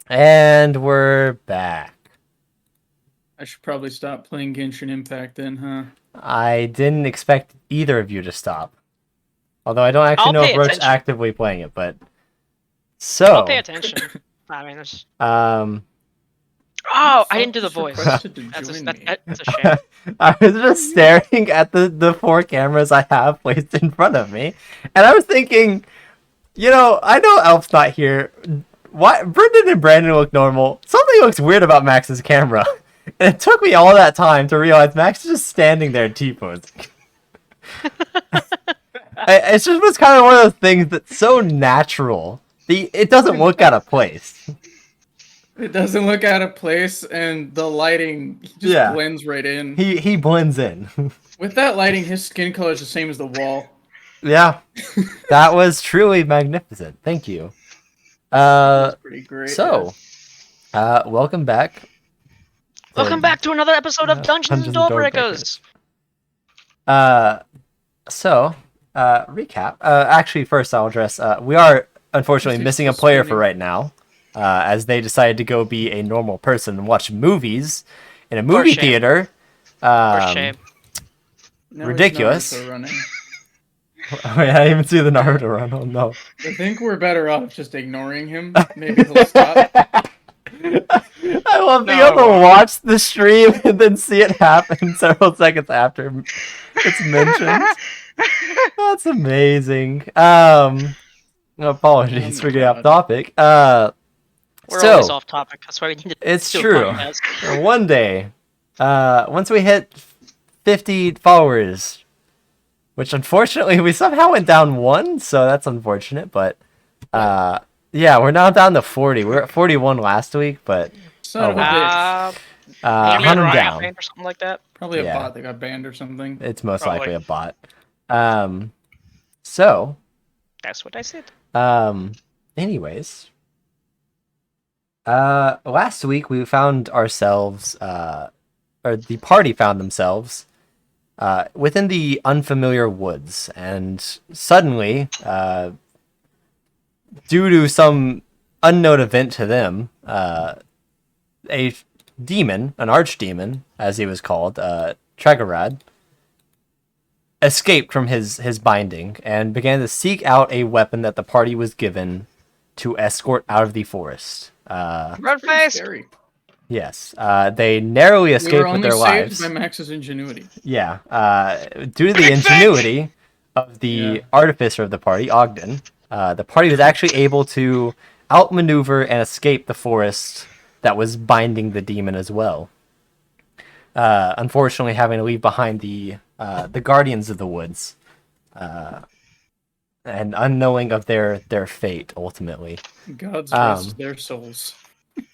And we're back. I should probably stop playing Genshin Impact then, huh? I didn't expect either of you to stop. Although I don't actually I'll know if pay Roach's attention. actively playing it, but... I'll pay So, attention. I mean, there's... um... Oh, I Fuck didn't do the just voice. requested to That's join a, me. that's a shame. I was just staring at the 4 cameras I have placed in front of me, and I was thinking, I know Elf's not here. Why Brendan and Brandon look normal? Something looks weird about Max's camera. And it took me all that time to realize Max is just standing there T-posing. It just was kind of one of those things that's so natural. It doesn't look out of place. It doesn't look out of place, and the lighting just blends right in. He blends in. With that lighting, his skin color is the same as the wall. Yeah, that was truly magnificent. Thank you. That's pretty great. So, welcome back. Welcome back to another episode of Dungeons and DoorBreakers. Recap. Actually, first I'll address. We are unfortunately missing a player for right now, as they decided to go be a normal person and watch movies in a movie theater. For shame. Ridiculous. I didn't even see the Naruto run. Oh no. I think we're better off just ignoring him. Maybe he'll stop. I love being able to watch the stream and then see it happen several seconds after it's mentioned. That's amazing. Apologies for getting off topic. We're always off topic. That's why we need to. It's true. One day, once we hit 50 followers, which unfortunately we somehow went down 1, so that's unfortunate. But yeah, we're now down to 40. We were at 41 last week, but son of a bitch. Hunt him down or something like that. Probably a bot that got banned or something. It's most likely a bot. So that's what I said. Anyways, last week we found ourselves, or the party found themselves, within the unfamiliar woods, and suddenly, due to some unknown event to them, a demon, an archdemon, as he was called, Tregarad, escaped from his binding and began to seek out a weapon that the party was given to escort out of the forest. Run fast! Yes, they narrowly escaped with their lives. Saved by Max's ingenuity. Yeah, due to the ingenuity of the artificer of the party, Ogden, the party was actually able to outmaneuver and escape the forest that was binding the demon as well. Unfortunately, having to leave behind the guardians of the woods, and unknowing of their fate ultimately. God's rest their souls.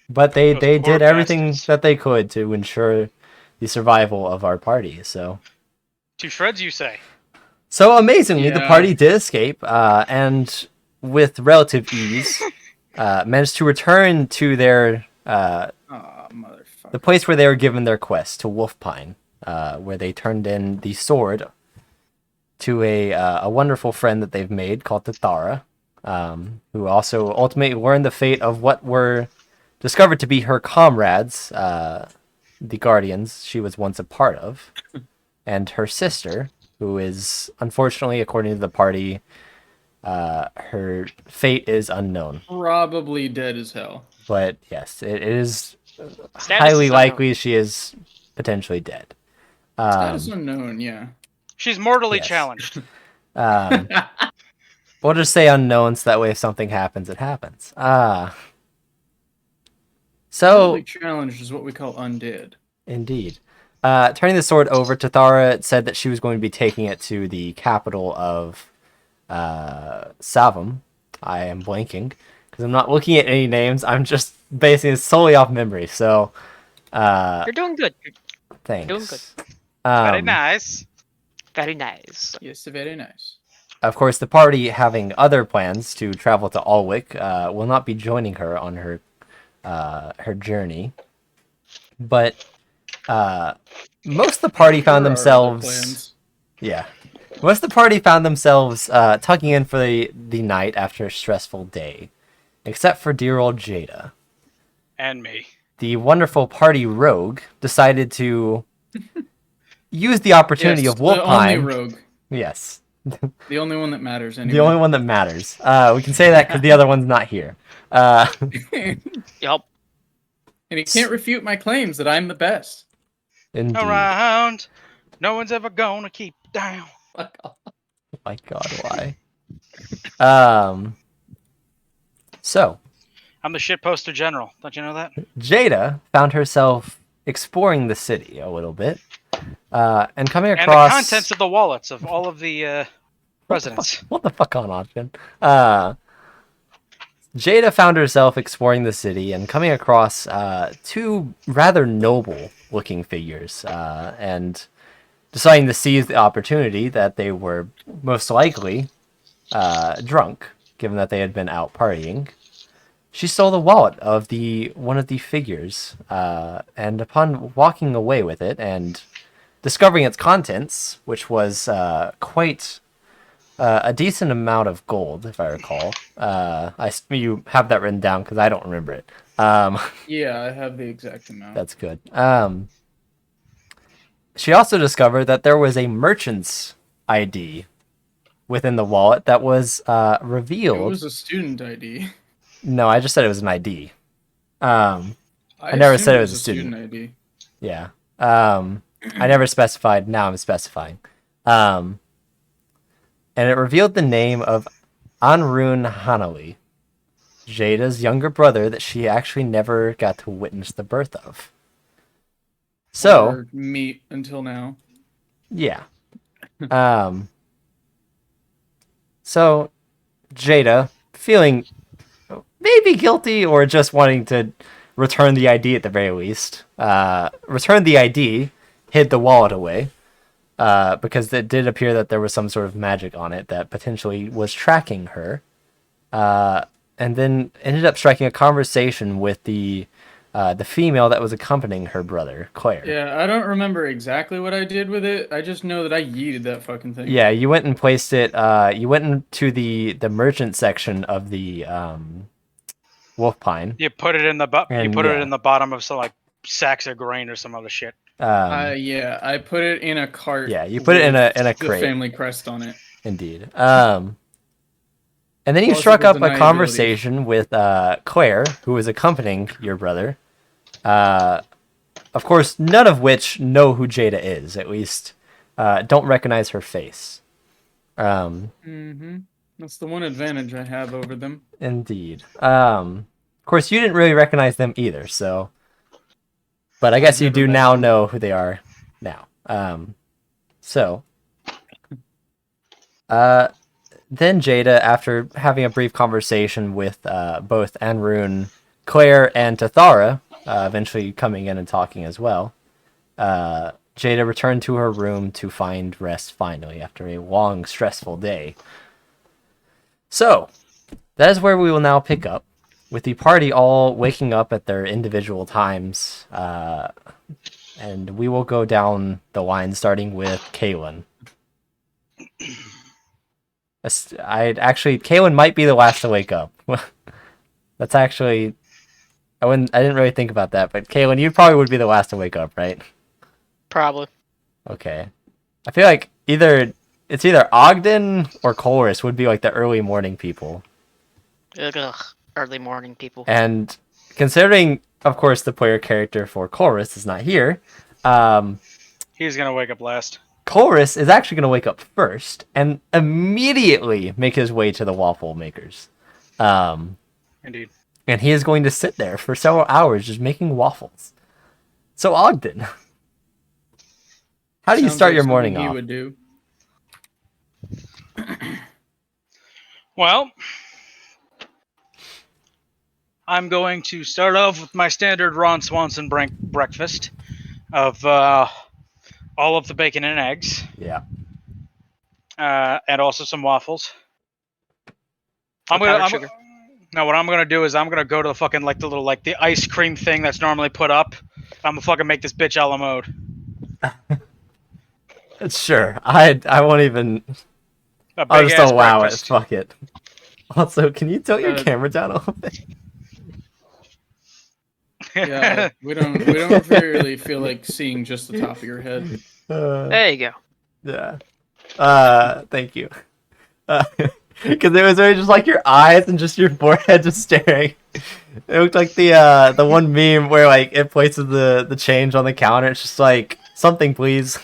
But they did everything that they could to ensure the survival of our party. So, to shreds, you say. So amazingly, the party did escape, and with relative ease, managed to return to their the place where they were given their quest, to Wolfpine, where they turned in the sword to a wonderful friend that they've made called Tathara, who also ultimately learned the fate of what were discovered to be her comrades, the Guardians she was once a part of, and her sister, who is, unfortunately, according to the party, her fate is unknown. Probably dead as hell. But yes, it is highly likely she is potentially dead. Status unknown, yeah. She's mortally challenged. We'll just say unknown, so that way if something happens, it happens. So mortally challenged is what we call undead. Indeed. Turning the sword over, Tathara said that she was going to be taking it to the capital of Savam. I am blanking because I'm not looking at any names. I'm just basing it solely off memory. So you're doing good. Thanks. You're doing good. Very nice. Very nice. Yes, very nice. Of course, the party, having other plans to travel to Alwick, will not be joining her on her journey. But most of the party found themselves... Yeah. Most of the party found themselves tucking in for the night after a stressful day. Except for dear old Jada. And me. The wonderful party rogue decided to use the opportunity of Wolfpine. The only rogue. Yes. The only one that matters, anyway. The only one that matters. We can say that because the other one's not here. Yup. And he can't refute my claims that I'm the best. Indeed. Around. No one's ever gonna keep down. Oh my god, why? So. I'm the shitposter general. Don't you know that? Jada found herself exploring the city a little bit. And coming across... And the contents of the wallets of all of the residents. What the fuck on, Option? Jada found herself exploring the city and coming across two rather noble-looking figures, and deciding to seize the opportunity that they were most likely drunk, given that they had been out partying. She stole the wallet of one of the figures, and upon walking away with it and discovering its contents, which was quite a decent amount of gold, if I recall. You have that written down because I don't remember it. Yeah, I have the exact amount. That's good. She also discovered that there was a merchant's ID within the wallet that was revealed. It was a student ID. No, I just said it was an ID. I never said it was a student ID. Yeah. I never specified. Now I'm specifying. And it revealed the name of Anrun Hanali, Jada's younger brother that she actually never got to witness the birth of. So, or meet until now. Yeah. So, Jada, feeling maybe guilty or just wanting to return the ID at the very least, returned the ID, hid the wallet away, because it did appear that there was some sort of magic on it that potentially was tracking her, and then ended up striking a conversation with the female that was accompanying her brother, Claire. Yeah, I don't remember exactly what I did with it. I just know that I yeeted that fucking thing. Yeah, you went and placed it, you went into the merchant section of the Wolfpine. You put it in the it in the bottom of some like sacks of grain or some other shit. Yeah, I put it in a cart. Yeah, you put it in a crate. The family crest on it. Indeed. And then you struck up a conversation with Claire, who was accompanying your brother. Of course, none of which know who Jada is. At least, don't recognize her face. That's the one advantage I have over them. Indeed. Of course, you didn't really recognize them either, so... But I guess you do now know who they are now. Then Jada, after having a brief conversation with both Anrun, Claire, and Tathara, eventually coming in and talking as well, Jada returned to her room to find rest finally after a long, stressful day. So, that is where we will now pick up, with the party all waking up at their individual times, and we will go down the line starting with Kaylin. Kaylin might be the last to wake up. That's actually, I didn't really think about that, but Kaylin, you probably would be the last to wake up, right? Probably. Okay. I feel like it's either Ogden or Chorus would be like the early morning people. Ugh, early morning people. And considering, of course, the player character for Chorus is not here, he's gonna wake up last. Chorus is actually going to wake up first and immediately make his way to the waffle makers. Indeed. And he is going to sit there for several hours just making waffles. So Ogden, how do you start your morning off? Would do. Well, I'm going to start off with my standard Ron Swanson breakfast of all of the bacon and eggs. Yeah. And also some waffles. What I'm gonna do is I'm gonna go to the fucking the ice cream thing that's normally put up. I'm gonna fucking make this bitch a la mode. Sure. I won't even. I'll just allow breakfast. It. Fuck it. Also, can you tilt your camera down a little bit? Yeah, we don't really feel like seeing just the top of your head. There you go. Yeah. Thank you. Because it was really just like your eyes and just your forehead just staring. It looked like the one meme where like it places the change on the counter. It's just like something, please.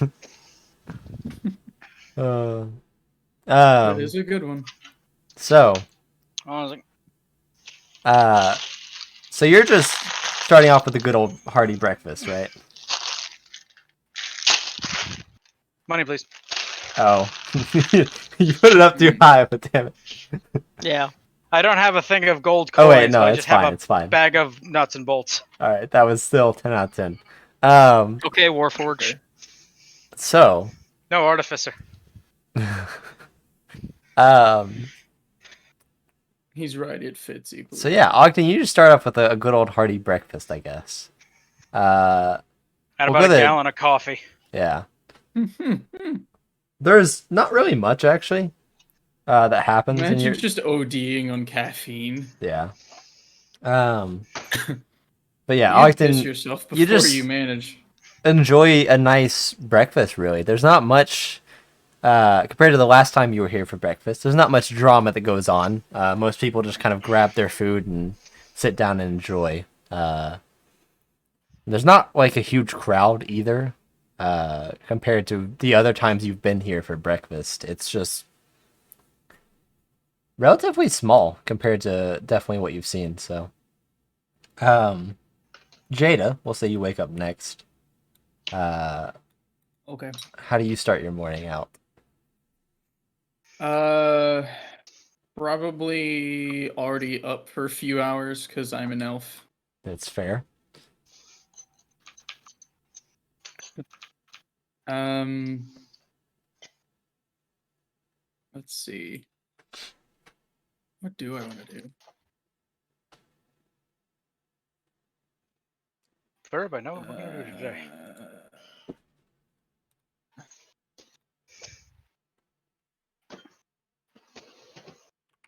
That is a good one. So, Honestly. so you're just starting off with a good old hearty breakfast, right? Money, please. Oh, you put it up too high, but damn it. Yeah. I don't have a thing of gold coins. Oh wait, no, I it's just have fine. a It's fine. bag of nuts and bolts. All right, that was still 10 out of 10. Okay, Warforge. Okay. So, No artificer. He's right, it fits equally. So yeah, Ogden, you just start off with a good old hearty breakfast, I guess. And We'll about go a there. gallon of coffee. Yeah. There's not really much actually that happens in Imagine your just ODing on caffeine. yeah. But yeah, You Ogden, piss yourself before you just you manage. enjoy a nice breakfast. Really, there's not much compared to the last time you were here for breakfast. There's not much drama that goes on. Most people just kind of grab their food and sit down and enjoy. There's not like a huge crowd either. Compared to the other times you've been here for breakfast, it's just relatively small compared to definitely what you've seen. So, Jada, we'll say you wake up next. Okay. How do you start your morning out? Probably already up for a few hours because I'm an elf. That's fair. Let's see. What do I want to do? Verb, I know what we're gonna do today.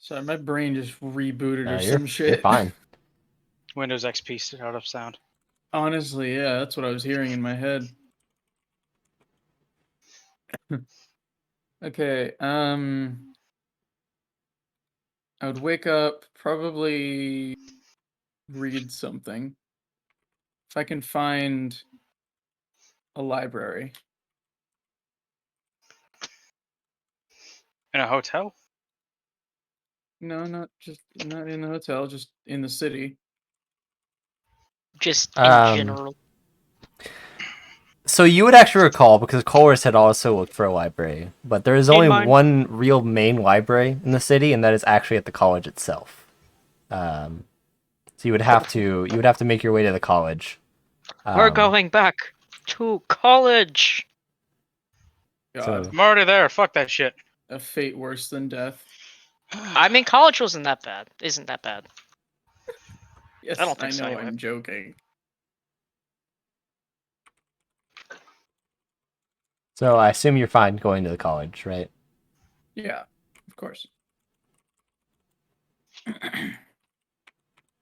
Sorry, my brain just rebooted or You're some shit. You're fine. Windows XP out of sound. Honestly, yeah, that's what I was hearing in my head. Okay, I would wake up, probably read something. If I can find a library. In a hotel? No, not in the hotel, just in the city. Just in general. So you would actually recall, because Colress had also looked for a library, but there is only mine. one real main library in the city, and that is actually at the college itself. So you would have to make your way to the college. We're going back to college. God, So- I'm already there. Fuck that shit. a fate worse than death. I mean, college wasn't that bad. Isn't that bad? Yes, I don't think so, know. anyway. I'm joking. So I assume you're fine going to the college, right? Yeah, of course.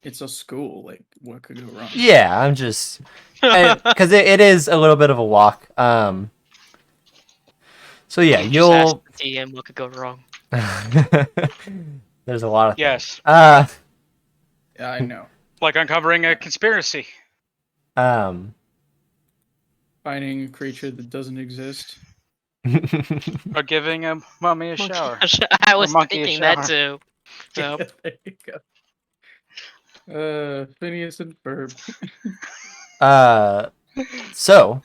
It's a school. Like, what could go wrong? Yeah, I'm just because it is a little bit of a walk. So yeah, Just you'll. ask the DM what could go wrong. There's a lot of Yes. Yeah, I know. Like uncovering a conspiracy. Um. Finding a creature that doesn't exist. Or giving a mummy a shower. I was monkey a thinking that shower. too. Nope. There you go. Phineas and Ferb. So.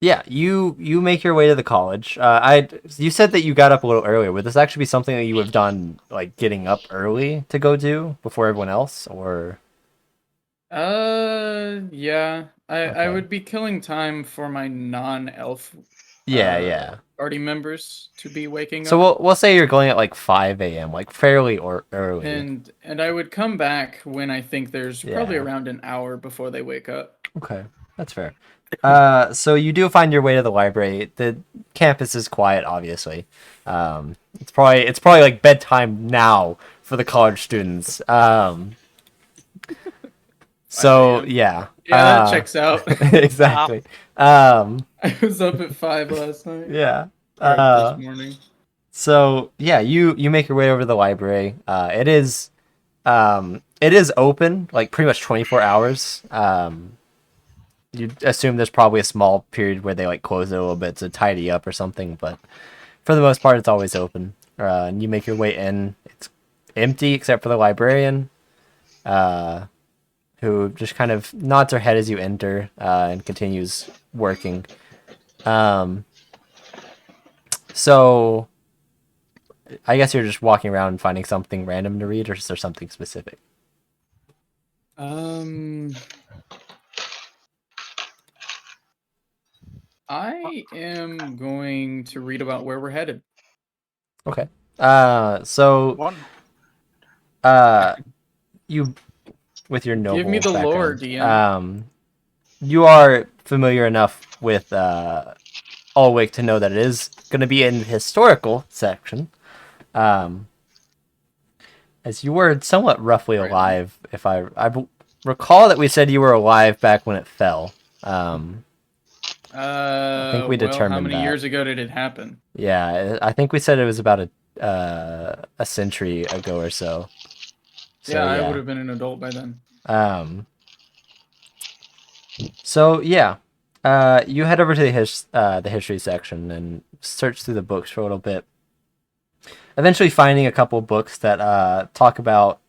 Yeah, you make your way to the college. You said that you got up a little earlier. Would this actually be something that you would have done, like getting up early to go do before everyone else, or? Yeah. I Okay. would be killing time for my non-elf Yeah. party members to be waking So up. we'll say you're going at like 5 a.m., like fairly or early. And I would come back when I think there's probably Yeah. around an hour before they wake up. Okay, that's fair. So you do find your way to the library. The campus is quiet, obviously. It's probably like bedtime now for the college students. So yeah. Yeah, that checks out. Exactly. I was up at 5 last night. Yeah. This morning. So yeah, you make your way over to the library. It is open like pretty much 24 hours. You assume there's probably a small period where they like close it a little bit to tidy up or something, but for the most part, it's always open. And you make your way in. It's empty except for the librarian, who just kind of nods her head as you enter and continues working. So I guess you're just walking around and finding something random to read, or is there something specific? I am going to read about where we're headed. Okay. You, with your noble give me the lore, DM. You are familiar enough with Alwick to know that it is going to be in the historical section. As you were somewhat roughly alive, if I recall that we said you were alive back when it fell. I think we determined how many that. years ago did it happen? Yeah, I think we said it was about a century ago or so. Yeah, I would have been an adult by then. So yeah, you head over to the history section and search through the books for a little bit. Eventually, finding a couple of books that talk about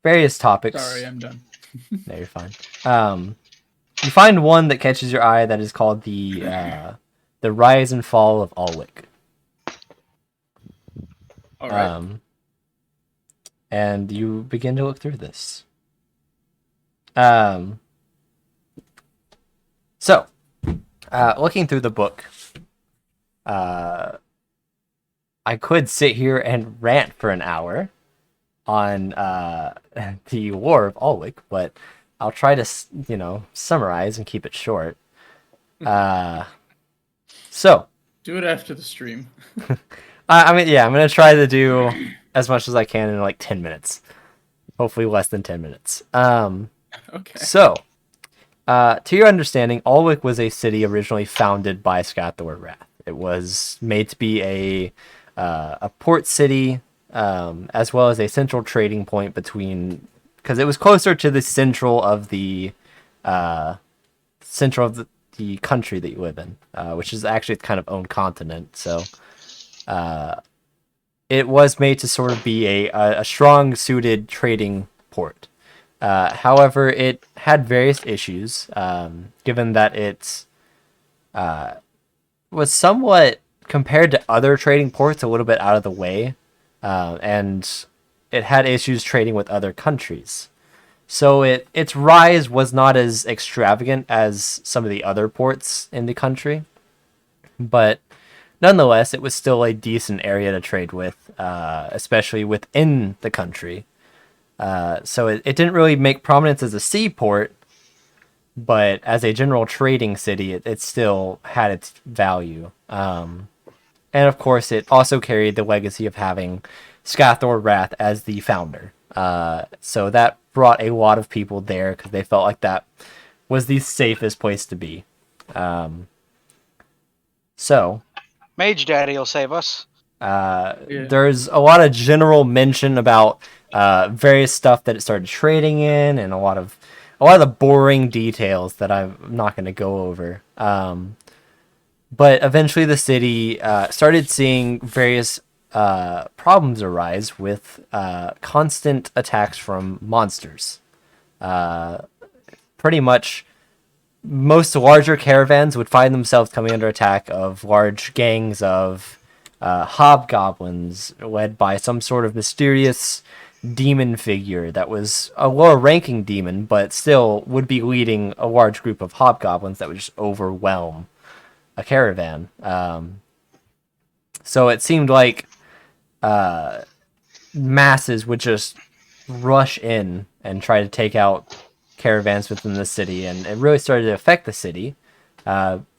various topics. Sorry, I'm done. No, you're fine. You find one that catches your eye that is called the Rise and Fall of Alwick. All right. And you begin to look through this. So, looking through the book, I could sit here and rant for an hour on the War of Alwick, but I'll try to, summarize and keep it short. So. Do it after the stream. I'm going to try to do as much as I can in like 10 minutes. Hopefully less than 10 minutes. Okay. So, to your understanding, Alwick was a city originally founded by Skathor Rath. It was made to be a port city, as well as a central trading point between, because it was closer to the central of the country that you live in, which is actually its kind of own continent. So, it was made to sort of be a strong suited trading port. However, it had various issues, given that it was somewhat, compared to other trading ports, a little bit out of the way, and it had issues trading with other countries. So its rise was not as extravagant as some of the other ports in the country, but nonetheless, it was still a decent area to trade with, especially within the country. So it didn't really make prominence as a seaport, but as a general trading city, it still had its value. And of course, it also carried the legacy of having Skathor Rath as the founder. So that brought a lot of people there because they felt like that was the safest place to be. So Mage Daddy will save us. There's a lot of general mention about various stuff that it started trading in, and a lot of the boring details that I'm not going to go over. But eventually, the city started seeing various problems arise with constant attacks from monsters. Pretty much, most larger caravans would find themselves coming under attack of large gangs of hobgoblins led by some sort of mysterious demon figure that was a lower ranking demon, but still would be leading a large group of hobgoblins that would just overwhelm a caravan. So it seemed like masses would just rush in and try to take out caravans within the city, and it really started to affect the city.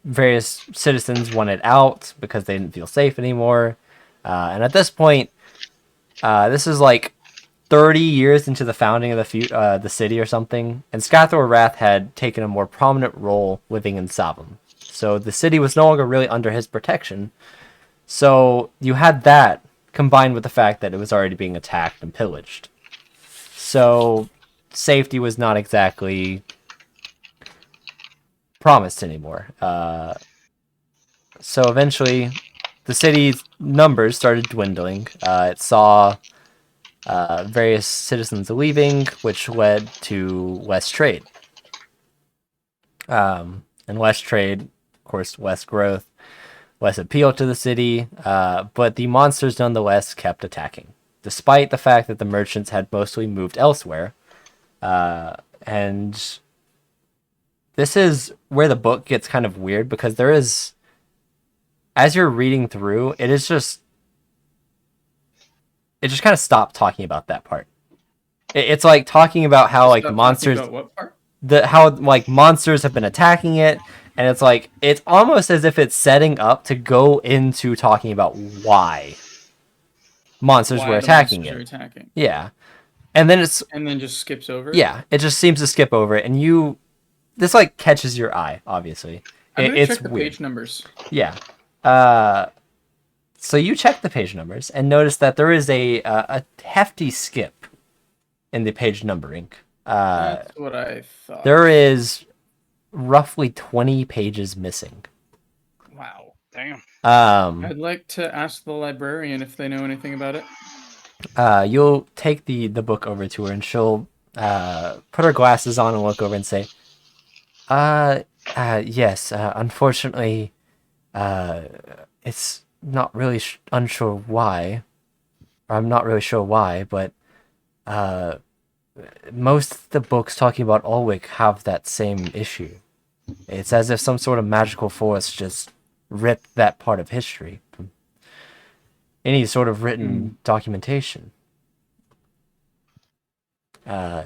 Various citizens wanted out because they didn't feel safe anymore, and at this point, This is like 30 years into the founding of the city or something, and Skathor Rath had taken a more prominent role living in Savum. So the city was no longer really under his protection. So you had that combined with the fact that it was already being attacked and pillaged. So safety was not exactly promised anymore. So eventually, the city's numbers started dwindling. It saw various citizens leaving, which led to less trade. And less trade, of course, less growth, less appeal to the city, but the monsters nonetheless kept attacking, despite the fact that the merchants had mostly moved elsewhere. And this is where the book gets kind of weird, because there is, as you're reading through, it just kind of stopped talking about that part. It's like talking about how like monsters, what part? How like monsters have been attacking it, and it's like it's almost as if it's setting up to go into talking about why monsters were attacking it. Yeah, and then just skips over. Yeah, it just seems to skip over it, and this like catches your eye. Obviously, it's check the weird. page numbers. Yeah. So you check the page numbers and notice that there is a hefty skip in the page numbering. That's what I thought. There is roughly 20 pages missing. Wow. Damn. I'd like to ask the librarian if they know anything about it. You'll take the book over to her, and she'll put her glasses on and look over and say, yes, unfortunately, it's not really unsure why, or I'm not really sure why, but most of the books talking about Alwick have that same issue. It's as if some sort of magical force just ripped that part of history from any sort of written documentation. I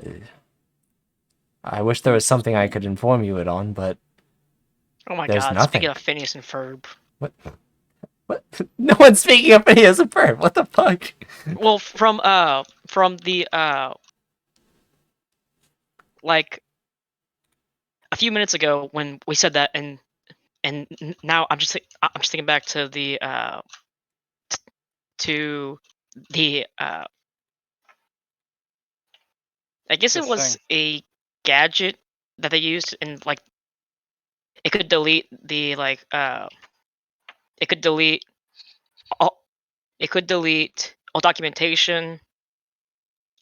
wish there was something I could inform you on, but oh my there's god, nothing. speaking of Phineas and Ferb. What? No one's speaking of Phineas and Ferb. What the fuck? Well, from the like a few minutes ago when we said that, and now I'm just thinking back to the I guess it was a gadget that they used, and like it could delete the it could delete all documentation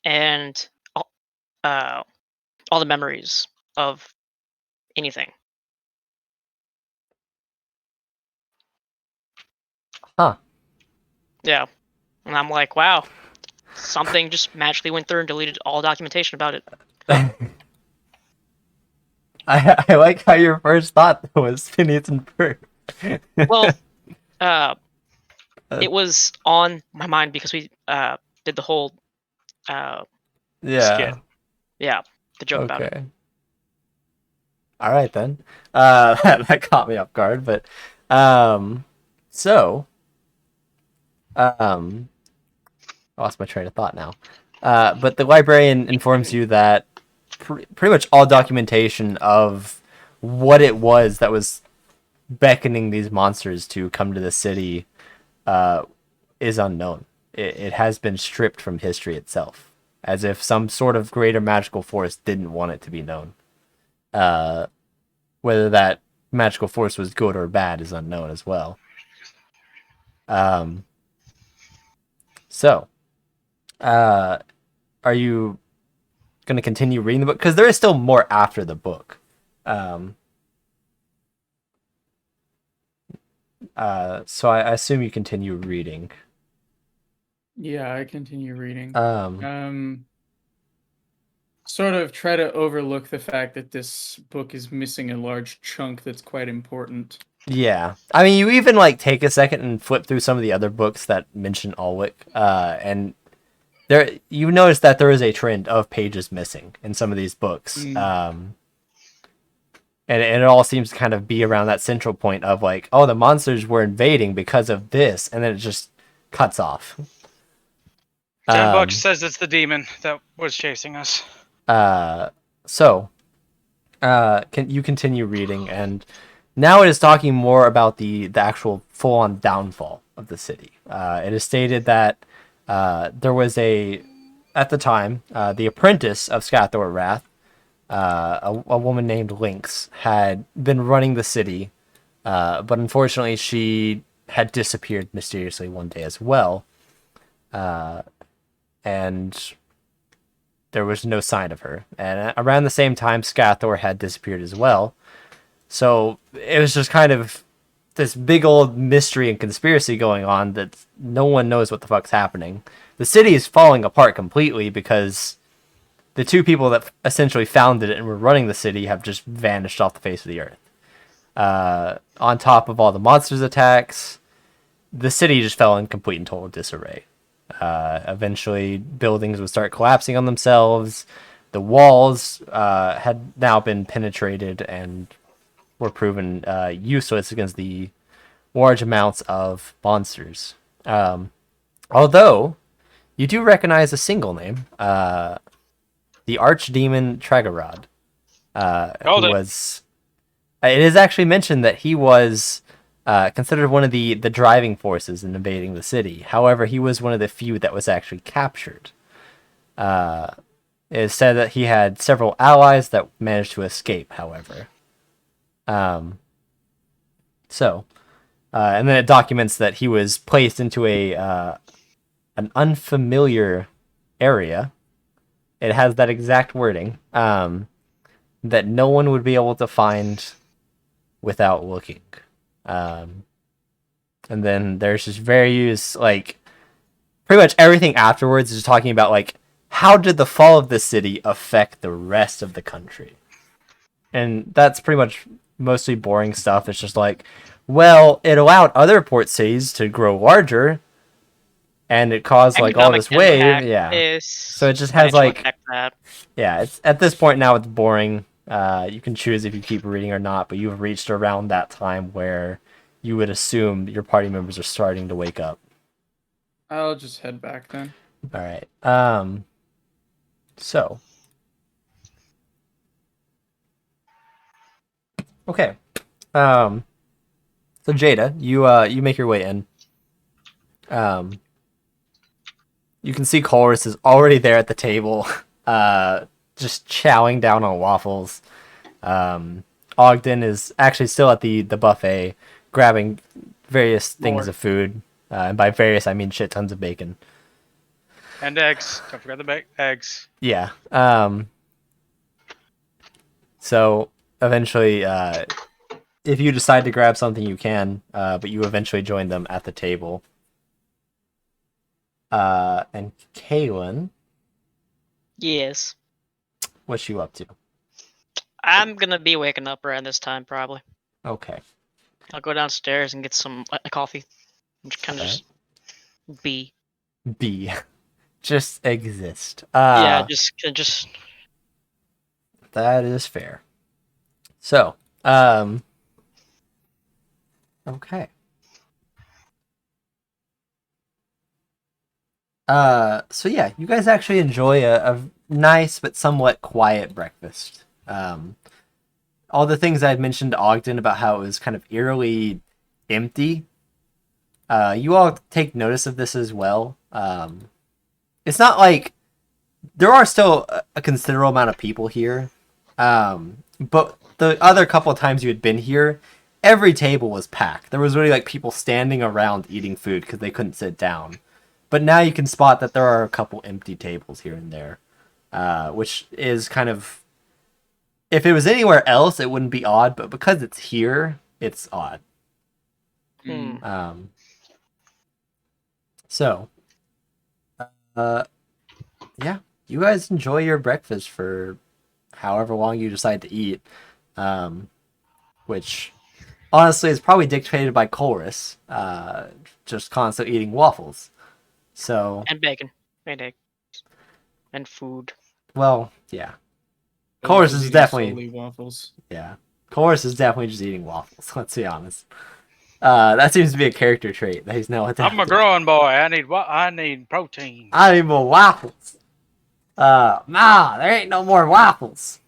and all the memories of anything. Huh. Yeah. And I'm like, wow. Something just magically went through and deleted all documentation about it. I like how your first thought was Phineas and Ferb. Well, it was on my mind because we did the whole skit. Yeah, the joke about it. All right then. That caught me off guard, but I lost my train of thought now. But the librarian informs you that pretty much all documentation of what it was that was beckoning these monsters to come to the city is unknown. It has been stripped from history itself, as if some sort of greater magical force didn't want it to be known. Whether that magical force was good or bad is unknown as well. So, are you going to continue reading the book? Because there is still more after the book. So I assume you continue reading. Yeah, I continue reading. Sort of try to overlook the fact that this book is missing a large chunk that's quite important. Yeah. I mean, you even like take a second and flip through some of the other books that mention Alwick, and there you notice that there is a trend of pages missing in some of these books. And it all seems to kind of be around that central point of like, oh, the monsters were invading because of this, and then it just cuts off. $10 says it's the demon that was chasing us. Can you continue reading? And now it is talking more about the actual full-on downfall of the city. It is stated that there was at the time, the apprentice of Skathor Rath, a woman named Lynx, had been running the city, but unfortunately she had disappeared mysteriously one day as well, and there was no sign of her. And around the same time, Skathor had disappeared as well. So it was just kind of this big old mystery and conspiracy going on that no one knows what the fuck's happening. The city is falling apart completely because the two people that essentially founded it and were running the city have just vanished off the face of the earth. On top of all the monsters' attacks, the city just fell in complete and total disarray. Eventually, buildings would start collapsing on themselves. The walls had now been penetrated and were proven useless against the large amounts of monsters. Although, you do recognize a single name, the Archdemon Tregarod, who was... It is actually mentioned that he was considered one of the driving forces in invading the city. However, he was one of the few that was actually captured. It is said that he had several allies that managed to escape, however. And then it documents that he was placed into an unfamiliar area. It has that exact wording, that no one would be able to find without looking. And then there's just various, like, pretty much everything afterwards is talking about, like, how did the fall of the city affect the rest of the country? And that's pretty much mostly boring stuff. It's just like, well, it allowed other port cities to grow larger, and it caused like all this wave. Yeah. So it just has like, yeah, it's at this point now it's boring. You can choose if you keep reading or not, but you've reached around that time where you would assume your party members are starting to wake up. I'll just head back then. All right. So. Okay. So Jada, you make your way in. You can see Chorus is already there at the table, just chowing down on waffles. Ogden is actually still at the buffet, grabbing various things of food. And by various, I mean shit tons of bacon. And eggs. Don't forget the eggs. Yeah. So eventually, if you decide to grab something, you can, but you eventually join them at the table. And Kaylin? Yes. What's you up to? I'm gonna be waking up around this time, probably. Okay. I'll go downstairs and get some coffee. And just kind of just be. Be. Just exist. Yeah, just. That is fair. So, okay. So yeah, you guys actually enjoy a nice but somewhat quiet breakfast. All the things I'd mentioned to Ogden about how it was kind of eerily empty. You all take notice of this as well. It's not like there are still a considerable amount of people here. But the other couple of times you had been here, every table was packed. There was really like people standing around eating food because they couldn't sit down. But now you can spot that there are a couple empty tables here and there, which is kind of... If it was anywhere else, it wouldn't be odd, but because it's here, it's odd. So, yeah, you guys enjoy your breakfast for however long you decide to eat, which honestly is probably dictated by Chorus, just constantly eating waffles. So and bacon and eggs and food. Well, yeah. Chorus is definitely solely waffles. Yeah. Chorus is definitely just eating waffles, let's be honest. That seems to be a character trait that he's now adopted. I'm a growing boy. I need what? I need protein. I need more waffles. Nah, there ain't no more waffles.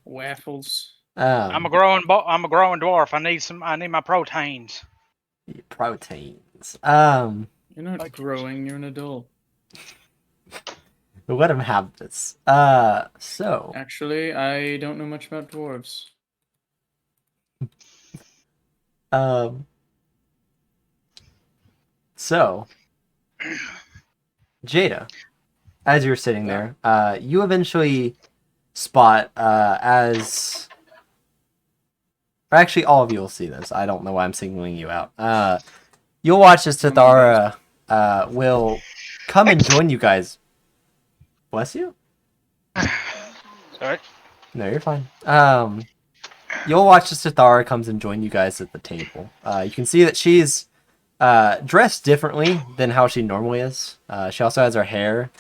Waffles. I'm a growing dwarf. I need my proteins. Proteins. You're not growing. You're an adult. Let him have this. So. Actually, I don't know much about dwarves. So. Jada, as you're sitting there, you eventually spot, or actually all of you will see this. I don't know why I'm singling you out. You'll watch as Tathara, will come and join you guys. Bless you? Sorry. No, you're fine. You'll watch as Tathara comes and join you guys at the table. You can see that she's dressed differently than how she normally is. She also has her hair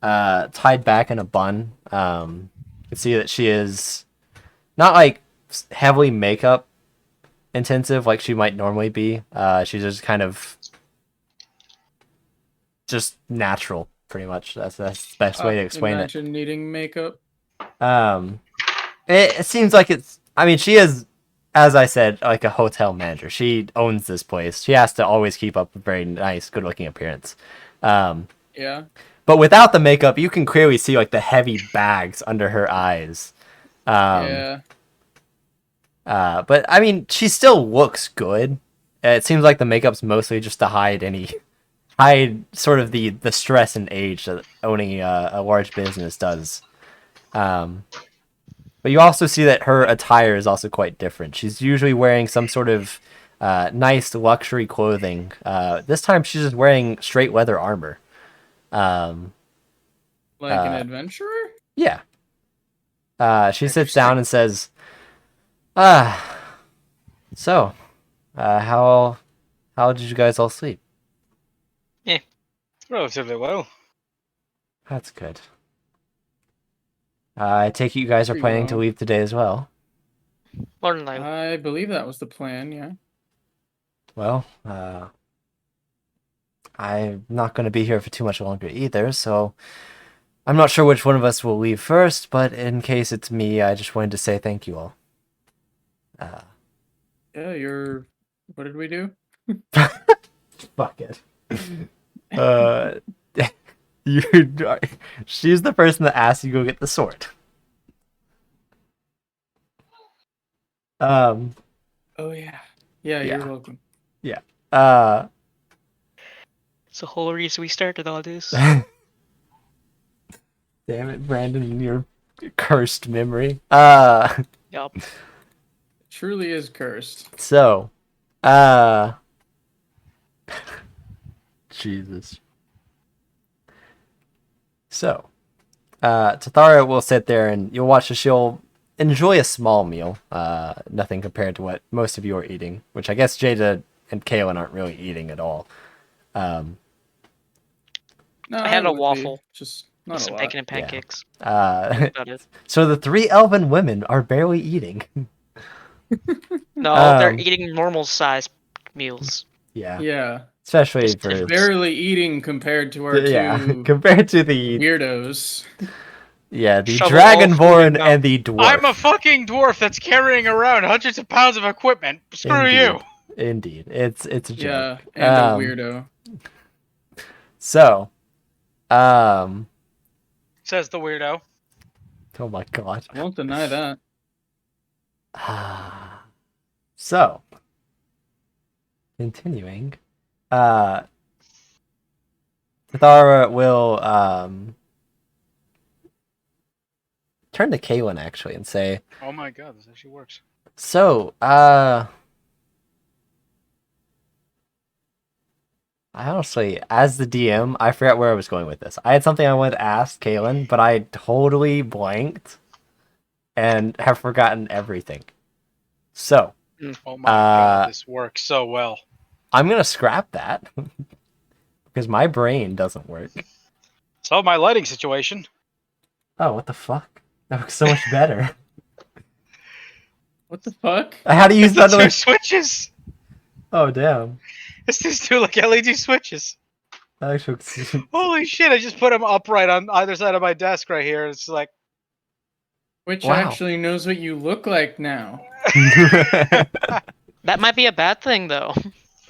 tied back in a bun. You can see that she is not like heavily makeup intensive like she might normally be. She's just kind of just natural, pretty much. That's the best way to explain Imagine needing makeup. it seems like it's. I mean, she is, as I said, like a hotel manager. She owns this place. She has to always keep up a very nice, good-looking appearance. Yeah. But without the makeup, you can clearly see like the heavy bags under her eyes. Yeah. But I mean, she still looks good. It seems like the makeup's mostly just to hide sort of the stress and age that owning a large business does. But you also see that her attire is also quite different. She's usually wearing some sort of nice luxury clothing. This time she's just wearing straight leather armor. Like an adventurer? Yeah. She sits down and says, so, how did you guys all sleep? Relatively well. That's good. I take it you guys are Pretty planning to well. leave today as well. More than likely. I believe that was the plan, yeah. Well, I'm not going to be here for too much longer either, so I'm not sure which one of us will leave first, but in case it's me, I just wanted to say thank you all. Yeah, what did we do? Fuck it. She's the person that asked you to go get the sword. Oh yeah. Yeah, Yeah. you're welcome. It's the whole reason we started all this. Damn it, Brandon, your cursed memory. Yup. Truly is cursed. So, Jesus. So, Tathara will sit there and you'll watch as she'll enjoy a small meal. Nothing compared to what most of you are eating, which I guess Jada and Kaylin aren't really eating at all. No, I had a would be, waffle. just With not a some lot. bacon and pancakes. About it. So the 3 elven women are barely eating. No, they're eating normal sized meals. Yeah. Yeah. Especially Just for Barely eating compared to our two compared to the weirdos. the Shovel all dragonborn food and the dwarf. I'm a fucking dwarf that's carrying around hundreds of pounds of equipment. Screw you. Indeed. It's a joke. Yeah, and a weirdo. So, Says the weirdo. oh my god. I won't deny that. So, continuing, Tathara will turn to Kaylin actually and say, Oh my god, this actually works. so, I honestly, as the DM, I forgot where I was going with this. I had something I wanted to ask Kaylin, but I totally blanked and have forgotten everything. So, Oh my god, this works so well. I'm going to scrap that because my brain doesn't work. So my lighting situation. Oh, what the fuck? That looks so much better. What the fuck? How do you use The that? two switches. Oh damn! This thing's two like LED switches. Actually, Holy shit! I just put them upright on either side of my desk right here. It's like, Which Wow. actually knows what you look like now. That might be a bad thing, though.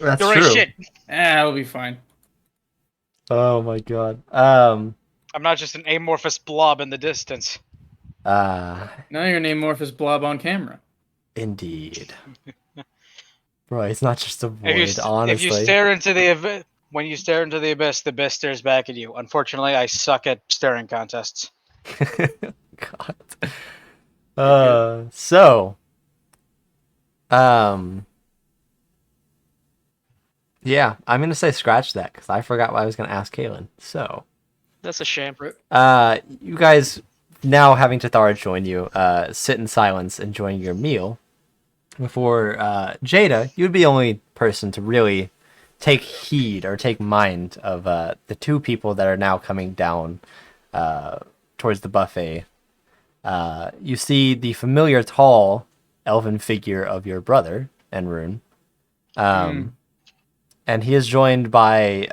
That's you're right, true. shit. It'll be fine. Oh my god. I'm not just an amorphous blob in the distance. Now you're an amorphous blob on camera. Indeed. Bro, it's not just a void, If you honestly. stare into the when you stare into the abyss stares back at you. Unfortunately, I suck at staring contests. God. Yeah, I'm gonna say scratch that because I forgot what I was gonna ask Kaylin. So, That's a shame. you guys now having Tathara join you, sit in silence enjoying your meal. Before Jada, you'd be the only person to really take heed or take mind of the two people that are now coming down towards the buffet. You see the familiar tall elven figure of your brother, Enrune. And he is joined by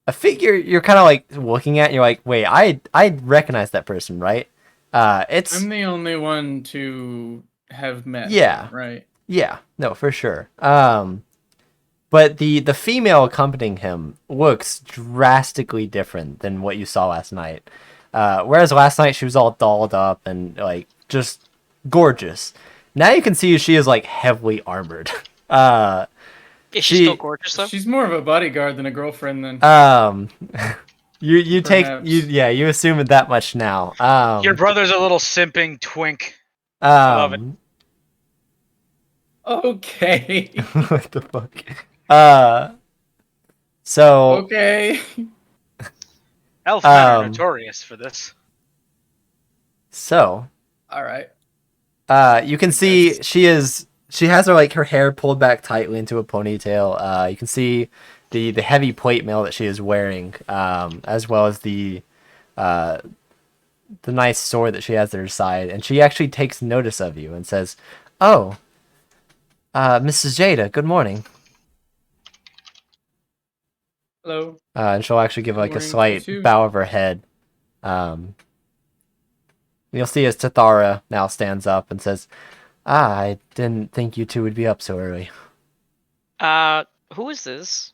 a figure you're kind of like looking at. And you're like, wait, I recognize that person, right? It's I'm the only one to have met. Yeah. Right. Yeah, no, for sure. But the female accompanying him looks drastically different than what you saw last night. Whereas last night she was all dolled up and like just gorgeous. Now you can see she is like heavily armored. Is she still gorgeous though? She's more of a bodyguard than a girlfriend then. You take Perhaps. you assume it that much now. Your brother's a little simping twink. Love it. Okay. What the fuck? So Okay. Elf men are notorious for this. So, All right. you can see she has her hair pulled back tightly into a ponytail. You can see the heavy plate mail that she is wearing, as well as the nice sword that she has at her side, and she actually takes notice of you and says, "Oh, Mrs. Jada, good morning." Hello. And she'll actually give like a morning, slight you too. bow of her head. You'll see as Tathara now stands up and says, I didn't think you two would be up so early. Who is this?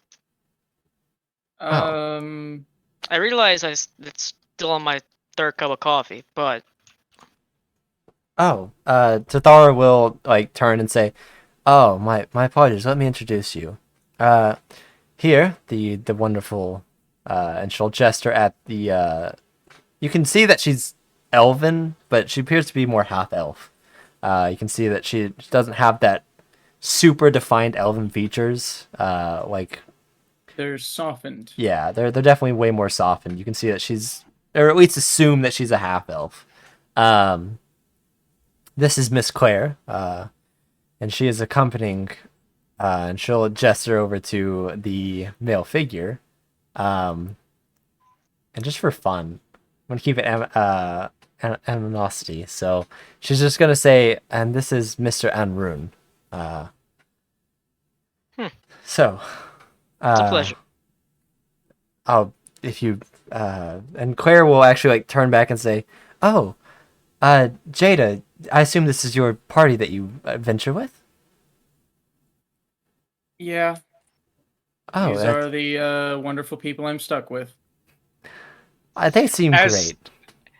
Oh. I realize it's still on my third cup of coffee, but Tathara will like turn and say, "Oh, my apologies. Let me introduce you. Here, the wonderful," and she'll gesture at the. You can see that she's elven, but she appears to be more half elf. You can see that she doesn't have that super defined elven features. They're softened. Yeah, they're definitely way more softened. You can see that she's, or at least assume that she's a half elf. This is Miss Claire, and she is accompanying, and she'll gesture over to the male figure, and just for fun, I'm gonna keep it animosity. So she's just gonna say, and this is Mr. Enrune. So. it's a pleasure. If you and Claire will actually like turn back and say, "Oh, Jada, I assume this is your party that you venture with." Yeah. Oh, These are the wonderful people I'm stuck with. they seem great.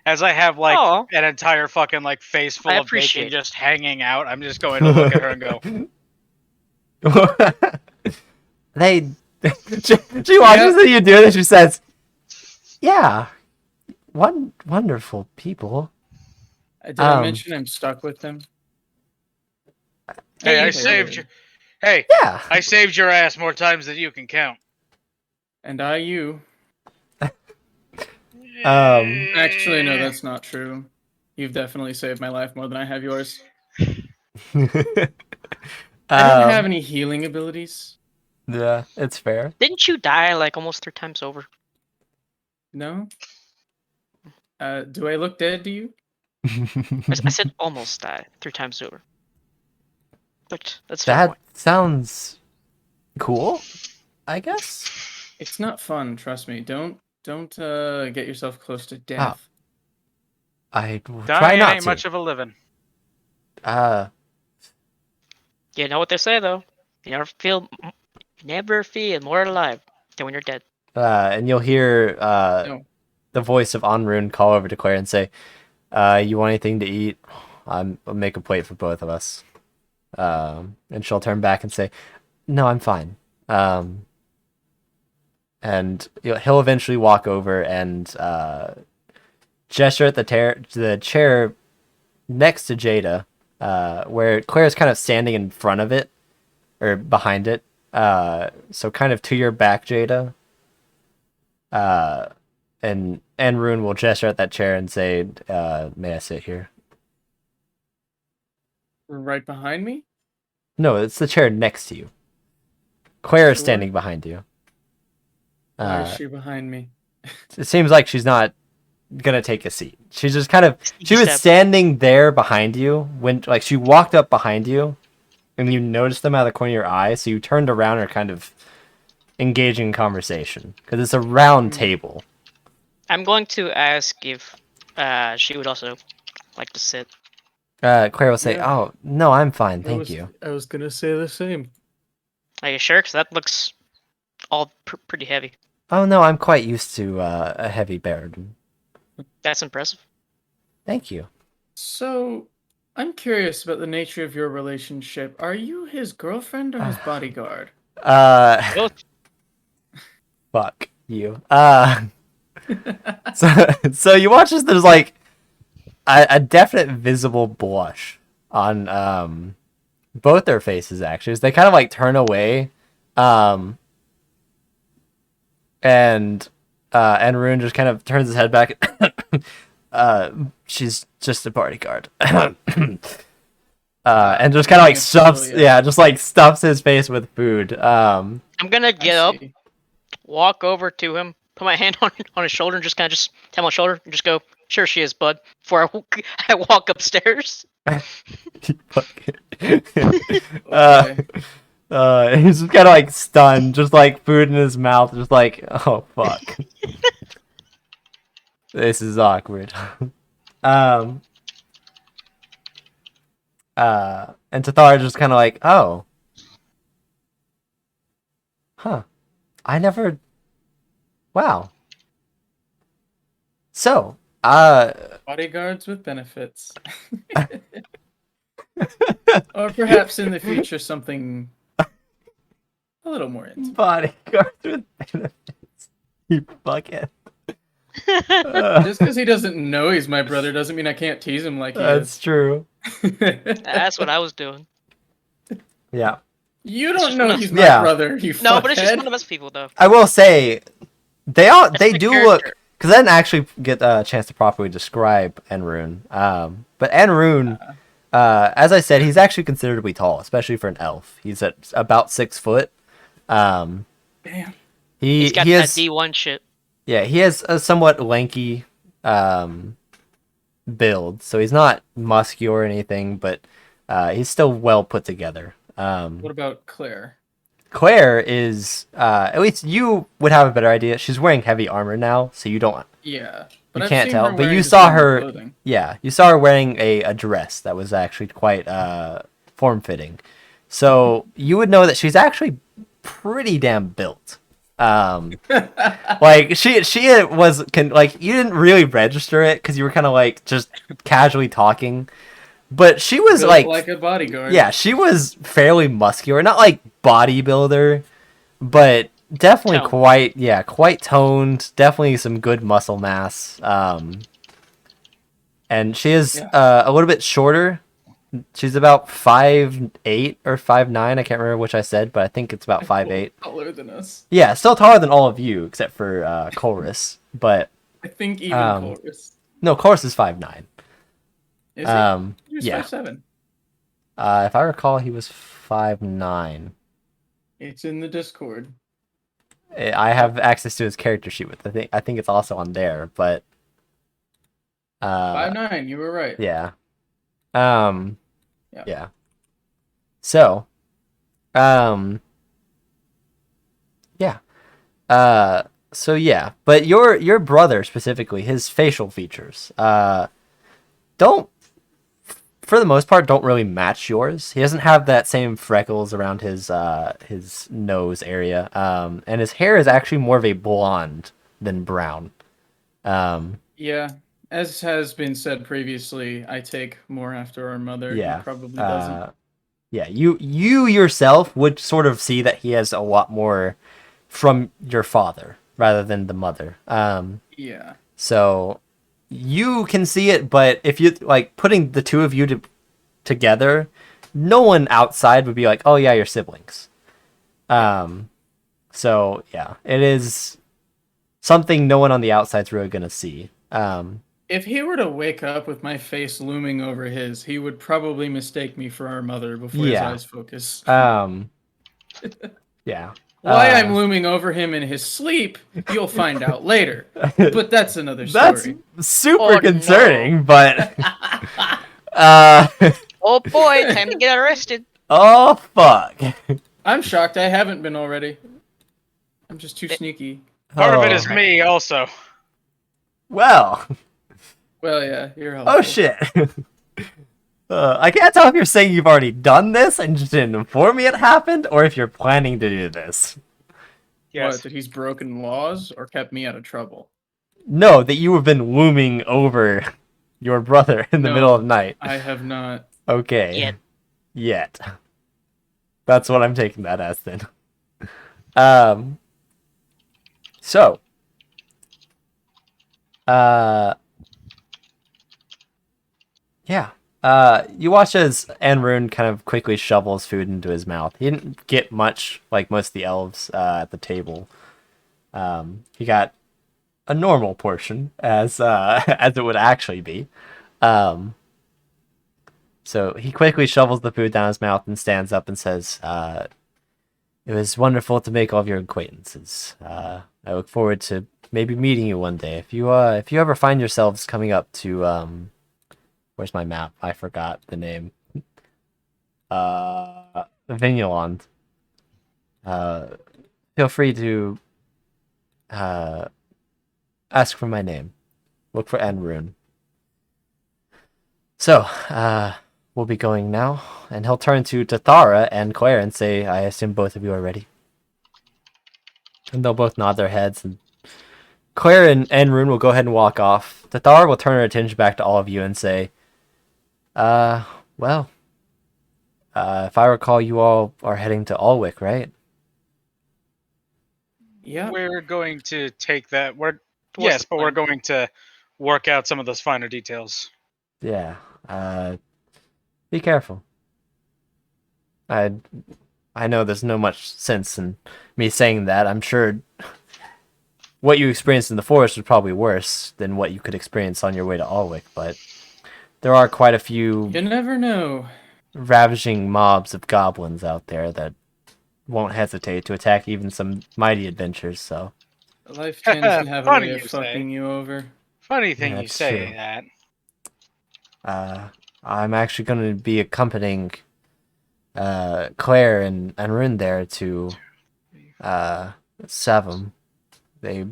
As I have like Oh. an entire fucking like face full I of appreciate bacon just hanging out, I'm just going to look at her and go, she watches you do this. She says, "Yeah, wonderful people." Did I mention I'm stuck with them? "Hey, I saved you. Hey, Yeah. I saved your ass more times than you can count." And you. Actually, no, that's not true. You've definitely saved my life more than I have yours. I don't have any healing abilities. Yeah, it's fair. Didn't you die like almost 3 times over? No? Do I look dead to you? I said almost die 3 times over. But that's That sounds cool, I guess. It's not fun, trust me. Don't get yourself close to death. I will Dying try not ain't to. much of a living. You know what they say though. You never feel more alive than when you're dead. And you'll hear No. the voice of Onrun call over to Claire and say, "You want anything to eat? I'll make a plate for both of us." And she'll turn back and say, "No, I'm fine." And he'll eventually walk over and gesture at the chair next to Jada, where Claire's kind of standing in front of it, or behind it. So kind of to your back, Jada. And Rune will gesture at that chair and say, "May I sit here?" Right behind me? No, it's the chair next to you. Claire is Sure. standing behind you. Why is she behind me? It seems like she's not gonna take a seat. She's just kind of she was Step. standing there behind you when like she walked up behind you and you noticed them out of the corner of your eye, so you turned around and are kind of engaging in conversation because it's a round table. I'm going to ask if she would also like to sit. Claire will say, Yeah. "Oh, no, I'm fine, thank you." I was gonna say the same. Are you sure? Because that looks all pretty heavy. "Oh, no, I'm quite used to a heavy burden. That's impressive. Thank you." So, I'm curious about the nature of your relationship. Are you his girlfriend or his bodyguard? Both. Fuck you. So you watch as there's like a definite visible blush on both their faces actually as they kind of like turn away, and Rune just kind of turns his head back. She's just a bodyguard. And just kind of like stuffs his face with food. I'm gonna get I up, see. walk over to him, put my hand on his shoulder, and just kind of tap him on the shoulder, and just go, "Sure, she is, bud." Before I walk upstairs. Okay. He's just kind of like stunned, just like food in his mouth, just like, oh fuck, this is awkward. And Tathara just kind of like, oh, huh, I never, wow. So, Bodyguards with benefits. Or perhaps in the future something a little more intimate. bodyguards with benefits. You fuckhead. Just because he doesn't know he's my brother doesn't mean I can't tease him like he That's true. is. That's what I was doing. Yeah. You It's don't just know one of- he's my Yeah. brother, you No, but it's just fuckhead. one of us people, though. I will say, they the do look, character. because I didn't actually get a chance to properly describe Enrune. But Enrune, as I said, he's actually considerably tall, especially for an elf. He's at about 6 foot. Damn. He's got he that has, D1 shit. yeah, he has a somewhat lanky build, so he's not muscular or anything, but he's still well put together. What about Claire? Claire is, at least you would have a better idea. She's wearing heavy armor now, so you don't. Yeah. You I've can't seen tell, her but wearing you just saw normal her. clothing. Yeah, you saw her wearing a dress that was actually quite form-fitting. So you would know that she's actually pretty damn built. Like she was like you didn't really register it because you were kind of like just casually talking, but she was Built like a bodyguard. yeah, she was fairly muscular, not like bodybuilder, but definitely Toned. quite toned. Definitely some good muscle mass. And she is a little bit shorter. She's about 5'8" or 5'9". I can't remember which I said, but I think it's about 5'8". Taller than us. Yeah, still taller than all of you except for Chorus. But I think even Chorus. no, Chorus is 5'9". Is he? He was yeah. 5'7". If I recall, he was 5'9". It's in the Discord. I have access to his character sheet with. I think it's also on there, but 5'9", you were right. yeah. Yeah. Yeah. So, yeah. But your brother specifically, his facial features, don't, for the most part, don't really match yours. He doesn't have that same freckles around his nose area. And his hair is actually more of a blonde than brown. Yeah, as has been said previously, I take more after our mother. Yeah. He probably doesn't. Yeah, you yourself would sort of see that he has a lot more from your father rather than the mother. Yeah. So you can see it, but if you like putting the two of you together, no one outside would be like, "Oh yeah, you're siblings." So yeah, it is something no one on the outside's really gonna see. If he were to wake up with my face looming over his, he would probably mistake me for our mother before his eyes focus. Yeah. Why I'm looming over him in his sleep, you'll find out later. But that's another story. That's super concerning, but Oh boy, time to get arrested. Oh fuck. I'm shocked I haven't been already. I'm just too sneaky. Part of it is me also. Well, yeah, you're helpful. Oh shit. I can't tell if you're saying you've already done this and just didn't inform me it happened, or if you're planning to do this. Yes. What, that he's broken laws or kept me out of trouble? No, that you have been looming over your brother in the middle of the night. I have not. Okay. Yet. That's what I'm taking that as then. So. Yeah. You watch as Anrune kind of quickly shovels food into his mouth. He didn't get much like most of the elves at the table. He got a normal portion as it would actually be. So he quickly shovels the food down his mouth and stands up and says, "It was wonderful to make all of your acquaintances. I look forward to maybe meeting you one day. If you ever find yourselves coming up to where's my map? I forgot the name. Vigneland. Feel free to ask for my name. Look for Anrune. So, we'll be going now, and he'll turn to Tathara and Claire and say, I assume both of you are ready. And they'll both nod their heads, and Claire and Anrune will go ahead and walk off. Tathara will turn her attention back to all of you and say, well, if I recall, you all are heading to Alwick, right? Yeah. We're going to take that. We're going to work out some of those finer details. Yeah. Be careful. I know there's no much sense in me saying that. I'm sure what you experienced in the forest was probably worse than what you could experience on your way to Alwick, but there are quite a few... You never know. ...ravaging mobs of goblins out there that won't hesitate to attack even some mighty adventurers, so... Life tends to have a way of fucking you over. Funny thing you say that. I'm actually going to be accompanying Claire and Anrune there to Savum. They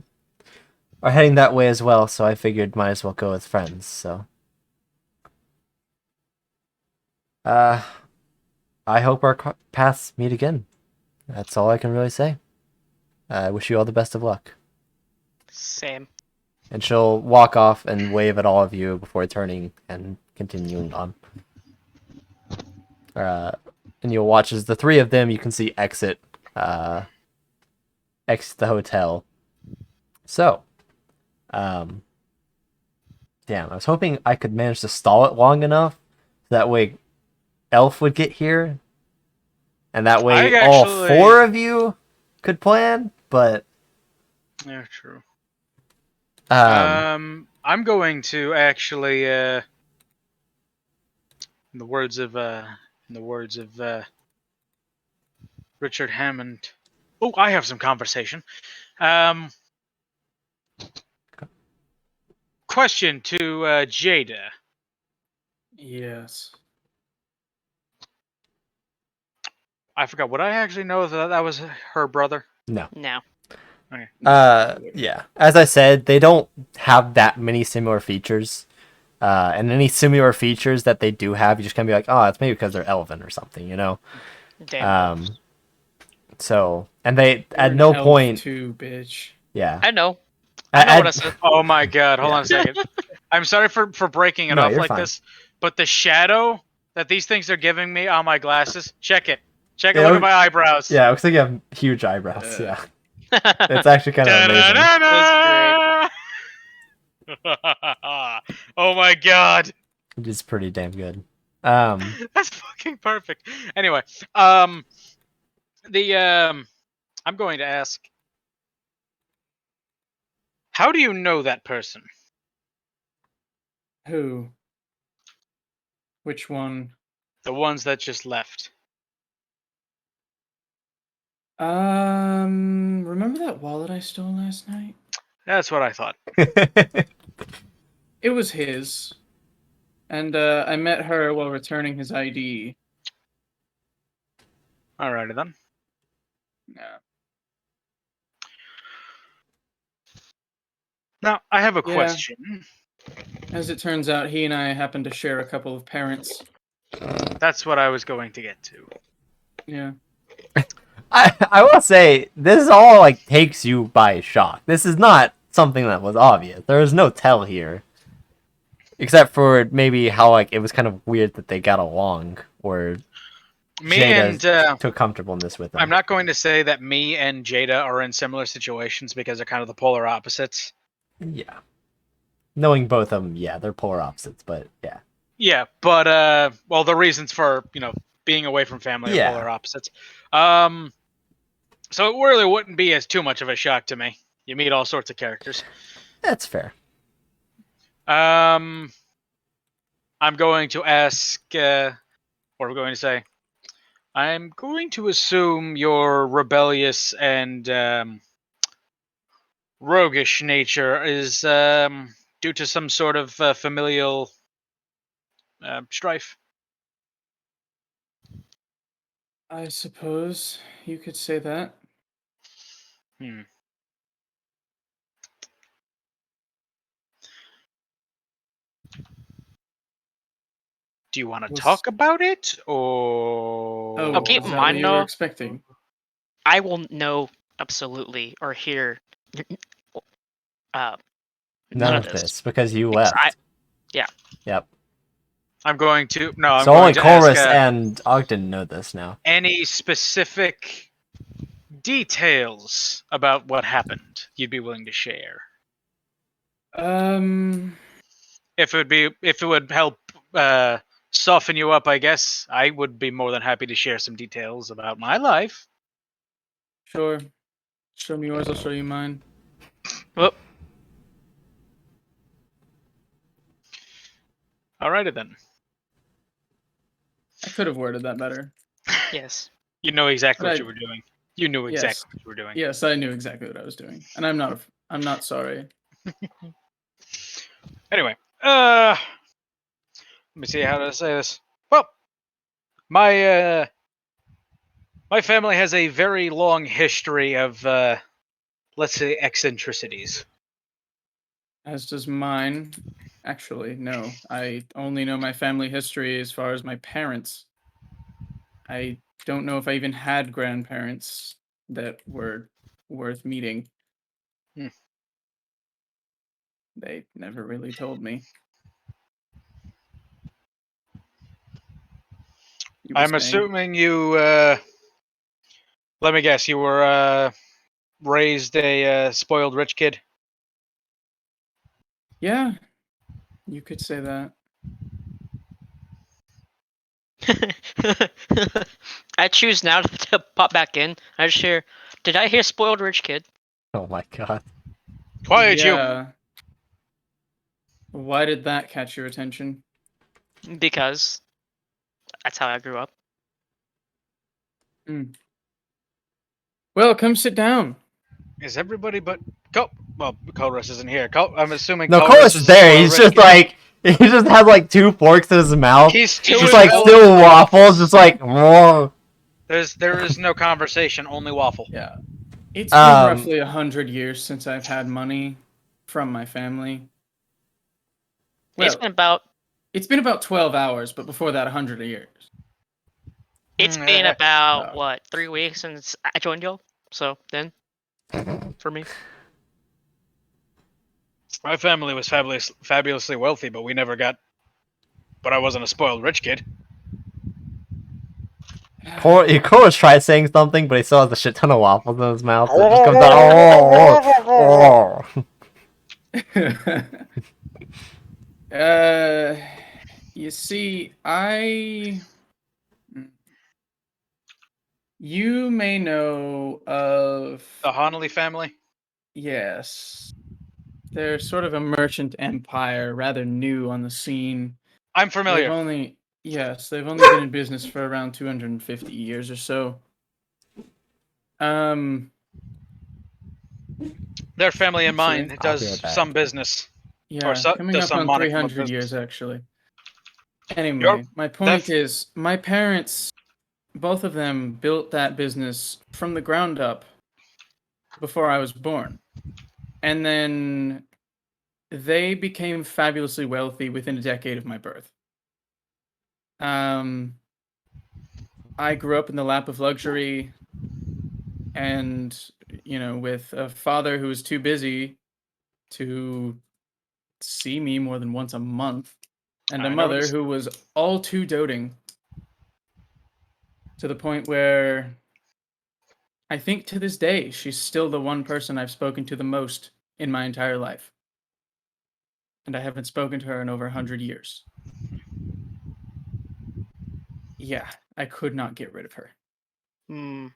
are heading that way as well, so I figured might as well go with friends, so... I hope our paths meet again. That's all I can really say. I wish you all the best of luck. Same. And she'll walk off and wave at all of you before turning and continuing on. And you'll watch as the three of them you can see exit the hotel. So, damn, I was hoping I could manage to stall it long enough so that way Elf would get here, and that way all four of you could plan, but... Yeah, true. I'm going to actually, in the words of Richard Hammond. Oh, I have some conversation. Question to Jada. Yes. I forgot. Would I actually know that was her brother? No. No. Okay. Yeah. As I said, they don't have that many similar features. And any similar features that they do have, you just kind of be like, oh, it's maybe because they're elven or something, you know? Damn. So, and they You're at an no elf point, too, bitch. yeah. I know. I know what I said. Oh my god, hold Yeah. on a second. I'm sorry for breaking it No, off you're like fine. this, but the shadow that these things are giving me on my glasses, check it. Check it, Yeah, look at my eyebrows. Yeah, it looks like you have huge eyebrows. Uh, Yeah, it's actually kind of amazing. Da-da-da-da! Oh my god. It is pretty damn good. That's fucking perfect. Anyway, I'm going to ask, how do you know that person? Who? Which one? The ones that just left. Remember that wallet I stole last night? That's what I thought. It was his. And I met her while returning his ID. Alrighty then. Yeah. Now, I have a Yeah. question. As it turns out, he and I happen to share a couple of parents. That's what I was going to get to. Yeah. I will say this all like takes you by shock. This is not something that was obvious. There is no tell here, except for maybe how like it was kind of weird that they got along, or Me Jada and took comfortableness with them. I'm not going to say that me and Jada are in similar situations because they're kind of the polar opposites. Yeah, knowing both of them, yeah, they're polar opposites, but yeah. Yeah, but well, the reasons for being away from family Yeah. are polar opposites. So it really wouldn't be as too much of a shock to me. You meet all sorts of characters. That's fair. I'm going to ask. What are we going to say? I'm going to assume your rebellious and roguish nature is due to some sort of familial strife. I suppose you could say that. Do you want to Was- talk about it, or? Oh, Oh, keep is in that mind, what you were though- expecting? I will know absolutely or hear None of this because you Because left. yeah. Yep. I'm going to no. I'm So going only to Chorus ask, and Ogden know this now. any specific details about what happened you'd be willing to share. If it would help soften you up, I guess I would be more than happy to share some details about my life. Sure. Show me yours, I'll show you mine. Well, Alrighty then. I could have worded that better. yes. You know exactly what Right. you were doing. You knew Yes. exactly what you were doing. Yes, I knew exactly what I was doing. And I'm not sorry. Anyway, let me see how to say this. Well, my family has a very long history of let's say eccentricities. As does mine. Actually, no. I only know my family history as far as my parents. I don't know if I even had grandparents that were worth meeting. They never really told me. You were I'm saying? assuming you. Let me guess. You were raised a spoiled rich kid. Yeah, you could say that. I choose now to pop back in. I just hear, did I hear spoiled rich kid? Oh my god. Quiet, you. Yeah. Why did that catch your attention? Because that's how I grew up. Well, come sit down. Is everybody but well, Chorus isn't here. I'm assuming. No, Chorus is there. spoiled He's rich just kid. like he just has like 2 forks in his mouth. He's He's too just like involved. still waffles, just like whoa. There is no conversation, only waffle. Yeah. It's been roughly 100 years since I've had money from my family. Well, it's been about 12 hours, but before that, 100 years. It's been about, what, 3 weeks since I joined y'all? So, then, for me. My family was fabulously wealthy, but we never got... But I wasn't a spoiled rich kid. Kor's tried saying something, but he still has a shit ton of waffles in his mouth. So it just comes out. You see, you may know of the Honnelly family. Yes, they're sort of a merchant empire, rather new on the scene. I'm familiar. They've only been in business for around 250 years or so. Their family and mine does some business. Yeah, coming up on 300 years, actually. Anyway, my point is, my parents, both of them, built that business from the ground up before I was born. And then they became fabulously wealthy within a decade of my birth. I grew up in the lap of luxury and, with a father who was too busy to see me more than once a month, and a mother who was all too doting, to the point where I think to this day she's still the one person I've spoken to the most in my entire life. And I haven't spoken to her in over 100 years. Yeah, I could not get rid of her. Not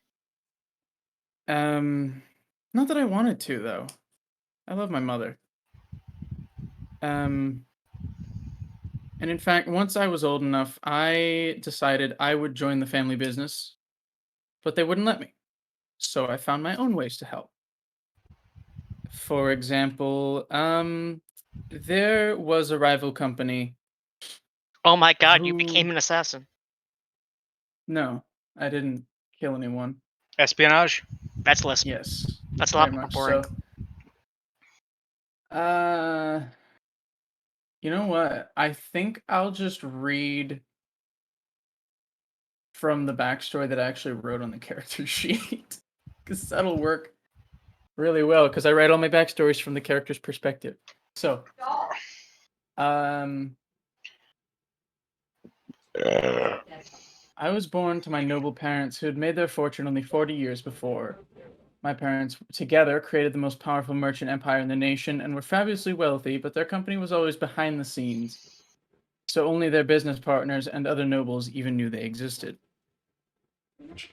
that I wanted to, though. I love my mother. And in fact, once I was old enough, I decided I would join the family business, but they wouldn't let me. So I found my own ways to help. For example, there was a rival company. Oh my god, you became an assassin. No, I didn't kill anyone. Espionage? That's less. Yes. That's a lot more boring. So, you know what? I think I'll just read from the backstory that I actually wrote on the character sheet. Because that'll work really well, because I write all my backstories from the character's perspective. So, I was born to my noble parents who had made their fortune only 40 years before. My parents together created the most powerful merchant empire in the nation and were fabulously wealthy, but their company was always behind the scenes. So only their business partners and other nobles even knew they existed.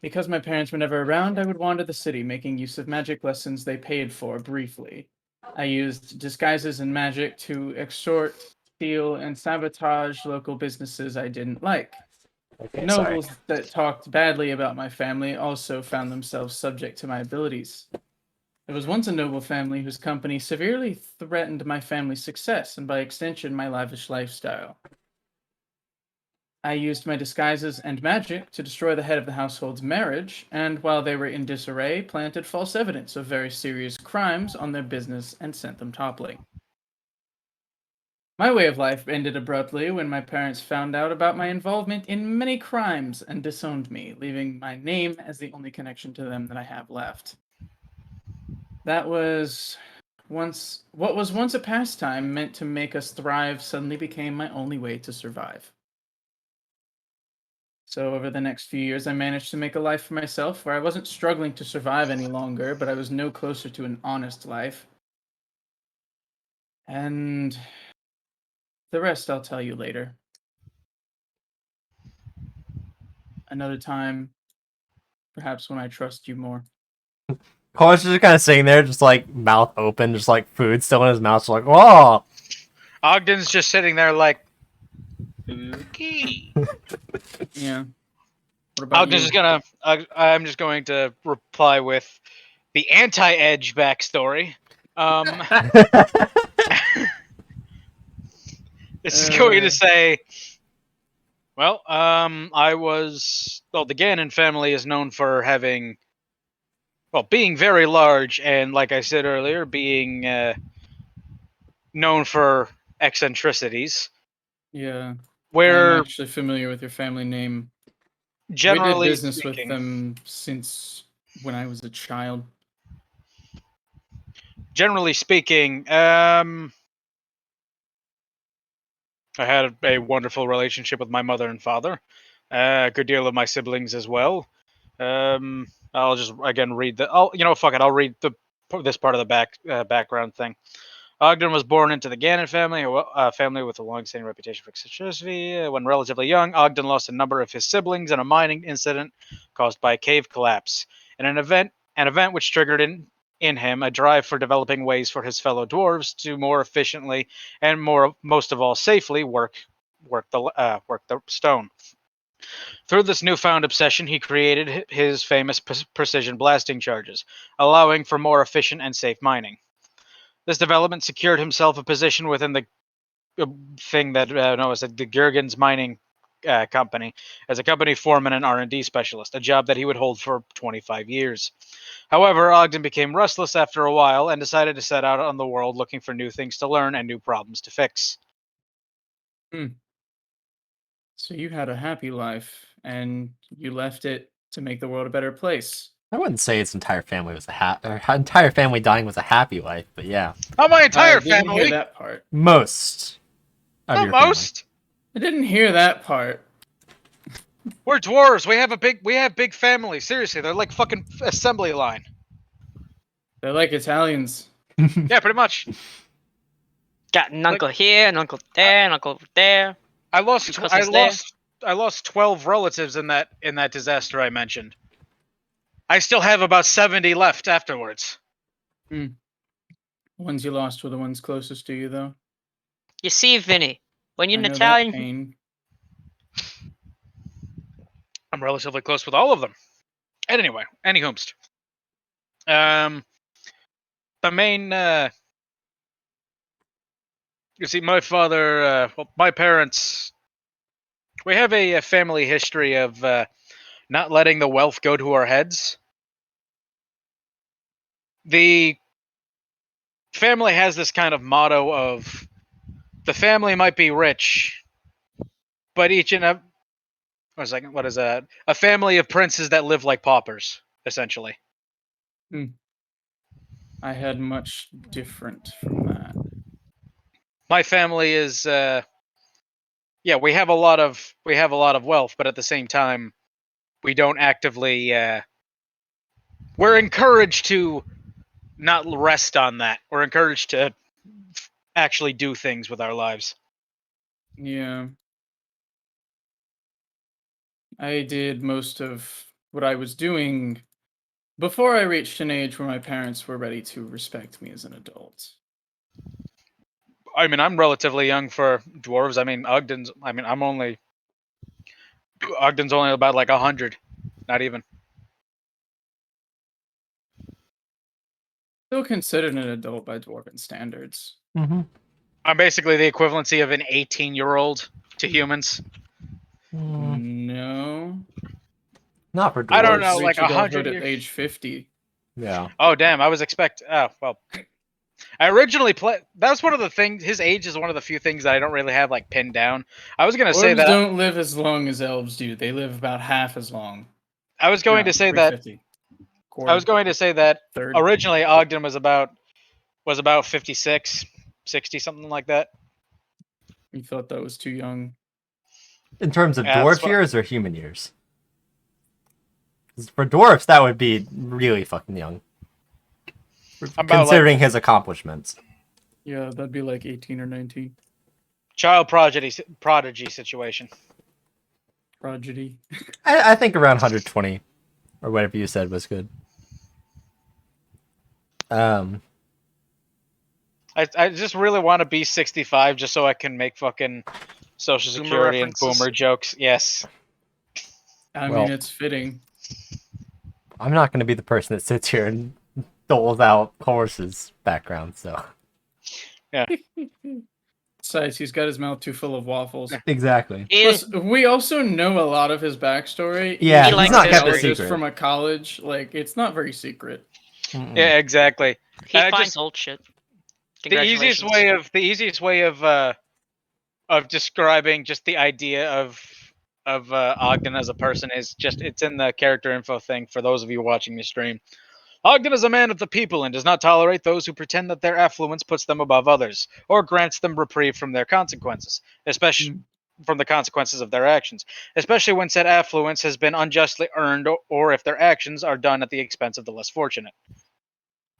Because my parents were never around, I would wander the city, making use of magic lessons they paid for briefly. I used disguises and magic to extort, steal, and sabotage local businesses I didn't like. Nobles that talked badly about my family also found themselves subject to my abilities. There was once a noble family whose company severely threatened my family's success and by extension my lavish lifestyle. I used my disguises and magic to destroy the head of the household's marriage, and while they were in disarray, planted false evidence of very serious crimes on their business and sent them toppling. My way of life ended abruptly when my parents found out about my involvement in many crimes and disowned me, leaving my name as the only connection to them that I have left. What was once a pastime meant to make us thrive suddenly became my only way to survive. So over the next few years, I managed to make a life for myself where I wasn't struggling to survive any longer, but I was no closer to an honest life. And the rest I'll tell you later. Another time, perhaps when I trust you more. Kor's just kind of sitting there, just like mouth open, just like food still in his mouth, so like, whoa! Ogden's just sitting there like, okay. Yeah. What about Ogden's you? I'm just going to reply with the anti-edge backstory. This is going to say, Well, the Gannon family is known for being very large, and like I said earlier, being known for eccentricities. Yeah. Where I'm actually familiar with your family name. generally we did business speaking, with them since when I was a child. Generally speaking, I had a wonderful relationship with my mother and father. A good deal of my siblings as well. I'll just again read the. Fuck it. I'll read this part of the background thing. Ogden was born into the Gannon family, a family with a long-standing reputation for eccentricity. When relatively young, Ogden lost a number of his siblings in a mining incident caused by a cave collapse. In an event which triggered in him a drive for developing ways for his fellow dwarves to more efficiently and most of all safely work the stone. Through this newfound obsession, he created his famous precision blasting charges, allowing for more efficient and safe mining. This development secured himself a position within the thing that known as the Gurgen's Mining Company as a company foreman and R&D specialist, a job that he would hold for 25 years. However, Ogden became restless after a while and decided to set out on the world looking for new things to learn and new problems to fix. So you had a happy life, and you left it to make the world a better place. I wouldn't say his entire family was entire family dying was a happy life, but yeah. Not my entire I didn't family. hear that part. Most. Not most. I didn't hear that part. We're dwarves. We have big families. Seriously, they're like fucking assembly line. They're like Italians. Yeah, pretty much. Got an uncle here, an uncle there, an uncle there. I lost 12 relatives in that disaster I mentioned. I still have about 70 left afterwards. The ones you lost were the ones closest to you, though. You see, Vinny, when you're I an know Italian, that pain. I'm relatively close with all of them. And anyway, anyhoomst. The main, you see, my father, my parents, we have a family history of not letting the wealth go to our heads. The family has this kind of motto of the family might be rich, but what is that? A family of princes that live like paupers, essentially. I had much different from that. My family is we have a lot of wealth, but at the same time we don't actively we're encouraged to not rest on that. We're encouraged to actually do things with our lives. Yeah. I did most of what I was doing before I reached an age where my parents were ready to respect me as an adult. I mean, I'm relatively young for dwarves. I mean, Ogden's only about like 100. Not even. Still considered an adult by dwarven standards. Mm-hmm. I'm basically the equivalency of an 18-year-old to humans. No. Not for dwarves. I don't know, like Reach 100 at age 50. Yeah. Oh damn! I was I originally played. That's one of the things. His age is one of the few things that I don't really have like pinned down. I was gonna say that don't live as long as elves do. They live about half as long. I was going to say that. I was going to say that Third. Originally Ogden was about 56, 60, something like that. You thought that was too young? In terms of Yeah, dwarf years or human years? 'Cause for dwarfs, that would be really fucking young. Considering his accomplishments. Yeah, that'd be like 18 or 19. Child prodigy situation. Prodigy. I think around 120 or whatever you said was good. I just really want to be 65 just so I can make fucking Social Security and boomer jokes. Yes. I mean, it's fitting. I'm not going to be the person that sits here and doles out Horace's background, so. Yeah. Besides, he's got his mouth too full of waffles. Exactly. Plus, we also know a lot of his backstory. Yeah, he's not kept a just secret. from a college. Like, it's not very secret. Mm-mm. Yeah, exactly. He I finds just- old shit. The easiest way of describing just the idea of Ogden as a person is just it's in the character info thing for those of you watching the stream. Ogden is a man of the people and does not tolerate those who pretend that their affluence puts them above others or grants them reprieve from their consequences, especially from the consequences of their actions, especially when said affluence has been unjustly earned or if their actions are done at the expense of the less fortunate.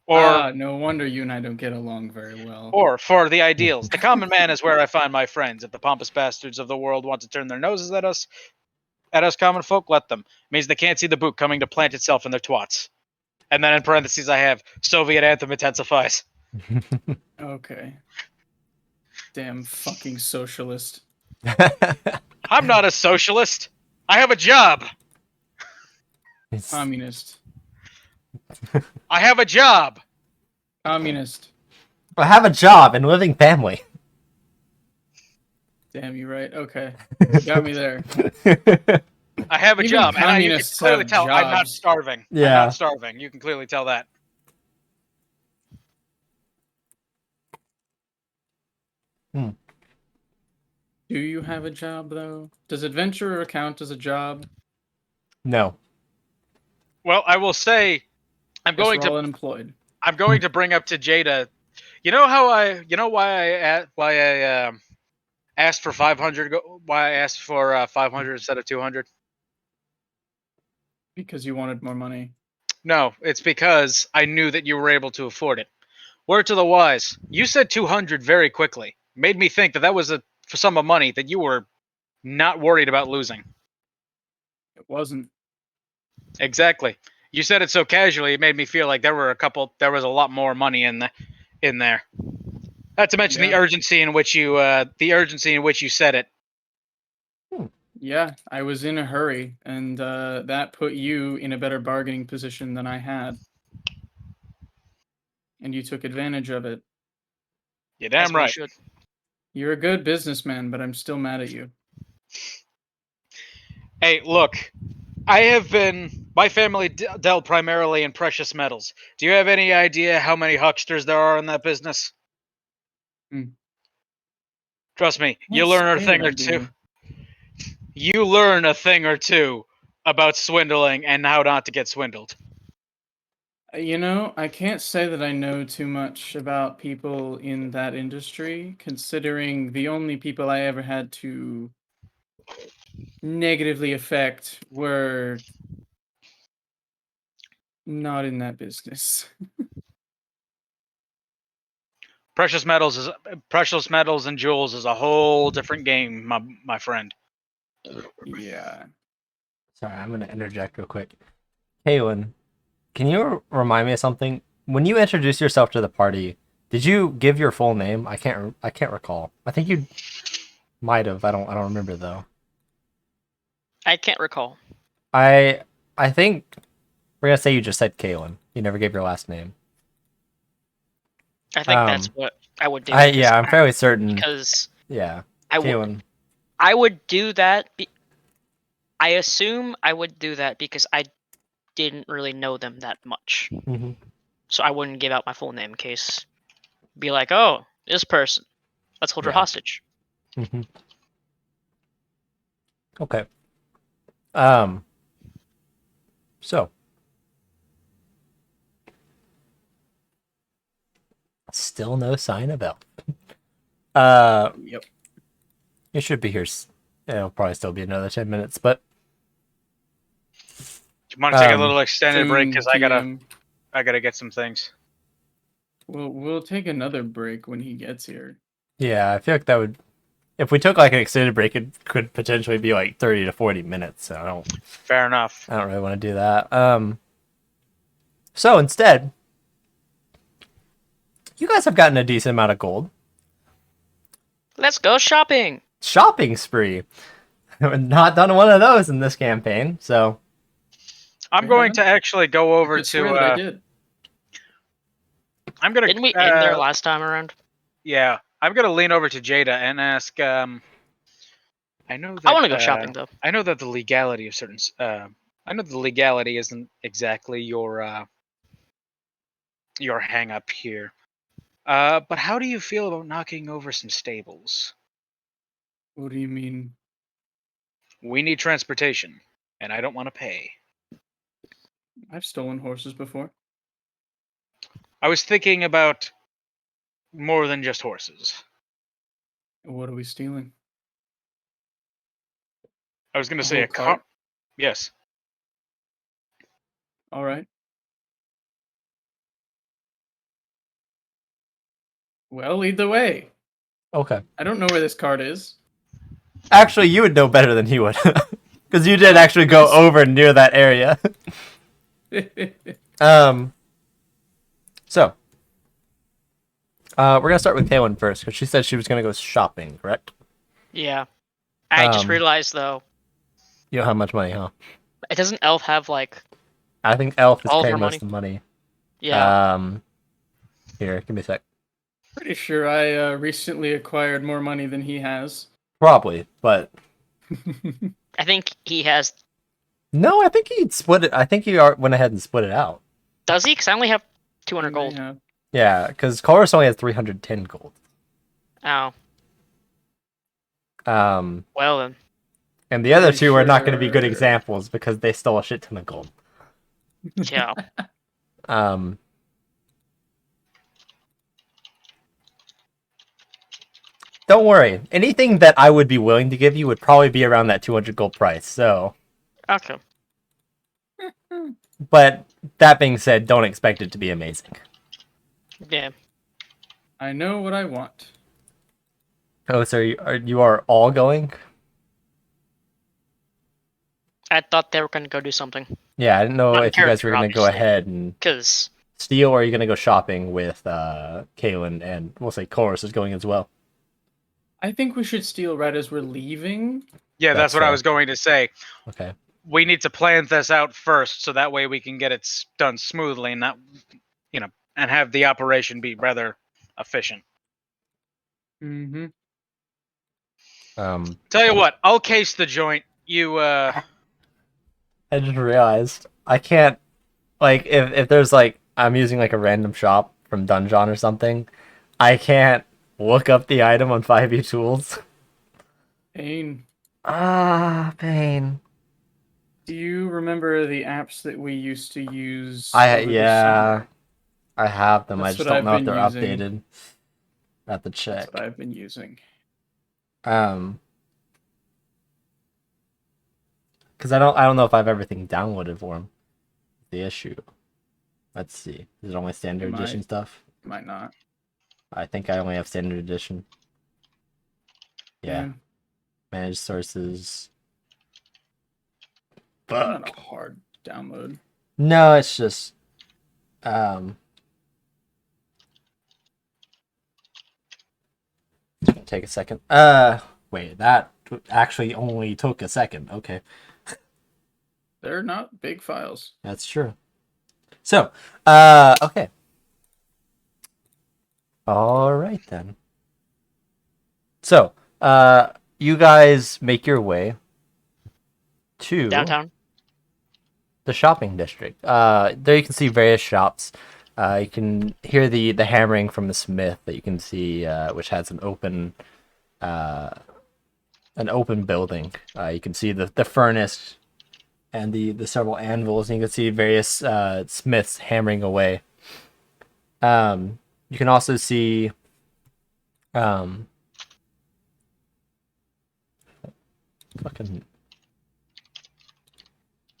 Or No wonder you and I don't get along very well. Or, for the ideals, the common man is where I find my friends. If the pompous bastards of the world want to turn their noses at us common folk, let them. It means they can't see the boot coming to plant itself in their twats. And then in parentheses I have, Soviet anthem intensifies. Okay. Damn fucking socialist. I'm not a socialist. I have a job. Communist. I have a job. Communist. I have a job and living family. Damn, you right. Okay. You got me there. I have a Even job, and you can communists clearly have tell I'm not jobs. starving. Yeah. I'm not starving. You can clearly tell that. Do you have a job, though? Does adventurer count as a job? No. Well, I will say, I'm Guess going we're all to unemployed. bring up to Jada. You know why I asked for 500? Why I asked for 500 instead of 200? Because you wanted more money. No, it's because I knew that you were able to afford it. Word to the wise, you said 200 very quickly. Made me think that was a sum of money that you were not worried about losing. It wasn't. Exactly. You said it so casually, it made me feel like there was a lot more money in there. Not to mention the urgency in which you said it. Yeah, I was in a hurry, and that put you in a better bargaining position than I had. And you took advantage of it. You're damn right. You're a good businessman, but I'm still mad at you. Hey, look. My family dealt primarily in precious metals. Do you have any idea how many hucksters there are in that business? Trust me, you learn a thing or two. You learn a thing or two about swindling and how not to get swindled. You know, I can't say that I know too much about people in that industry, considering the only people I ever had to negatively affect were not in that business. Precious metals and jewels is a whole different game, my friend. Yeah. Sorry, I'm gonna interject real quick. Kaylin, can you remind me of something? When you introduced yourself to the party, did you give your full name? I can't recall. I think you might have. I don't remember though. I can't recall. I think we're gonna say you just said Kaylin. You never gave your last name. I think that's what I would do. I'm fairly certain. Because yeah, I would do that. I assume I would do that because I didn't really know them that much. Mm-hmm. So I wouldn't give out my full name in case be like, oh, this person. Let's hold her hostage. Mm-hmm. Okay. So. Still no sign of Elf. Yep. It should be here. It'll probably still be another 10 minutes, but. You want to take a little extended break because I gotta get some things. We'll take another break when he gets here. Yeah, I feel like that would. If we took like an extended break, it could potentially be like 30 to 40 minutes. So Fair enough. I don't really want to do that. So instead, you guys have gotten a decent amount of gold. Let's go shopping. Shopping spree. Not done one of those in this campaign, so. I'm going to actually go over to. I did. I'm gonna. Didn't we end there last time around? Yeah, I'm gonna lean over to Jada and ask. I know that I want to go shopping though. I know that the legality of certain. I know the legality isn't exactly your hang up here. But how do you feel about knocking over some stables? What do you mean? We need transportation, and I don't want to pay. I've stolen horses before. I was thinking about more than just horses. What are we stealing? I was going to A say whole a cart? car. Yes. All right. Well, lead the way. Okay. I don't know where this cart is. Actually, you would know better than he would. Because you did actually go over near that area. So. We're going to start with Kaylin first, because she said she was going to go shopping, correct? Yeah. I just Um, realized though, You don't have much money, huh? it doesn't Elf have like I think Elf is all of paying her most of the money. yeah. Here, give me a sec. Pretty sure I recently acquired more money than he has. Probably, but I think he has. no, I think he'd split it. I think he went ahead and split it out. Does he? Because I only have He 200 may gold. have. Yeah, because Chorus only has 310 gold. Oh, well then. And the other Pretty two are not going to be good sure. examples because they stole a shit ton of gold. Yeah. Don't worry. Anything that I would be willing to give you would probably be around that 200 gold price. So, Okay. but that being said, don't expect it to be amazing. Yeah. I know what I want. Oh, so you are all going? I thought they were going to go do something. Yeah, I didn't know Not in if you guys were character, going to go obviously. ahead and Because steal, or are you going to go shopping with Kaylin, and we'll say Chorus is going as well. I think we should steal right as we're leaving. Yeah, that's That's what I fair. was going to say. Okay. We need to plan this out first, so that way we can get it done smoothly and not, and have the operation be rather efficient. Mm-hmm. Tell you what, I'll case the joint. You, I just realized I can't, like, if there's like I'm using like a random shop from Dungeon or something, I can't look up the item on 5e tools. Pain. Pain. Do you remember the apps that we used to use? I over the summer? have them. I That's just what don't I've know if been they're using. updated. I have to check. That's what I've been using. Because I don't know if I have everything downloaded for them. The issue. Let's see. Is it only standard It edition might. stuff? Might not. I think I only have standard edition. Yeah. Managed sources. Not Fuck. a hard download. No, it's just it's gonna take a second. Wait, that actually only took a second. Okay. They're not big files. That's true. So, okay. All right then. So, you guys make your way to downtown. the shopping district. There you can see various shops. You can hear the hammering from the smith that you can see, which has an open building. You can see the furnace and the several anvils, and you can see various smiths hammering away. You can also see fucking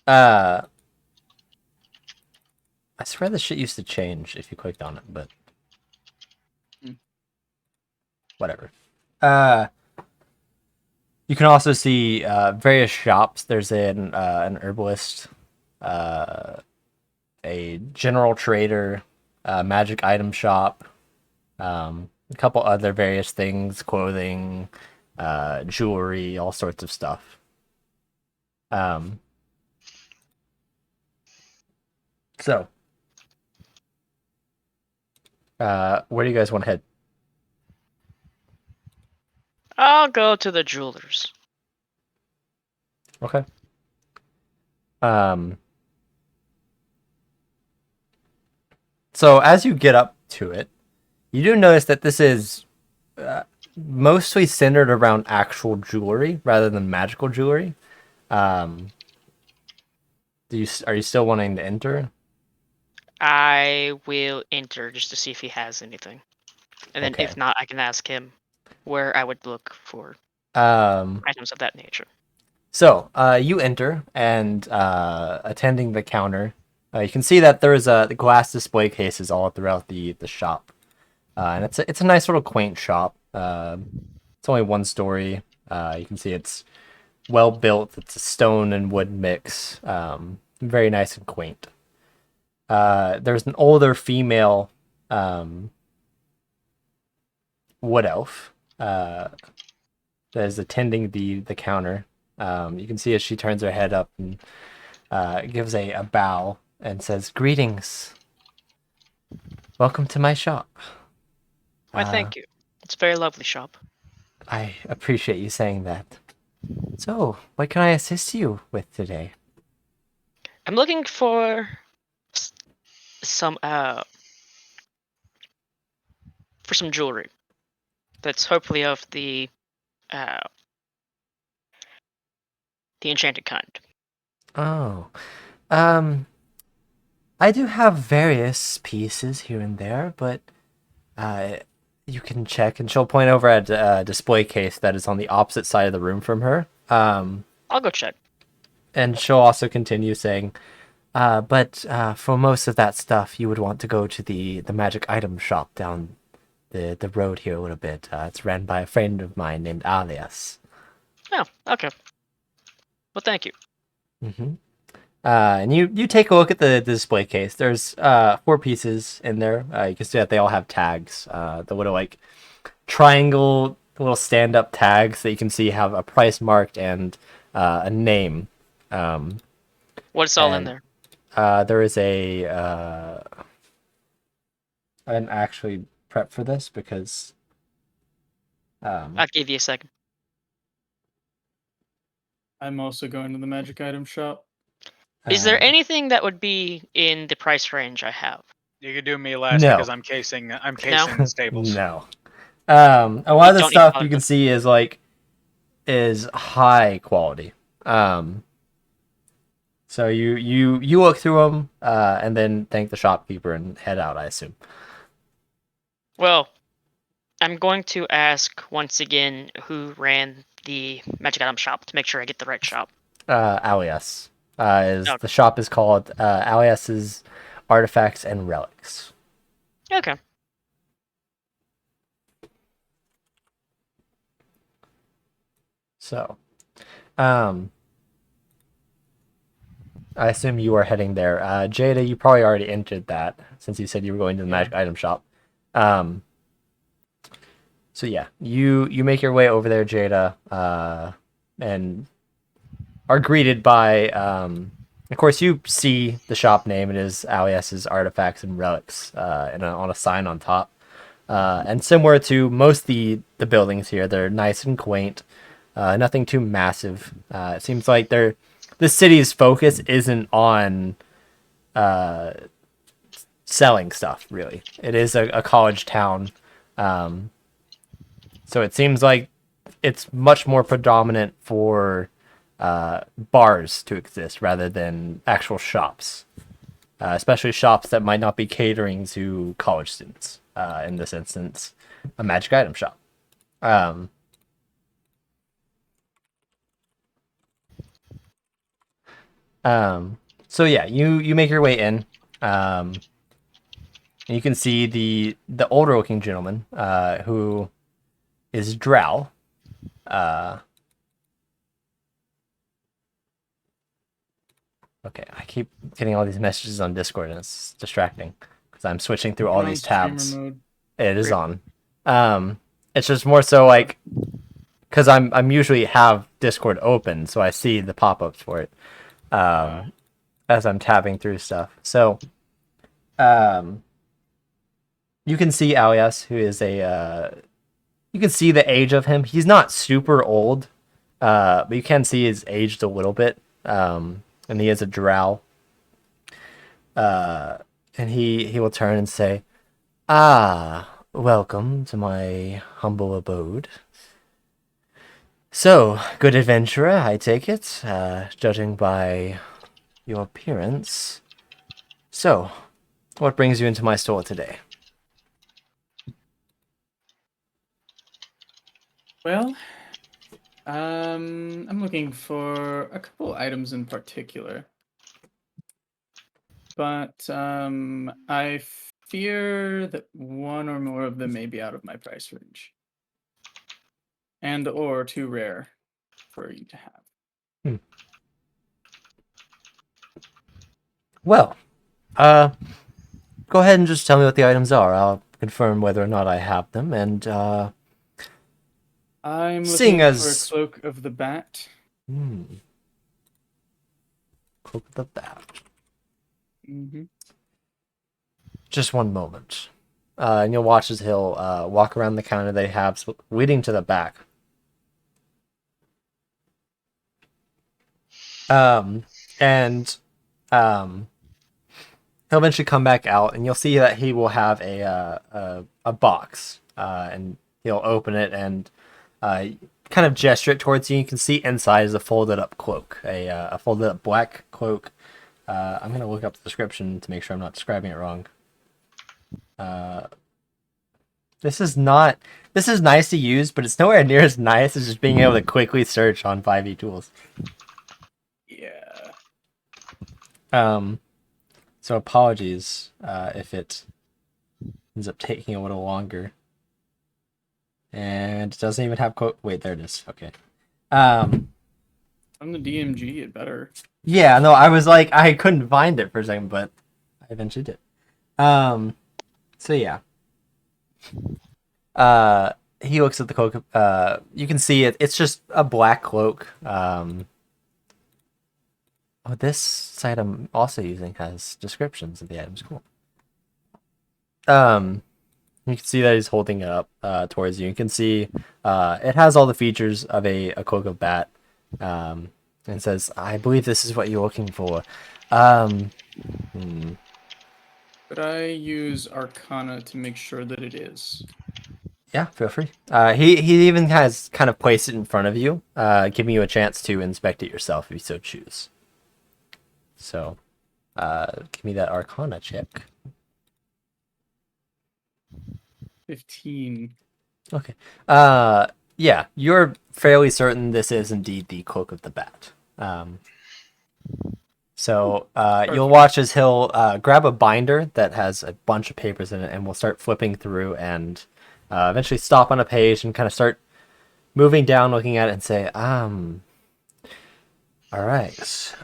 I swear this shit used to change if you clicked on it, but whatever. You can also see various shops. There's an herbalist, a general trader, magic item shop, a couple other various things, clothing, jewelry, all sorts of stuff. So, where do you guys want to head? I'll go to the jewelers. Okay. So as you get up to it, you do notice that this is mostly centered around actual jewelry rather than magical jewelry. Are you still wanting to enter? I will enter just to see if he has anything, and then Okay. if not, I can ask him where I would look for items of that nature. So you enter, and attending the counter, you can see that there's glass display cases all throughout the shop, and it's a nice little quaint shop. It's only one story. You can see it's well built. It's a stone and wood mix. Very nice and quaint. There's an older female wood elf that is attending the counter. You can see as she turns her head up and gives a bow and says, "Greetings. Welcome to my shop." Why, thank you. It's a very lovely shop. I appreciate you saying that. So, what can I assist you with today? I'm looking for some jewelry that's hopefully of the enchanted kind. Oh, I do have various pieces here and there, but you can check, and she'll point over at a display case that is on the opposite side of the room from her. I'll go check. And she'll also continue saying, but for most of that stuff, you would want to go to the magic item shop down the road here a little bit. It's ran by a friend of mine named Alias. Oh, okay. Well, thank you. Mm-hmm. And you take a look at the display case. There's 4 pieces in there. You can see that they all have tags. The little like triangle, little stand-up tags that you can see have a price marked and a name. What's all in there? There is a. I didn't actually prep for this because. I'll give you a second. I'm also going to the magic item shop. Is there anything that would be in the price range I have? You could do me last No. because I'm casing the stables. No. A lot of the Don't stuff need you can see is high quality. So you look through them and then thank the shopkeeper and head out, I assume. Well, I'm going to ask once again who ran the magic item shop to make sure I get the right shop. Alias. Okay. The shop is called Alias's Artifacts and Relics. Okay. So, I assume you are heading there. Jada, you probably already entered that since you said you were going to the magic item shop. So yeah, you make your way over there, Jada, and are greeted by, of course, you see the shop name. It is Alias's Artifacts and Relics, on a sign on top. And similar to most of the buildings here, they're nice and quaint. Nothing too massive. It seems like the city's focus isn't on selling stuff, really. It is a college town. So it seems like it's much more predominant for bars to exist rather than actual shops. Especially shops that might not be catering to college students. In this instance, a magic item shop. So yeah, you make your way in. And you can see the older looking gentleman, who is Drow. Okay, I keep getting all these messages on Discord and it's distracting because I'm switching through all these tabs. It is on. It's just more so like because I'm usually have Discord open, so I see the pop-ups for it as I'm tabbing through stuff. So you can see Alias, who is a You can see the age of him. He's not super old, but you can see he's aged a little bit. And he is a drow. And he will turn and say, welcome to my humble abode. So, good adventurer, I take it, judging by your appearance. So, what brings you into my store today? Well, I'm looking for a couple items in particular. But I fear that one or more of them may be out of my price range. And or too rare for you to have. Well, go ahead and just tell me what the items are. I'll confirm whether or not I have them, and I'm seeing looking as for a cloak of the bat. Cloak of the bat. Mm-hmm. Just one moment. And you'll watch as he'll walk around the counter they have leading to the back. He'll eventually come back out, and you'll see that he will have a box, and he'll open it and kind of gesture it towards you. You can see inside is a folded up cloak, a folded up black cloak. I'm gonna look up the description to make sure I'm not describing it wrong. This is nice to use, but it's nowhere near as nice as just being able to quickly search on 5e tools. Yeah. So apologies if it ends up taking a little longer. And it doesn't even have quote. Wait, there it is. Okay. On the DMG, it better. Yeah, no, I was like, I couldn't find it for a second, but I eventually did. So yeah. He looks at the cloak. You can see it. It's just a black cloak. Oh, this site I'm also using has descriptions of the items. Cool. You can see that he's holding it up towards you. You can see it has all the features of a cloak of bat. And says, I believe this is what you're looking for. Could I use Arcana to make sure that it is? Yeah, feel free. He even has kind of placed it in front of you, giving you a chance to inspect it yourself if you so choose. So, give me that Arcana check. 15. Okay. Yeah, you're fairly certain this is indeed the Cloak of the Bat. So you'll watch as he'll grab a binder that has a bunch of papers in it, and we'll start flipping through and eventually stop on a page and kind of start moving down, looking at it and say, all right.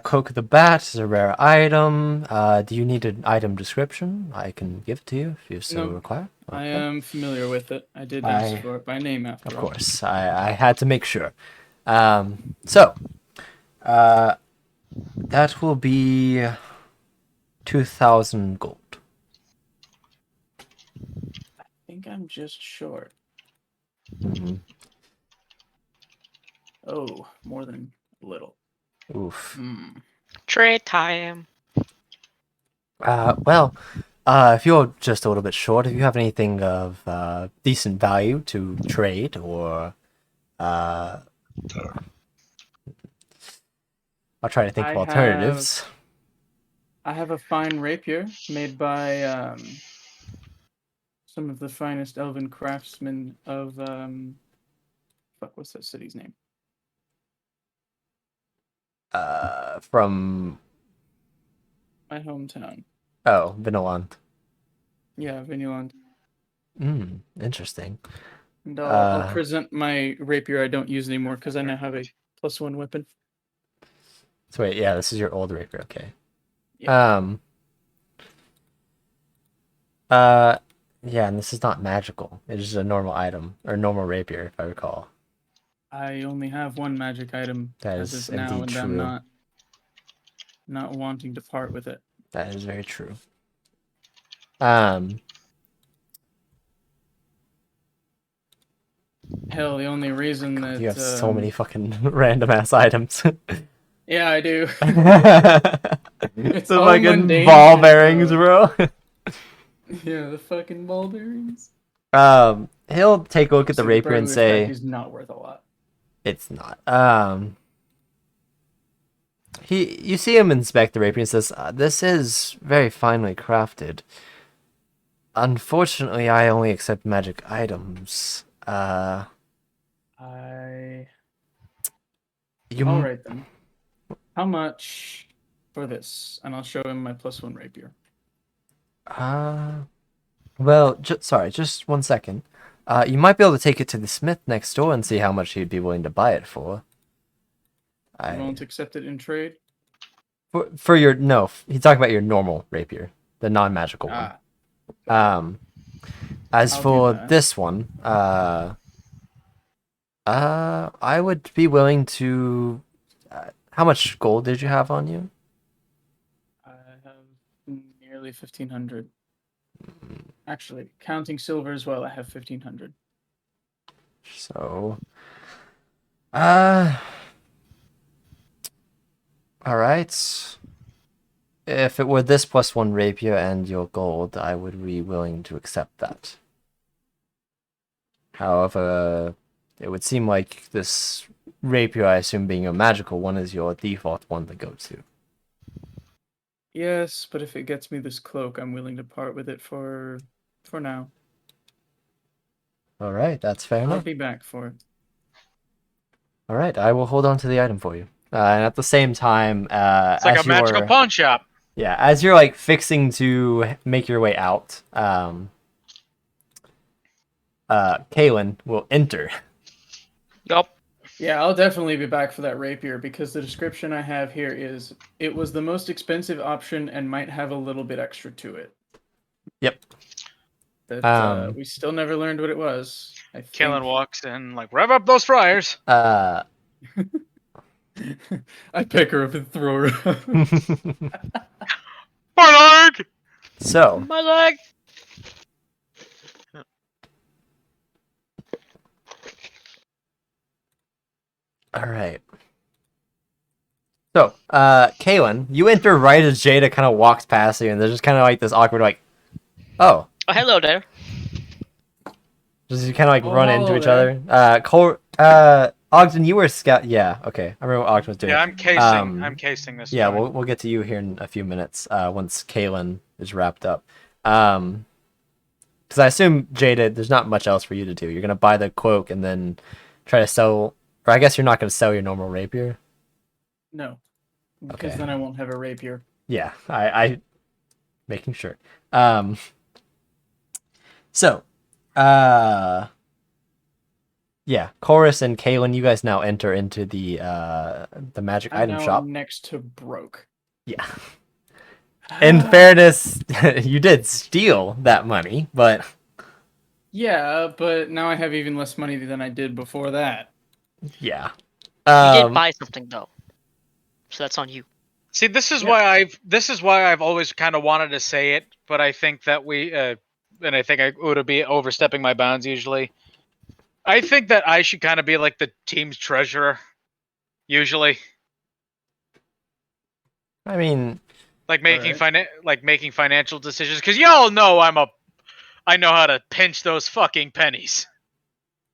Cloak of the Bat is a rare item. Do you need an item description? I can give it to you if you so require. Okay. I am familiar with it. I did ask for it by name after all. Of course. I had to make sure. So, that will be 2,000 gold. I think I'm just short. Mm-hmm. Oh, more than a little. Oof. Trade time. Well, if you're just a little bit short, if you have anything of decent value to trade, or I'll try to think of alternatives. I have a fine rapier made by some of the finest elven craftsmen of what's that city's name? From my hometown. Oh, Vinoland. Yeah, Vinoland. Interesting. And I'll present my rapier I don't use anymore because I now have a +1 weapon. So wait, yeah, this is your old rapier, okay. Yeah. Yeah, and this is not magical. It is a normal item, or normal rapier, if I recall. I only have one magic item That as is of now, indeed and true. I'm not wanting to part with it. That is very true. Hell, the only reason that You have so many fucking random ass items. Yeah, I do. It's the all fucking mundane ball shit, bearings, though. bro. Yeah, the fucking ball bearings. He'll take a look at the So rapier and burglary effect say, is not worth a lot. it's not. You see him inspect the rapier and says, this is very finely crafted. Unfortunately, I only accept magic items. All right then. How much for this? And I'll show him my +1 rapier. Well, sorry, just 1 second. You might be able to take it to the smith next door and see how much he'd be willing to buy it for. You won't accept it in trade? For your no, he's talking about your normal rapier, the non-magical one. As I'll for do that. this one, I would be willing to. How much gold did you have on you? I have nearly 1,500. Actually, counting silver as well, I have 1,500. So, all right. If it were this +1 rapier and your gold, I would be willing to accept that. However, it would seem like this rapier, I assume being a magical one, is your default one to go to. Yes, but if it gets me this cloak, I'm willing to part with it for now. All right, that's fair I'll enough. be back for it. All right, I will hold on to the item for you. And at the same time, It's like as a magical you're- pawn shop. Yeah, as you're like fixing to make your way out, Kaylin will enter. Yup. Yeah, I'll definitely be back for that rapier because the description I have here is it was the most expensive option and might have a little bit extra to it. Yep. That we still never learned what it was. I think. Kellen walks in like, rev up those fryers. I pick her up and throw her up. My leg! So, My leg. all right. So, Kaylin, you enter right as Jada kind of walks past you, and there's just kind of like this awkward, like, oh, Oh, hello there. just you kind of like run into hello each there. other. Ogden, you were scout. Yeah, okay. I remember what Ogden was doing. Yeah, I'm casing. I'm casing this. Yeah, joint. we'll get to you here in a few minutes. Once Kaylin is wrapped up. Because I assume Jada, there's not much else for you to do. You're gonna buy the cloak and then try to sell, or I guess you're not gonna sell your normal rapier. No, because Okay. then I won't have a rapier. Yeah, I making sure. So, yeah, Chorus and Kaylin, you guys now enter into the magic I'm item now shop. next to broke. Yeah. In fairness, you did steal that money, but Yeah, but now I have even less money than I did before that. yeah. You did buy something though, so that's on you. See, this is Yeah. why I've always kind of wanted to say it, but I think that and I think I would be overstepping my bounds usually. I think that I should kind of be like the team's treasurer, usually, I mean, like making Alright. making financial decisions. Because y'all know I know how to pinch those fucking pennies,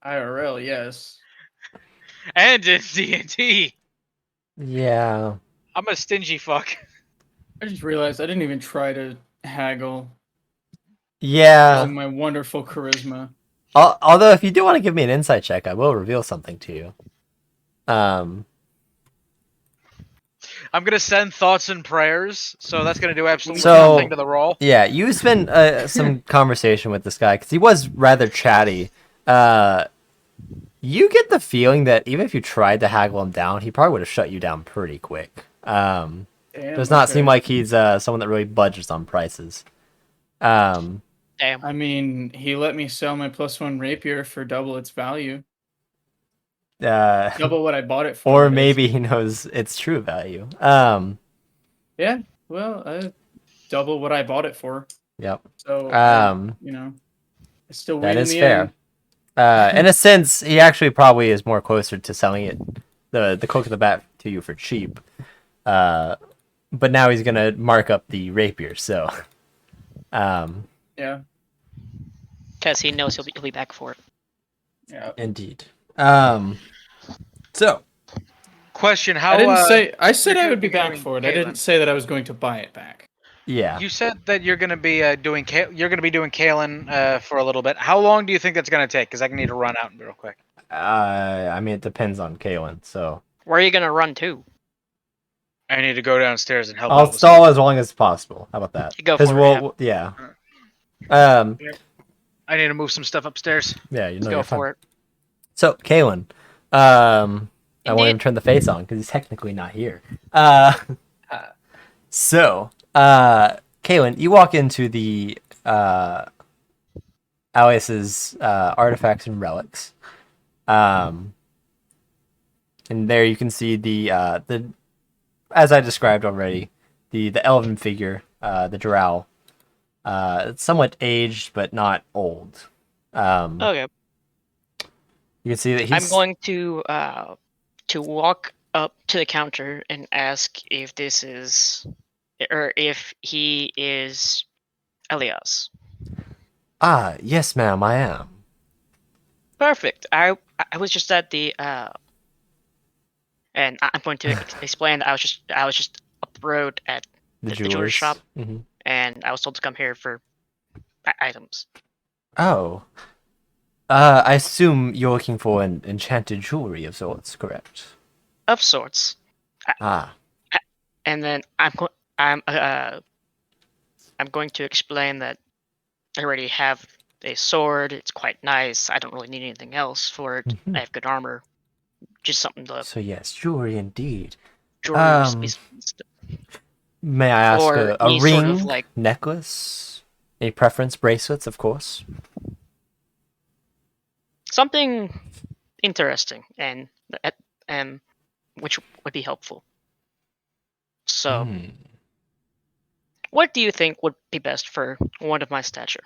IRL, yes. and in D&D, yeah. I'm a stingy fuck. I just realized I didn't even try to haggle Yeah. using my wonderful charisma. Although, if you do want to give me an insight check, I will reveal something to you. I'm gonna send thoughts and prayers, so that's gonna do absolutely So- nothing to the roll. Yeah, you spent some conversation with this guy because he was rather chatty. You get the feeling that even if you tried to haggle him down, he probably would have shut you down pretty quick. Damn, Does not okay. seem like he's someone that really budges on prices. Damn. I mean, he let me sell my +1 rapier for double its value. Double what I bought it for. Or that is. maybe he knows its true value. Yeah, well, double what I bought it for. Yep. So, I I still win that in is the fair. end. In a sense, he actually probably is more closer to selling it, the cloak of the bat to you for cheap. But now he's gonna mark up the rapier, so. Yeah. Because he knows he'll be back for it. Yeah. Indeed. So. Question: How? I didn't say. I said you're I would be gonna back be for it. doing I didn't Caitlyn. say that I was going to buy it back. Yeah. You said that you're gonna be doing Kalen for a little bit. How long do you think that's gonna take? Because I need to run out real quick. I mean, it depends on Kaylin, so. Where are you gonna run to? I need to go downstairs and help I'll out with stall as long as possible. How about that? You go 'Cause for it, we'll, yeah. I need to move some stuff upstairs. Yeah, you know, Go you're fine. for it. So, Kaylin, I won't even Indeed. turn the face on because he's technically not here. Kaylin, you walk into the Alice's artifacts and relics, and there you can see the as I described already, the elven figure, the drow. It's somewhat aged but not old. Okay. You can see that he's. I'm going to walk up to the counter and ask if this is, or if he is Elias. Ah, yes, ma'am, I am. Perfect. I was just at the and I'm going to explain that I was just up the road at the jewelry shop, Mm-hmm. and I was told to come here for items. Oh. I assume you're looking for an enchanted jewelry of sorts, correct? Of sorts. Ah. And then I'm going to explain that I already have a sword. It's quite nice. I don't really need anything else for it. Mhm. I have good armor. Just something to So yes, jewelry indeed. jewelry. May I ask Or a any ring, sort of, like- necklace? Any preference? Bracelets, of course. Something interesting and which would be helpful. So, Hmm. what do you think would be best for one of my stature?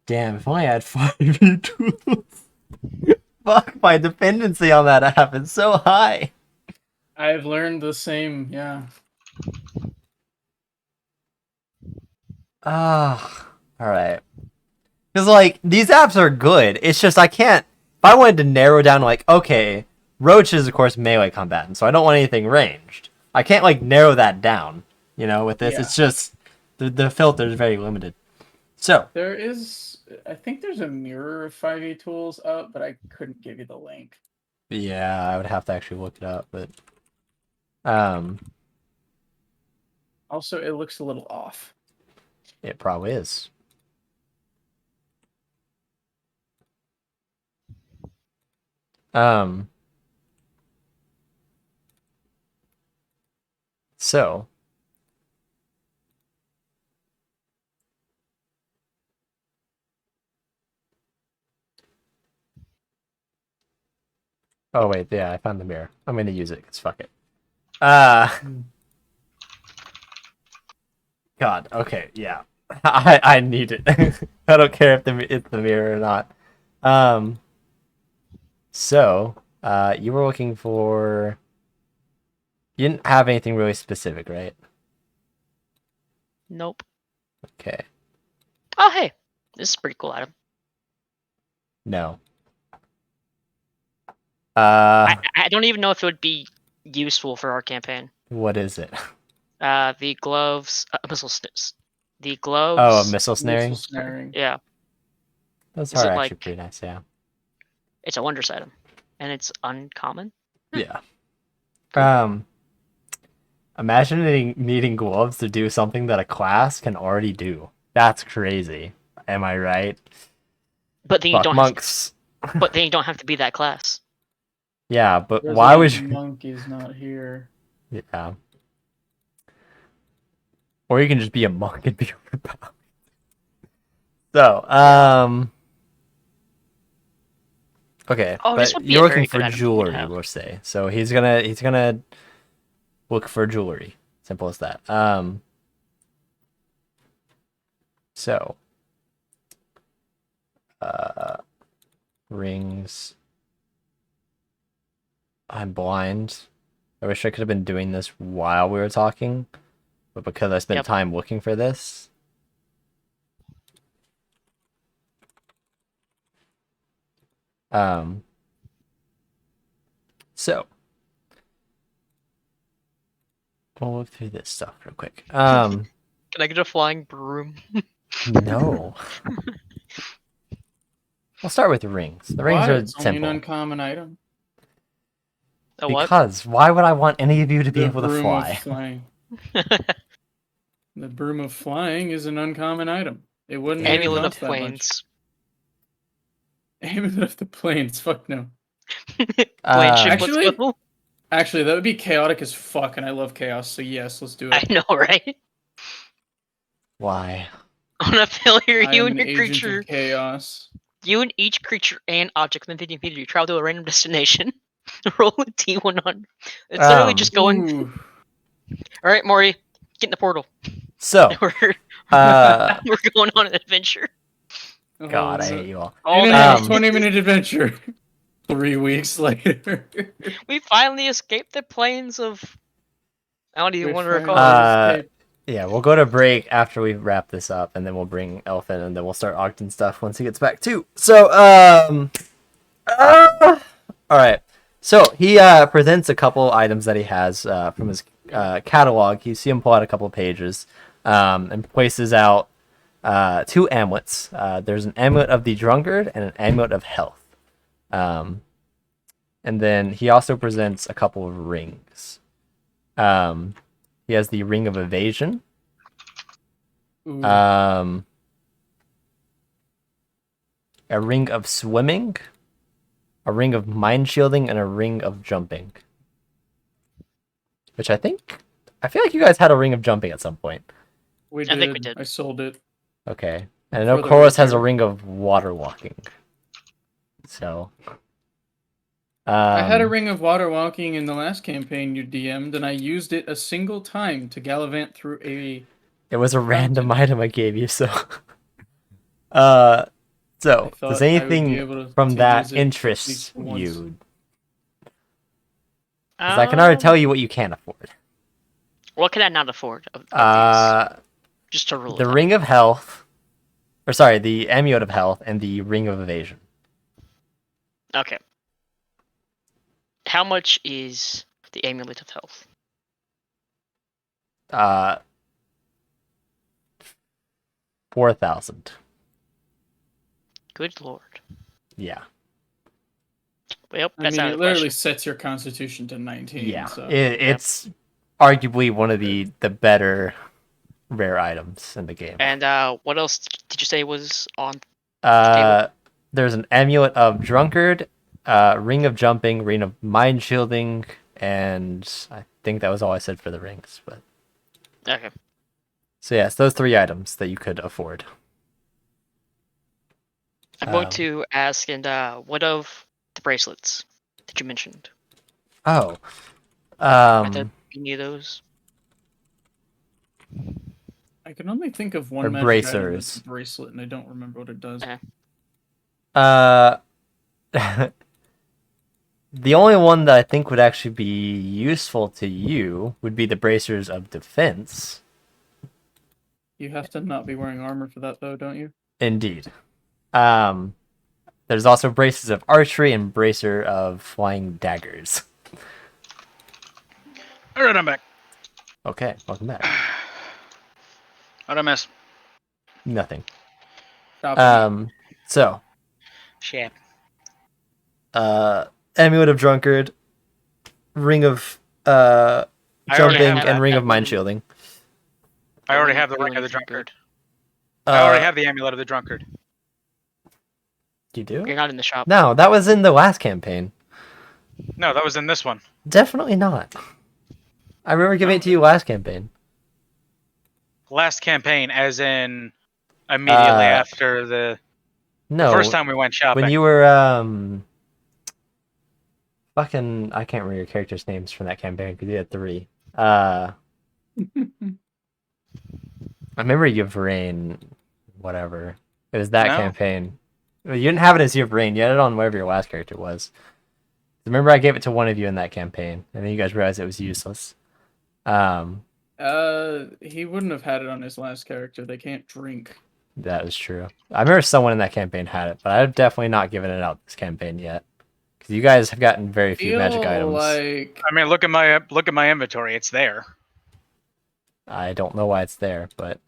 Damn, if only I had 5 tools. Fuck, my dependency on that app is so high. I've learned the same. Yeah. Alright. Because, like, these apps are good. It's just I can't. If I wanted to narrow down, like, okay, Roach is, of course, melee combatant, so I don't want anything ranged. I can't, like, narrow that down, you know, with this. Yeah. It's just. The filter is very limited. So. There is. I think there's a mirror of 5e tools up, but I couldn't give you the link. Yeah, I would have to actually look it up, but. Also, it looks a little off. It probably is. So. Oh wait, yeah, I found the mirror. I'm gonna use it, cause fuck it. God, okay, yeah. I need it. I don't care if it's the mirror or not. So, you were looking for. You didn't have anything really specific, right? Nope. Okay. Oh, hey, this is a pretty cool item. No. I don't even know if it would be useful for our campaign. What is it? The gloves, missile snips. The gloves. Oh, missile snaring? Missile snaring. Yeah, Those Is are it actually like- pretty nice, yeah. it's a wondrous item, and it's uncommon. Yeah. Imagine needing gloves to do something that a class can already do. That's crazy. Am I right? But then you Fuck don't. monks. But then you don't have to be that class. Yeah, but Resident why would you? Monk is not here. Yeah. Or you can just be a monk and be overpowered. So, okay, Oh, this but would be you're a very looking for good item to jewelry, have. we'll say. So he's gonna look for jewelry. Simple as that. So, Rings. I'm blind. I wish I could have been doing this while we were talking, but because I spent time looking for this. So we'll look through this stuff real quick. Can I get a flying broom? No. We'll start with rings. The rings are It's only an simple. uncommon item. A what? Because why would I want any of you to be The able to broom fly? of flying. The broom of flying is an uncommon item. It wouldn't even Amulet of cost that much. planes. Amulet of the plains. Fuck no. Plane ship, Actually- let's go. Actually, that would be chaotic as fuck, and I love chaos. So yes, let's do it. I know, right? Why? On a failure, I you am and an your agent creature, of chaos. you and each creature and object within 15 feet of you travel to a random destination. Roll a D100. It's literally just going. Ooh. All right, Maury, get in the portal. So, we're uh, we're going on an adventure. God, I Oh, hate you all. All in day. a 20-minute adventure. 3 weeks later. We finally escaped the plains of. I don't even We want to recall. finally escaped. Yeah, we'll go to break after we wrap this up, and then we'll bring Elfin, and then we'll start Ogden stuff once he gets back too. So, all right. So he presents a couple items that he has from his catalog. You see him pull out a couple of pages, and places out 2 amulets. There's an amulet of the Drunkard and an amulet of health. And then he also presents a couple of rings. He has the ring of evasion. Ooh. A ring of swimming, a ring of mind shielding, and a ring of jumping. Which I feel like you guys had a ring of jumping at some point. We I did. think we did. I sold it. Okay. And I know For the Chorus has a reserve. ring of water walking. So. I had a ring of water walking in the last campaign you DM'd, and I used it a single time to gallivant through a. It was a random item I gave you, so. So, I thought does I would be anything able to from use that it interest at least once. you? Because I can already tell you what you can't afford. What can I not afford? Of these? Just to rule The it out. ring of health, or sorry, the amulet of health and the ring of evasion. Okay. How much is the amulet of health? 4,000. Good lord. Yeah. Well, I that's mean, out it of the literally question. sets your constitution to 19. Yeah. So. It's arguably one of the better rare items in the game. And what else did you say was on? There's an amulet of Drunkard, ring of jumping, ring of mind shielding, and I think that was all I said for the rings. But Okay. so yes, those 3 items that you could afford. I'm going to ask, and what of the bracelets that you mentioned? Oh. Are there any of those? I can only think of one Or magic item that's bracers. a bracelet, and I don't remember what it does. The only one that I think would actually be useful to you would be the bracers of defense. You have to not be wearing armor for that, though, don't you? Indeed. There's also braces of archery and bracer of flying daggers. All right, I'm back. Okay, welcome back. How'd I miss? Nothing. Stop So, Shit. amulet of Drunkard, ring of already jumping, have and that. ring of mind shielding. I already have the ring of the drunkard. I already have the amulet of the drunkard. You do? You're not in the shop. No, that was in the last campaign. No, that was in this one. Definitely not. I remember giving it to you last campaign. Last campaign, as in immediately after the No, first time we went shopping. when you were fucking, I can't remember your characters' names from that campaign because you had 3. I remember Yvrain, whatever. It was that No. campaign. Well, you didn't have it as your brain. You had it on whatever your last character was. Remember, I gave it to one of you in that campaign, and then you guys realized it was useless. He wouldn't have had it on his last character. They can't drink. That is true. I remember someone in that campaign had it, but I've definitely not given it out this campaign yet. Because you guys have gotten very few magic items. Like... I mean, look at my inventory. It's there. I don't know why it's there, but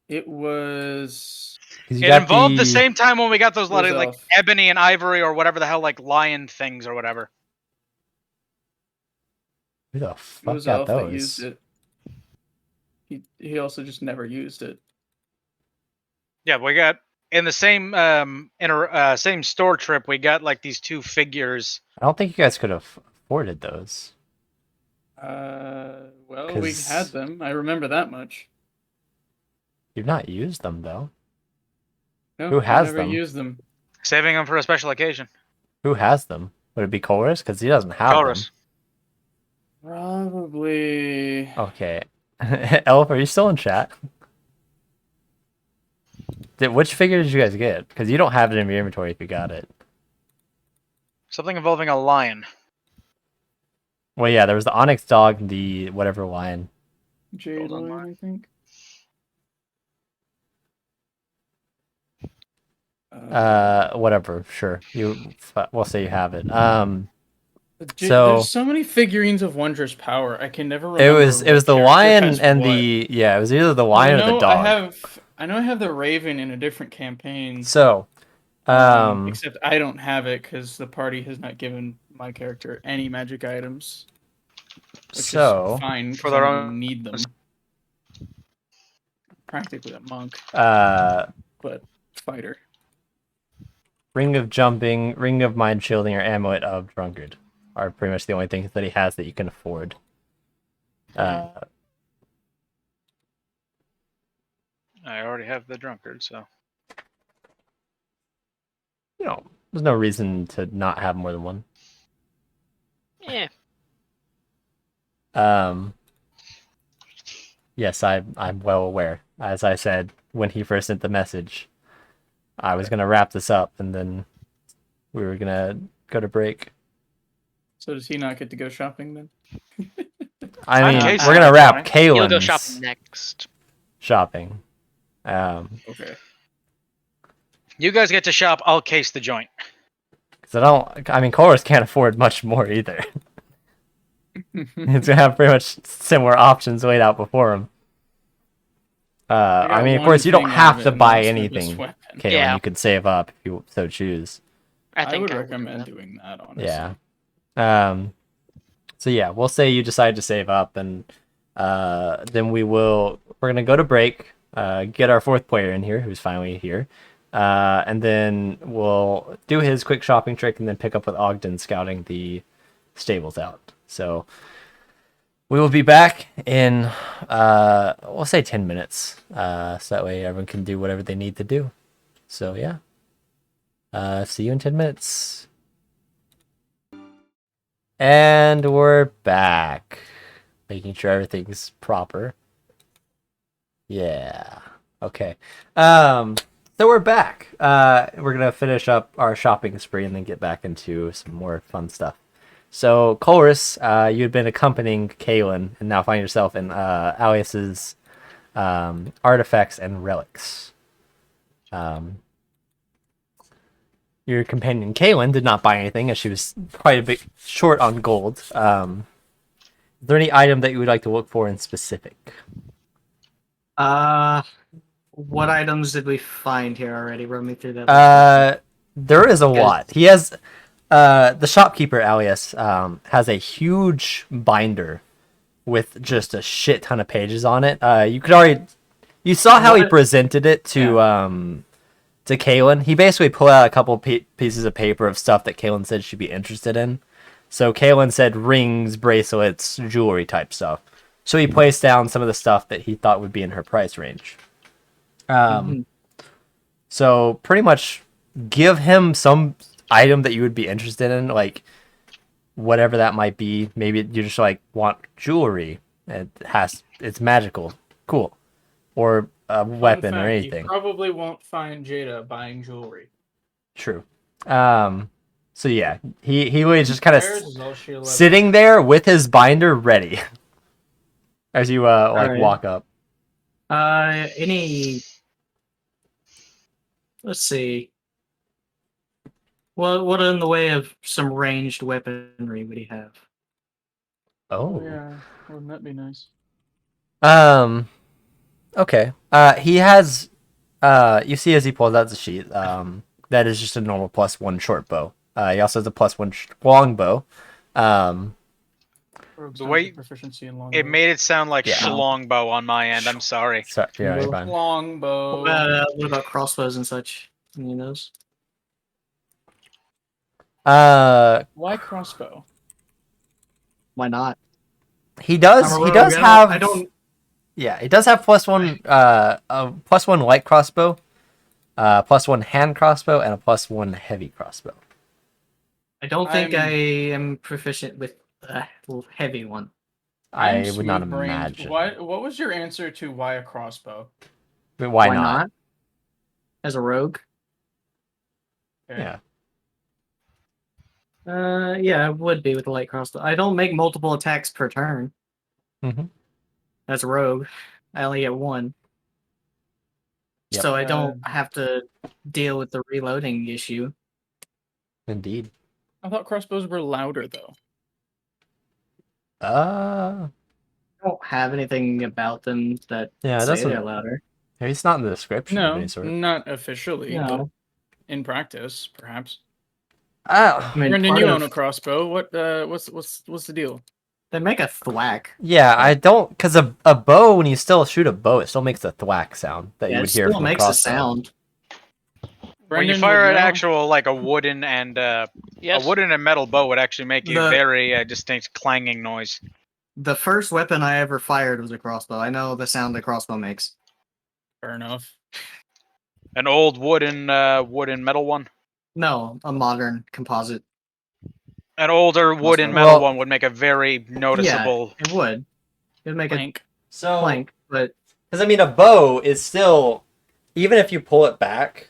it was. It involved the same time when we got those like ebony and ivory or whatever the hell, like lion things or whatever. Who the fuck got those? That used it. He also just never used it. Yeah, we got in the same same store trip. We got like these 2 figures. I don't think you guys could have afforded those. Well, we had them. I remember that much. You've not used them though. No, Who has I never them? Used them. Saving them for a special occasion. Who has them? Would it be Chorus? Because he doesn't have Chorus. them. Probably. Okay. Elf, are you still in chat? Which figure did you guys get? Because you don't have it in your inventory if you got it. Something involving a lion. Well, yeah, there was the Onyx dog and the whatever lion. Jade lion, I think. Whatever, sure. We'll say you have it. There's so many figurines of wondrous power. I can never remember. It was the lion and it was either the lion or the dog. I know I have the raven in a different campaign. So, except I don't have it because the party has not given my character any magic items. Which is fine for their own. Need them. Practically a monk. But fighter. Ring of Jumping, Ring of Mind Shielding, or Amulet of Drunkard are pretty much the only things that he has that you can afford. I already have the Drunkard, so... There's no reason to not have more than one. Yeah. Yes, I'm well aware. As I said when he first sent the message, I was gonna wrap this up and then we were gonna go to break. So does he not get to go shopping then? I mean, we're gonna wrap Kaylin's You'll go shopping next. Shopping. Okay. You guys get to shop. I'll case the joint. Because Chorus can't afford much more either. He's gonna have pretty much similar options laid out before him. Of course, you don't have to buy anything, Kaylin. Yeah. You can save up if you so choose. I would recommend doing that, honestly. Yeah. So yeah, we'll say you decide to save up, and then we're gonna go to break, get our 4th player in here, who's finally here, and then we'll do his quick shopping trick, and then pick up with Ogden scouting the stables out. So we will be back in, we'll say 10 minutes, so that way everyone can do whatever they need to do. So yeah, see you in 10 minutes. And we're back, making sure everything's proper. Yeah, okay. So we're back. We're gonna finish up our shopping spree and then get back into some more fun stuff. So, Chorus, you had been accompanying Kaylin, and now find yourself in Alias's artifacts and relics. Your companion Kaylin did not buy anything, as she was quite a bit short on gold. Is there any item that you would like to look for in specific? What items did we find here already? Run me through that. There is a lot. He has... the shopkeeper, Alias, has a huge binder with just a shit ton of pages on it. You saw how he presented it to Kaylin. He basically pulled out a couple pieces of paper of stuff that Kaylin said she'd be interested in. So Kaylin said rings, bracelets, jewelry type stuff. So he placed down some of the stuff that he thought would be in her price range. So pretty much give him some item that you would be interested in, like whatever that might be. Maybe you just like want jewelry. It's magical, cool. Or a weapon or fact, anything. You probably won't find Jada buying jewelry. True. So yeah, he was just kind of Hers is all she 11. sitting there with his binder ready as you Alright. walk up. Any? Let's see. What in the way of some ranged weaponry would he have? Oh. Yeah, wouldn't that be nice? Okay. He has. You see as he pulls out the sheet. That is just a normal +1 short bow. He also has a +1 long bow. The way proficiency in long it made it sound like Yeah. longbow on my end. I'm sorry. So, yeah, you're fine. longbow. What about crossbows and such? You know? Why crossbow? Why not? He does. I'm a He rogue, does I have. don't. Yeah, he does have +1. A +1 light crossbow, +1 hand crossbow, and a +1 heavy crossbow. I don't think I'm- I am proficient with a heavy one. I I'm would not smooth-brained. imagine. What was your answer to why a crossbow? But why not? As a rogue? Okay. Yeah. Yeah, it would be with a light crossbow. I don't make multiple attacks per turn. Mhm. As a rogue, I only get one. Yep. So I don't have to deal with the reloading issue. Indeed. I thought crossbows were louder though. I don't have anything about them that Yeah, it say doesn't. they're louder. It's not in the description of No, any sort. not officially, but No. in practice, perhaps. Oh, I mean, Brendan, part you of- own a crossbow. What's the deal? They make a thwack. yeah, I don't, because a bow, when you still shoot a bow, it still makes a thwack sound that Yeah, you it would hear still from a makes a crossbow. sound. When you Brendan fire would an know. actual like a wooden and Yes. a wooden and metal bow would actually make a The- very distinct clanging noise. The first weapon I ever fired was a crossbow. I know the sound the crossbow makes. Fair enough. An old wooden metal one. No, a modern composite. An older wooden Crossbow. metal Well- one would make a very noticeable. It would. It'd make Plank. So, a plank, but because I mean, a bow is still, even if you pull it back,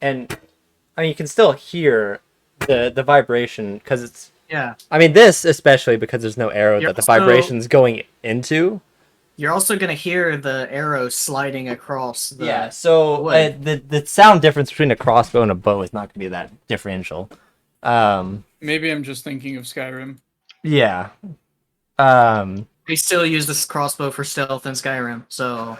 and I mean, you can still hear the vibration because it's. yeah. I mean, this especially because there's no arrow You're that the also- vibration's going into. You're also gonna hear the arrow sliding across the Yeah, so wood. the sound difference between a crossbow and a bow is not going to be that differential. Maybe I'm just thinking of Skyrim. Yeah. We still use this crossbow for stealth in Skyrim, so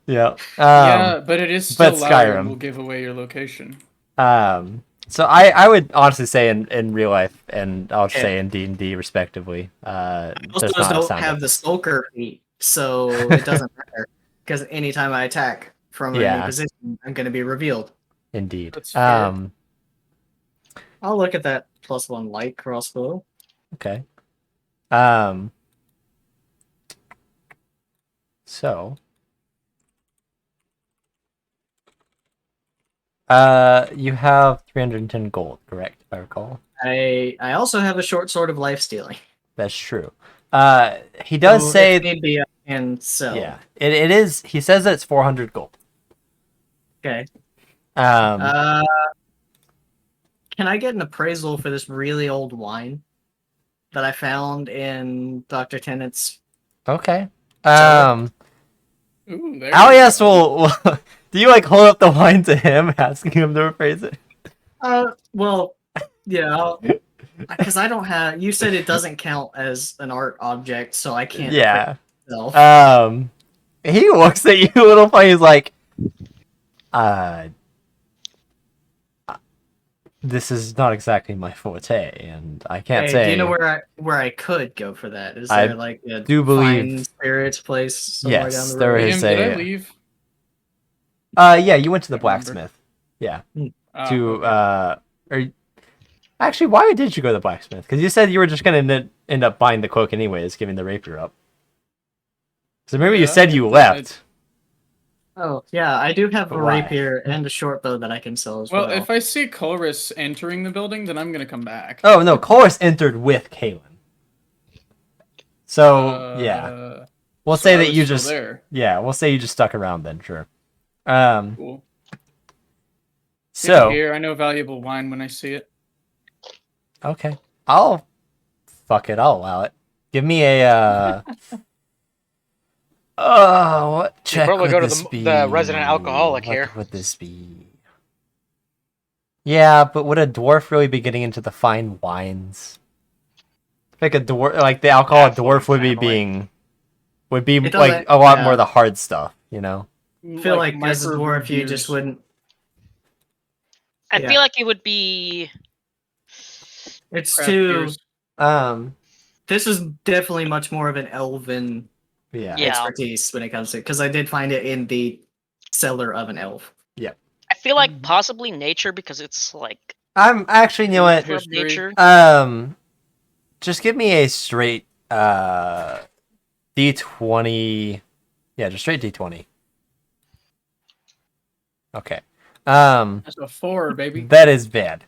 Yeah. Yeah, but it is still but louder Skyrim. and will give away your location. So I would honestly say in real life, and I'll Yeah. say in D&D respectively, most there's of us not a don't sound have the difference. skulker feat, so it doesn't matter. Because anytime I attack from Yeah. any position, I'm gonna be revealed. Indeed. That's fair. I'll look at that +1 light crossbow. Okay. So. You have 310 gold, correct? If I recall. I also have a short sword of life stealing. That's true. He does So say, if need be, I can sell. yeah, it is. He says that it's 400 gold. Okay. Um, Can I get an appraisal for this really old wine that I found in Dr. Tennant's? okay. Ooh, there Alias you go. will. Do you like hold up the wine to him, asking him to appraise it? Well, yeah, because I don't have. You said it doesn't count as an art object, so I can't. Yeah. Myself. He looks at you a little funny. He's like, this is not exactly my forte, and I can't Hey, say. do you know where I could go for that? Is I there like a do believe- fine spirits place somewhere Yes, down the there road? is. Liam, did a- I leave? Yeah, you went to the Can't remember. blacksmith. Yeah. Oh, To okay. or actually, why did you go to the blacksmith? Because you said you were just gonna end up buying the cloak anyways, giving the rapier up. So remember, you Yeah, said you I- left. Oh yeah, I do have a But why? rapier and a short bow that I can sell as Well, well. if I see Colress entering the building, then I'm gonna come back. Oh no, Chorus entered with Kalen. So yeah. We'll So say I that was you still just there. yeah. We'll say you just stuck around then. Sure. Cool. So Here, I know valuable wine when I see it. okay, I'll fuck it. I'll allow it. Give me a oh, what check probably would go to this be? the resident alcoholic What here. would this be? Yeah, but would a dwarf really be getting into the fine wines? Like a dwarf, like the alcohol a dwarf would be family. like doesn't- a lot yeah. more of the hard stuff, you know? I feel like as a microbrew dwarf, you beers. just wouldn't. I Yeah. feel like it would be. It's Craft too. beers. This is definitely much more of an elven Yeah. Yeah. expertise when it comes to, because I did find it in the cellar of an elf. I feel like Mhm. possibly nature because it's like I'm actually, you know what? from History. nature. Just give me a straight D20. Yeah, just straight D20. Okay. That's a 4, baby. That is bad.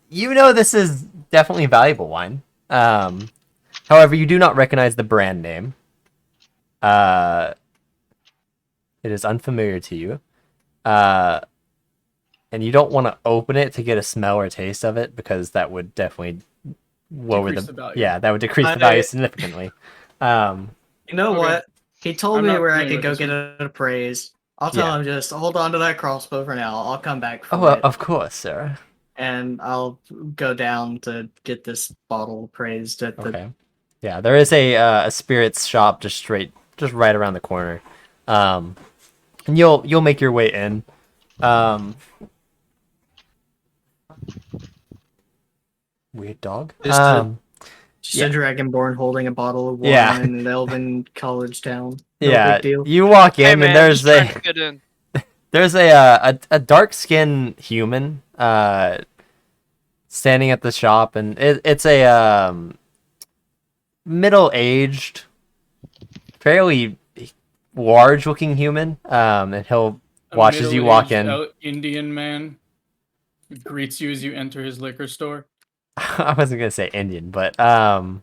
You know this is definitely valuable wine. However, you do not recognize the brand name. It is unfamiliar to you. And you don't want to open it to get a smell or taste of it because that would definitely lower Decrease the value. Yeah, that would decrease the value significantly. You know Okay. what? He told I'm me not where I familiar could go with get this it appraised. I'll tell him just hold on to that crossbow for now. I'll come back for Oh, it, of course, sir. and I'll go down to get this bottle appraised at the. Okay. Yeah, there is a spirits shop just right around the corner. And you'll make your way in. Weird dog. Just a yeah. dragonborn holding a bottle of wine Yeah. in an elven college town. No Yeah, big deal. you walk in Hey and man, there's just trying a to get in. there's a dark skinned human standing at the shop, and it's a middle aged, fairly large looking human. And he'll watch as you walk in. Indian man greets you as you enter his liquor store. I wasn't gonna say Indian, but What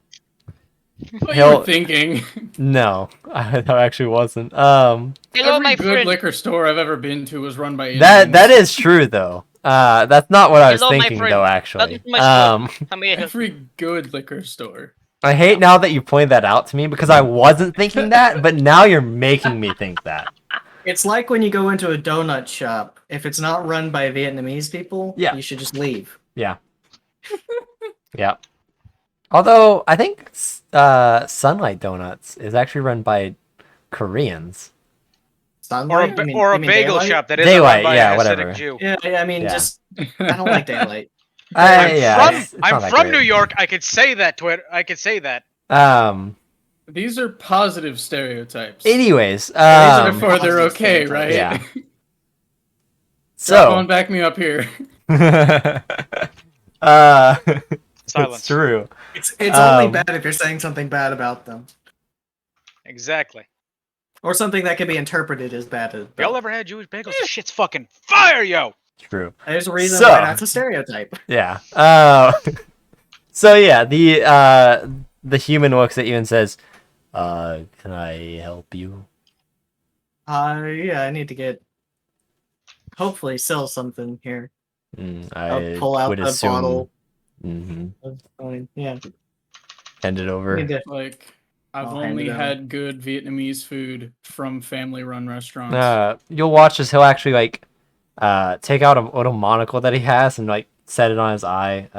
you He'll- were thinking? no, I actually wasn't. Hello, Every my good friend. liquor store I've ever been to was run by Indians. That is true though. That's not what I was Hello, my thinking friend. though. Welcome Actually, to my store. How may I help you? Every good liquor store. I hate now that you pointed that out to me because I wasn't thinking that, but now you're making me think that. It's like when you go into a donut shop. If it's not run by Vietnamese people, Yeah. you should just leave. Yeah. Yeah. Although I think Sunlight Donuts is actually run by Koreans. Sunlight? Or a You mean bagel daylight? shop that isn't Daylight, run by yeah, an whatever. Hasidic Jew. Yeah, I mean, Yeah. just I don't like daylight. It's not I'm that from great. New York. I could say that. I could say that. These are positive stereotypes. Anyways, These are before they're Positive okay, stereotypes. right? Yeah. Come on, So, back me up here. Silence. it's true. It's only Um, bad if you're saying something bad about them, Exactly. or something that can be interpreted as bad as. Y'all ever had Jewish bagels? The shit's fucking fire, yo. True. There's a reason So- why that's a stereotype. Yeah. So yeah, the human looks at you and says, "Can I help you?" Yeah, I need to get. Hopefully, sell something here. I I'll pull out would the assume. bottle. Mhm. Of wine. Yeah. Hand it over. Need to- Like, I've I'll hand only it over. had good Vietnamese food from family-run restaurants. You'll watch as he'll actually take out a little monocle that he has and set it on his eye.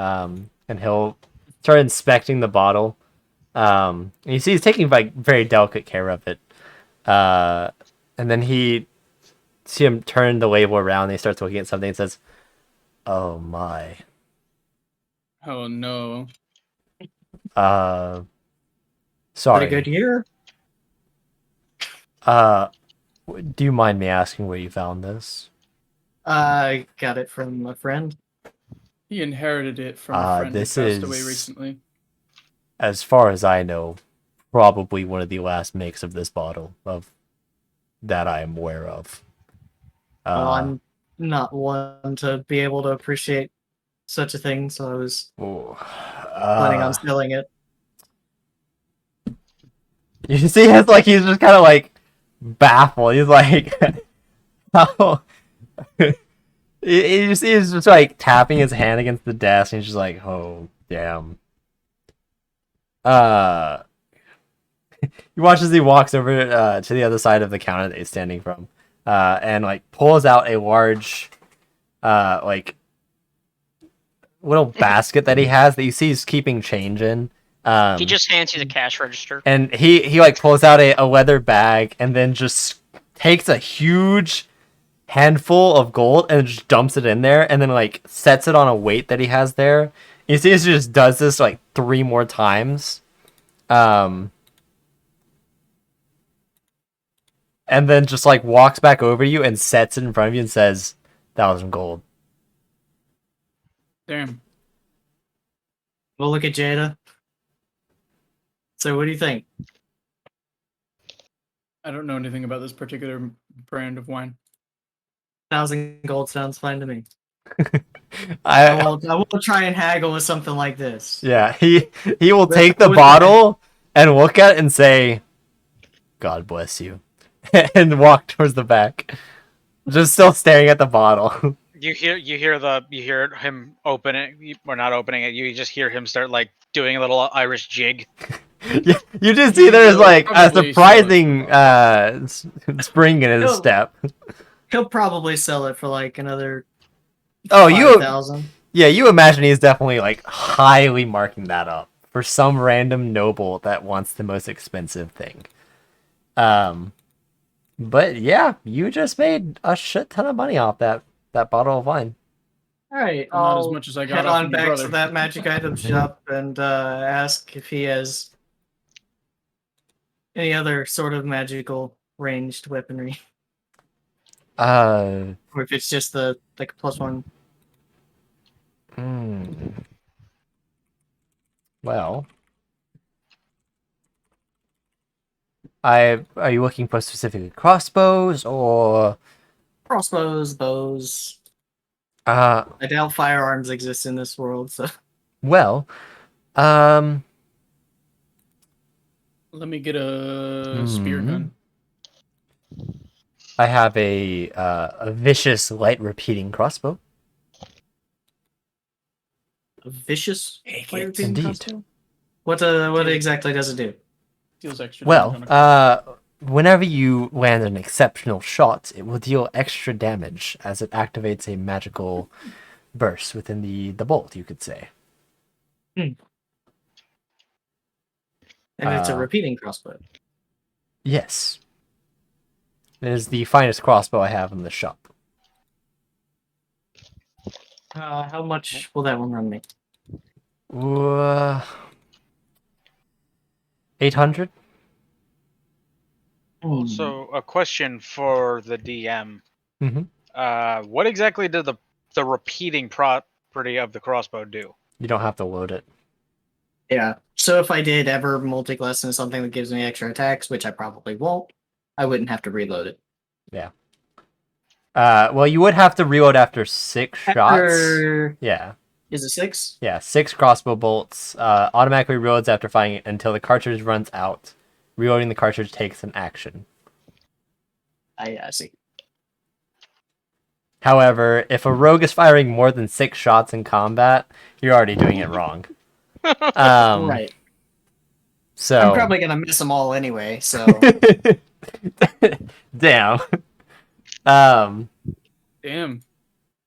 And he'll start inspecting the bottle. And you see he's taking very delicate care of it. And then see him turn the label around and he starts looking at something and says, "Oh my. Oh no. Sorry. Pretty good year. Do you mind me asking where you found this?" I got it from a friend. He inherited it from a friend who this passed away is- recently. As far as I know, probably one of the last makes of this bottle that I am aware of. Well, I'm not one to be able to appreciate such a thing, so I was planning on selling it. You see, it's like he's just kind of like baffled. He's like, how? He's just like tapping his hand against the desk, and he's just like, oh damn. You watch as he walks over to the other side of the counter that he's standing from, and like pulls out a large, like little basket that he has that you see he's keeping change in. He just hands you the cash register. And he like pulls out a leather bag and then just takes a huge handful of gold and just dumps it in there and then like sets it on a weight that he has there. You see he just does this like 3 more times. And then just like walks back over you and sets it in front of you and says, 1,000 gold. Damn. We'll look at Jada. So what do you think? I don't know anything about this particular brand of wine. 1,000 gold sounds fine to me. I will try and haggle with something like this. Yeah, he will take the bottle and look at it and say, God bless you. And walk towards the back. Just still staring at the bottle. You hear him open it, or not opening it. You just hear him start like doing a little Irish jig. You just see there's like a surprising spring in his step. He'll probably sell it for like another. Oh, 5,000. Yeah, you imagine he's definitely like highly marking that up for some random noble that wants the most expensive thing. But yeah, you just made a shit ton of money off that bottle of wine. All right, Not as much as I got head off on of my back brother. to that magic item shop and ask if he has any other sort of magical ranged weaponry, or if it's just the like +1. Well, are you looking for specifically crossbows or Crossbows, bows. I doubt firearms exist in this world, so. Well, Let me get a spear gun. I have a vicious light repeating crossbow. A vicious fire Indeed. repeating crossbow? What exactly does it do? Deals extra damage on a Well, whenever you land an exceptional shot, it will deal extra damage as it activates a magical burst within the bolt, you could say. And it's a repeating crossbow. Yes. It is the finest crossbow I have in the shop. How much will that one run me? 800? So a question for the DM. Mm-hmm. What exactly did the repeating property of the crossbow do? You don't have to load it. Yeah. So if I did ever multi-class into something that gives me extra attacks, which I probably won't, I wouldn't have to reload it. Yeah. Well, you would have to reload after 6 shots. Yeah. Is it 6? Yeah, 6 crossbow bolts. Automatically reloads after firing it until the cartridge runs out. Reloading the cartridge takes an action. I see. However, if a rogue is firing more than 6 shots in combat, you're already doing it wrong. Right. So I'm probably gonna miss them all anyway. So. Damn. Damn.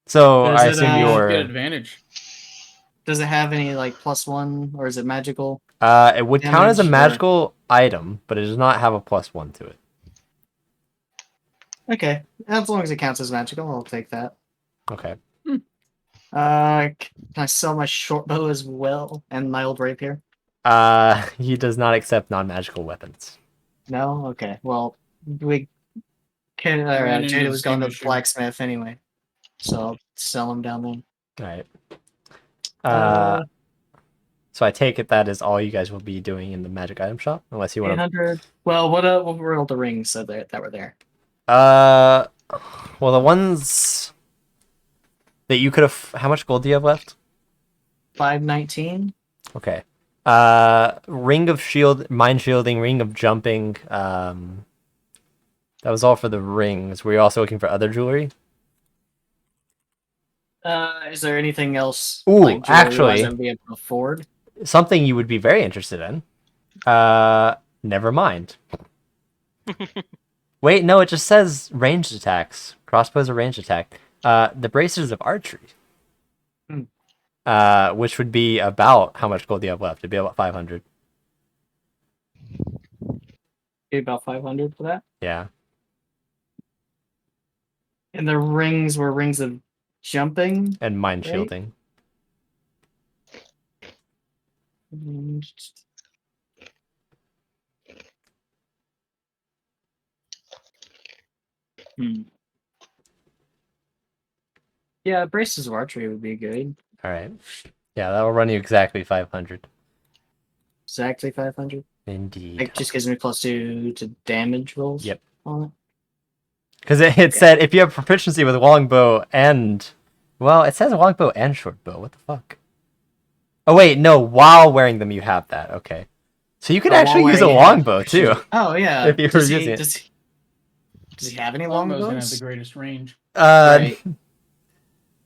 So Does I it, assume Get you're. advantage. Does it have any like +1, or is it magical? It would count as a damage, or- magical item, but it does not have a +1 to it. Okay, as long as it counts as magical, I'll take that. Okay. Can I sell my short bow as well and my old rapier? He does not accept non-magical weapons. No. Okay. Well, we can. Ran into Jada the was going to same the issue. blacksmith anyway, so I'll sell him down then. Alright. So I take it that is all you guys will be doing in the magic item shop, unless you want to. 800. Well, what were all the rings that were there? Well, the ones that you could have. How much gold do you have left? 519. Okay. Ring of shield, mind shielding, ring of jumping. That was all for the rings. Were you also looking for other jewelry? Is there anything else? Ooh, like actually, I'd be able to afford? something you would be very interested in. Never mind. Wait, no, it just says ranged attacks. Crossbows are ranged attack. The braces of archery. Which would be about how much gold do you have left? It'd be about 500. Be about 500 for that. Yeah. And the rings were rings of jumping. And mind Right? shielding. Yeah, braces of archery would be good. All right. Yeah, that will run you exactly 500. Exactly 500. Indeed. It just gives me +2 to damage rolls. Yep. On it. Because it said if you have proficiency with longbow and... Well, it says longbow and shortbow. What the fuck? Oh, wait, no. While wearing them, you have that. Okay. So you could actually use a longbow, too. Oh, yeah. If you were using it. Does he have any Longbow's gonna have the longbows? greatest range. Right.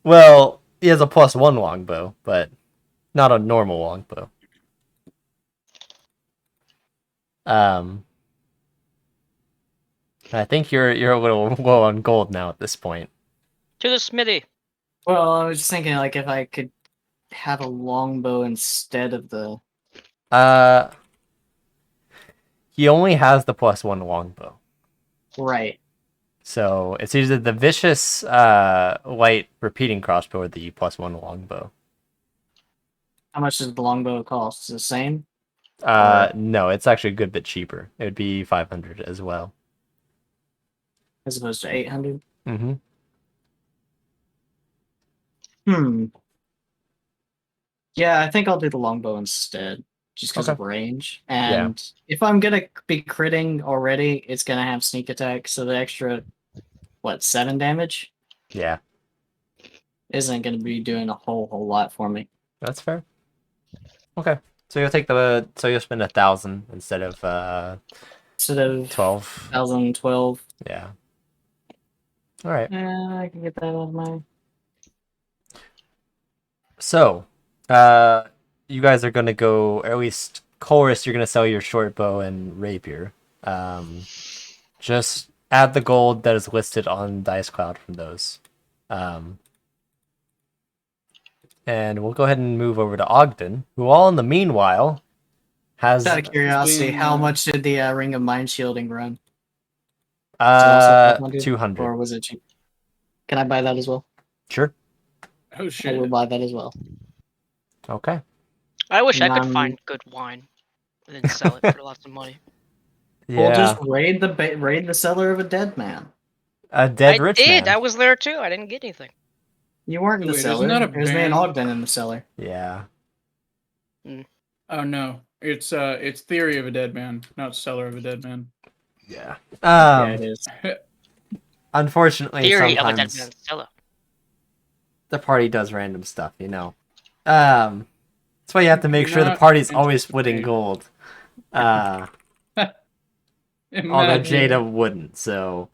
Well, he has a +1 longbow, but not a normal longbow. I think you're a little low on gold now at this point. To the smithy. Well, I was just thinking, like, if I could have a longbow instead of the... He only has the +1 longbow. Right. So it's either the vicious light repeating crossbow or the +1 longbow. How much does the longbow cost? Is it the same? No, it's actually a good bit cheaper. It would be 500 as well. As opposed to 800? Mm-hmm. Yeah, I think I'll do the longbow instead. Just because of range. Yeah. And if I'm going to be critting already, it's going to have sneak attack. So the extra, 7 damage? Yeah. Isn't going to be doing a whole lot for me. That's fair. Okay. So you'll take so you'll spend 1,000 instead of 12. 1,012. Yeah. All right. I can get that out of my... So, you guys are gonna go, or at least Chorus, you're gonna sell your short bow and rapier. Just add the gold that is listed on Dice Cloud from those. And we'll go ahead and move over to Ogden, who all in the meanwhile has... Out of curiosity, how much did the Ring of Mind Shielding run? 200. Or was it cheap? Can I buy that as well? Sure. Oh I shit. will buy that as well. Okay. I wish I could find good wine and then sell it for lots of money. Yeah. We'll just raid the cellar of a dead man. A dead I rich did. man. I was there too. I didn't get anything. You weren't in the Wait, cellar. isn't that a There's me and band? Ogden in the cellar. Yeah. Oh no. It's Theory of a Dead Man, not Cellar of a Dead Man. Yeah. Yeah, it is. Unfortunately, Theory of a sometimes dead man's cellar. the party does random stuff, you know. That's why you have to make sure the Not party's always splitting interesting. gold. Although Imagine. Jada wouldn't, so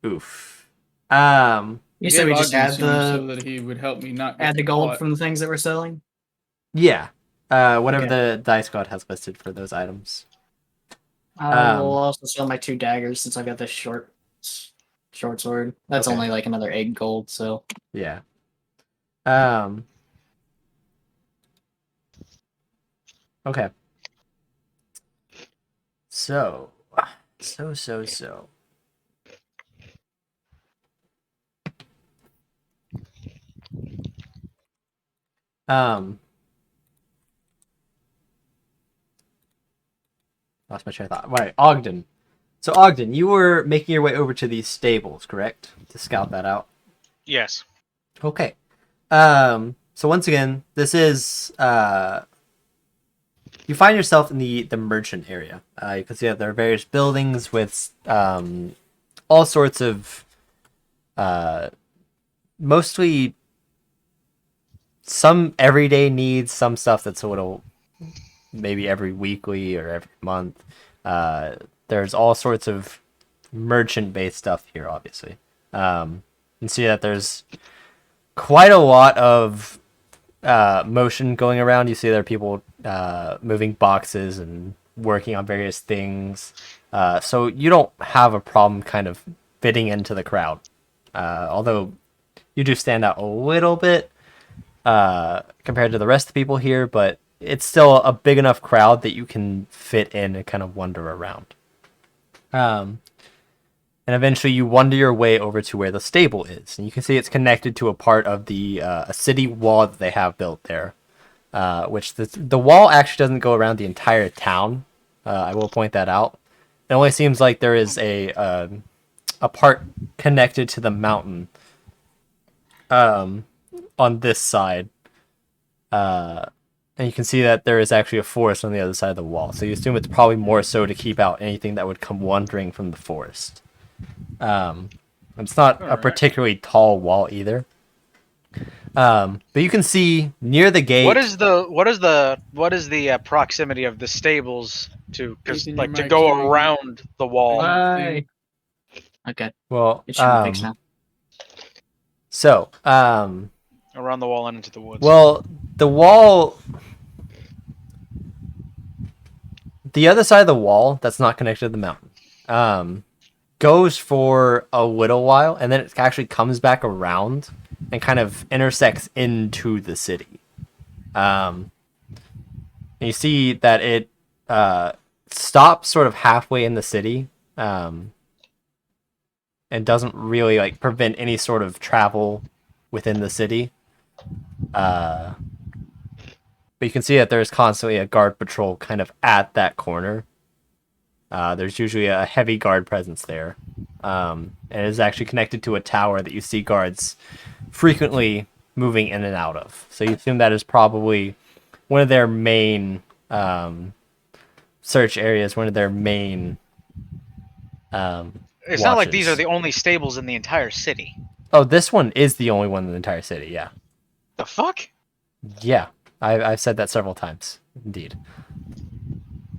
oof. You said we just add so the that he would help me not get gold caught. from the things that we're selling. Yeah. Whatever Okay. the dice god has listed for those items. I will also sell my 2 daggers since I got this short sword. That's Okay. only like another 8 gold. So Yeah. Okay. So. Lost my train of thought. Right, Ogden. So Ogden, you were making your way over to these stables, correct? To scout that out. Yes. Okay. So once again, this is you find yourself in the merchant area. You can see that there are various buildings with all sorts of mostly some everyday needs, some stuff that's a little maybe every weekly or every month. There's all sorts of merchant-based stuff here, obviously. You can see that there's quite a lot of motion going around. You see there are people moving boxes and working on various things. So you don't have a problem kind of fitting into the crowd. Although you do stand out a little bit compared to the rest of the people here, but it's still a big enough crowd that you can fit in and kind of wander around. And eventually you wander your way over to where the stable is. And you can see it's connected to a part of the a city wall that they have built there. Which the wall actually doesn't go around the entire town. I will point that out. It only seems like there is a part connected to the mountain on this side. And you can see that there is actually a forest on the other side of the wall. So you assume it's probably more so to keep out anything that would come wandering from the forest. It's not a particularly tall wall either. But you can see near the gate. What is the proximity of the stables to to go around the wall? Why? Okay. Well, It should be fixed now. So, Around the wall and into the woods. well, the wall, the other side of the wall that's not connected to the mountain, goes for a little while, and then it actually comes back around and kind of intersects into the city. And you see that it stops sort of halfway in the city, and doesn't really like prevent any sort of travel within the city. But you can see that there's constantly a guard patrol kind of at that corner. There's usually a heavy guard presence there. And it is actually connected to a tower that you see guards frequently moving in and out of. So you assume that is probably one of their main search areas, one of their main it's not like these are the only stables in the entire city. Oh, this one is the only one in the entire city, yeah. The fuck? Yeah, I've said that several times, indeed.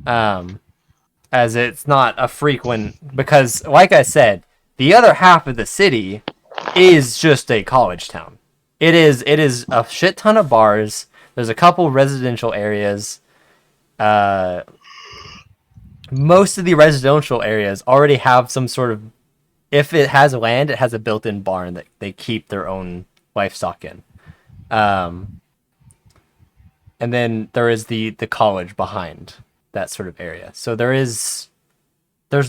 As it's not a frequent, because like I said, the other half of the city is just a college town. It is a shit ton of bars. There's a couple residential areas. Most of the residential areas already have some sort of, if it has land, it has a built-in barn that they keep their own livestock in. And then there is the college behind that sort of area. So there's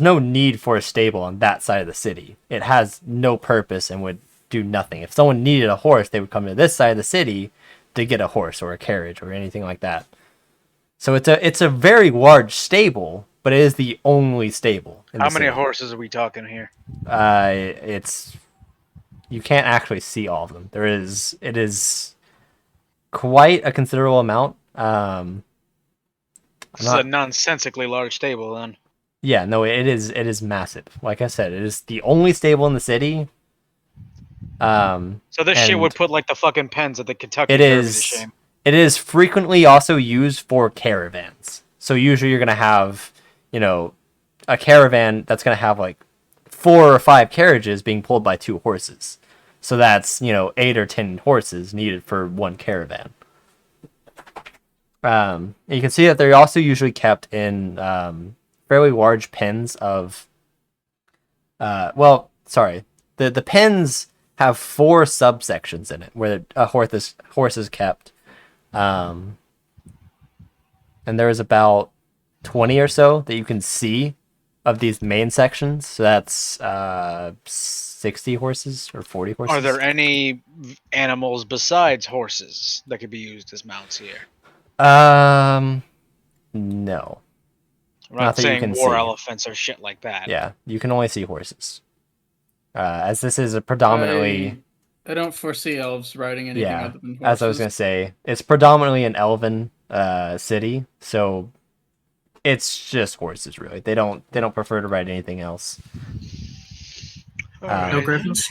no need for a stable on that side of the city. It has no purpose and would do nothing. If someone needed a horse, they would come to this side of the city to get a horse or a carriage or anything like that. So it's a very large stable, but it is the only stable in the How many city. horses are we talking here? You can't actually see all of them. It is quite a considerable amount. This is a nonsensically large stable, then. Yeah, no, it is massive. Like I said, it is the only stable in the city. So this shit and would put like the fucking pens at the Kentucky it Derby to is shame. it is frequently also used for caravans. So usually you're gonna have, a caravan that's gonna have like 4 or 5 carriages being pulled by 2 horses. So that's 8 or 10 horses needed for one caravan. And you can see that they're also usually kept in fairly large pens of. The pens have 4 subsections in it where a horse is kept, and there is about 20 or so that you can see of these main sections. So that's 60 horses or 40 horses. Are there any animals besides horses that could be used as mounts here? No. I'm Not not that you saying can war see. elephants or shit like that. Yeah, you can only see horses. As this is a predominantly, I don't foresee elves riding anything yeah, other than horses. as I was gonna say, it's predominantly an elven city, so it's just horses really. They don't prefer to ride anything else. Alright. No griffins?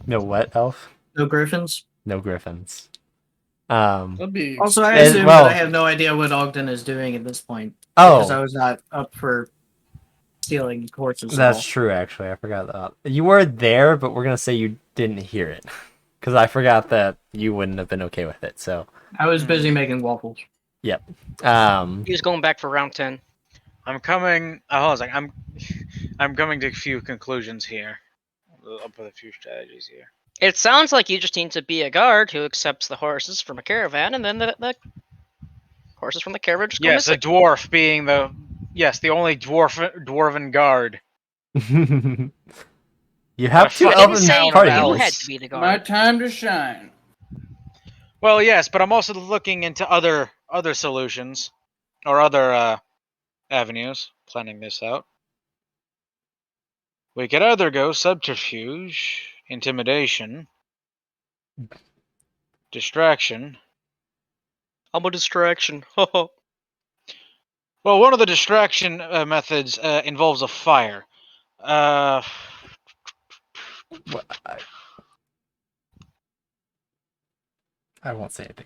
No what, elf? No griffins? No griffins. That'll be Also, I As assume well- that I have no idea what Ogden is doing at this point. Because I Oh, was not up for stealing horses. at that's all. true. Actually, I forgot that. You were there, but we're gonna say you didn't hear it because I forgot that you wouldn't have been okay with it. So, I was busy making waffles. He was going back for round 10. I'm coming. Hold on a second. I'm coming to a few conclusions here. I'll put a few strategies here. It sounds like you just need to be a guard who accepts the horses from a caravan, and then the horses from the caravan just go Yes, a missing. dwarf being the only dwarven guard. you have two I I didn't elven say party you members. had to be the my guard. time to shine. Well, yes, but I'm also looking into other solutions or other avenues. Planning this out. We could either go subterfuge, intimidation, distraction. I'm a distraction. Well, one of the distraction methods involves a fire. I won't say anything.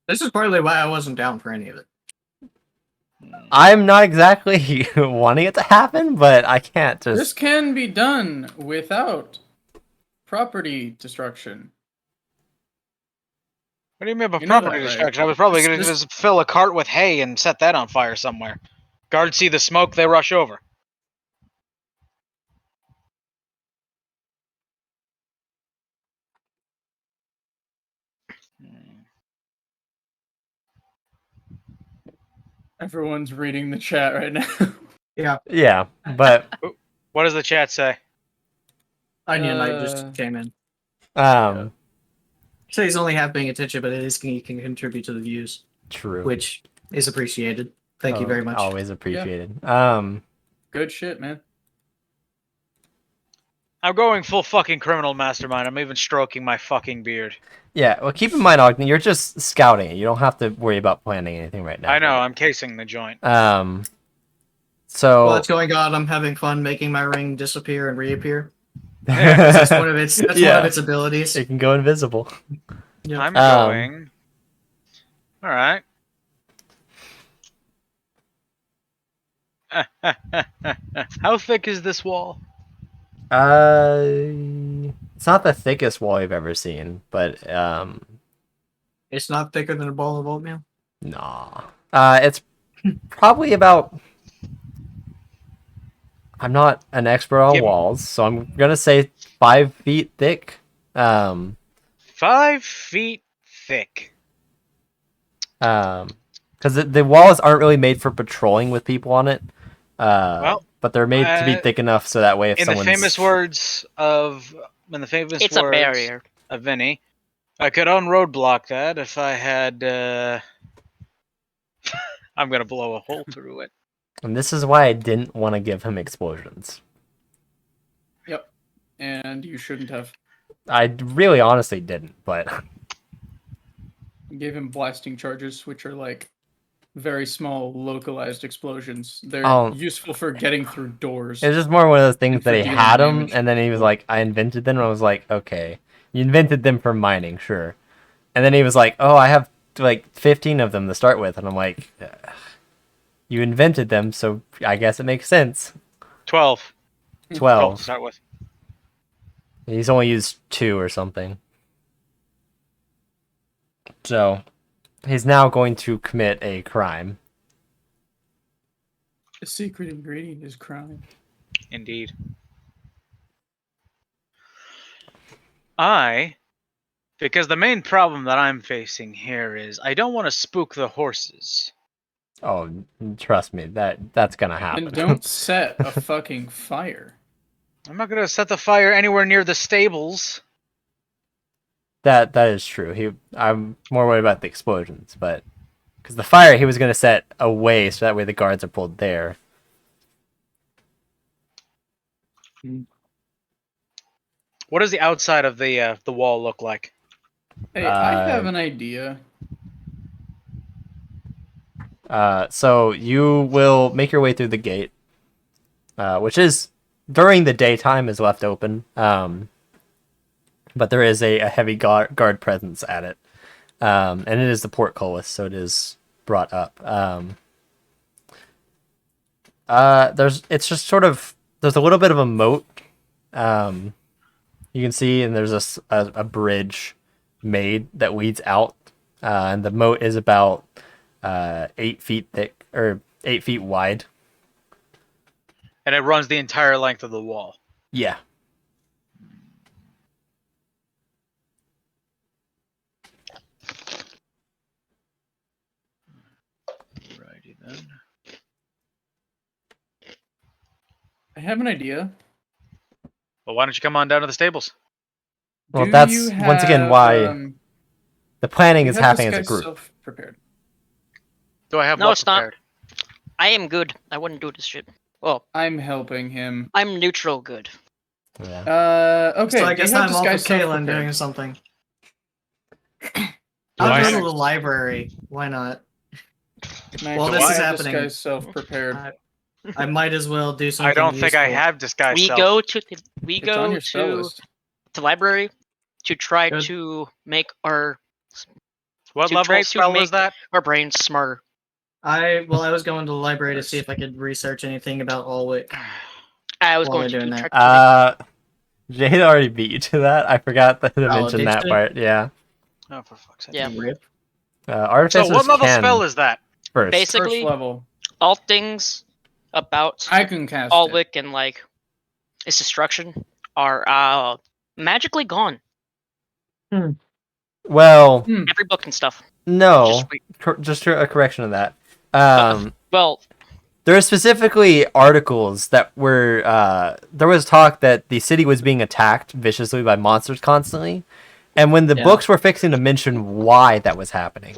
This is partly why I wasn't down for any of it. I'm not exactly wanting it to happen, but I can't just. This can be done without property destruction. What do you mean by You know property that, right? distraction? I was probably going to This- just fill a cart with hay and set that on fire somewhere. Guards see the smoke, they rush over. Everyone's reading the chat right now. Yeah, but What does the chat say? Onion Knight just came in. um, So he's only half paying attention, but he can contribute to the views, true. which is appreciated. Thank you very much. Always appreciated. Good shit, man. I'm going full fucking criminal mastermind. I'm even stroking my fucking beard. Yeah. Well, keep in mind, Ogden, you're just scouting it. You don't have to worry about planning anything right now. I know, I'm casing the joint. So. While it's going on, I'm having fun making my ring disappear and reappear. That's one of its one of its abilities. It can go invisible. Yeah. I'm going. Alright. How thick is this wall? It's not the thickest wall I've ever seen, but It's not thicker than a ball of oatmeal. nah. It's probably about. I'm not an expert on walls, so I'm gonna say 5 feet thick. 5 feet thick. Because the walls aren't really made for patrolling with people on it. But they're made to be thick enough so that way if In the someone's famous words of It's a barrier. of Vinny, I could unroadblock that if I had. I'm gonna blow a hole through it. And this is why I didn't want to give him explosions. Yep. And you shouldn't have. I really honestly didn't, but You gave him blasting charges, which are like very small, localized explosions. They're useful for getting through doors. it was just more one of those things that he dealing had them, damage. and then he was like, I invented them, and I was like, okay. You invented them for mining, sure. And then he was like, oh, I have like 15 of them to start with, and I'm like, ugh. You invented them, so I guess it makes sense. 12. 12. To start with. He's only used 2 or something. So, he's now going to commit a crime. The secret ingredient is crime. Indeed. Because the main problem that I'm facing here is I don't want to spook the horses. Oh, trust me, that's gonna happen. And don't set a fucking fire. I'm not gonna set the fire anywhere near the stables. That is true. I'm more worried about the explosions, but because the fire he was gonna set away, so that way the guards are pulled there. What does the outside of the wall look like? Hey, I have an idea. So you will make your way through the gate, which is during the daytime is left open. But there is a heavy guard presence at it. And it is the portcullis, so it is brought up. It's just sort of, there's a little bit of a moat. You can see, and there's a bridge made that leads out, and the moat is about 8 feet thick, or 8 feet wide. And it runs the entire length of the wall. Yeah. Righty then. I have an idea. Well, why don't you come on down to the stables? Well, Do that's you once again have, why the planning do is you have happening this as a guy group. self-prepared? Do I have No, what it's not. prepared? I am good. I wouldn't do this shit. Well, I'm helping him. I'm neutral good. Yeah. Okay. So I do you guess have I'm this off guy with Kaylin self-prepared? doing something. I I'll go to have- the library. Why not? Nice. Well, Do this I is have happening. This guy's self-prepared. I might as well do something I don't think I useful. have disguise We self. go to the, we It's on go your spell to list. the library to try Good. to make our What to level try to spell is make- that? our brains smarter. I was going to the library to see if I could research anything about Alwick. I was While going they're to doing try that. to Jade already beat you to that. I forgot to mention did that she? part. Yeah. Oh, for fuck's sake. Yeah. Rip. So Artificers what level can spell is that? first. basically First level. all things about I can cast it. Alwick and like its destruction are magically gone. Well, Every book and stuff. no. Just wait. Just a correction of that. Well, There are specifically articles that were, there was talk that the city was being attacked viciously by monsters constantly. And when the Yeah. books were fixing to mention why that was happening,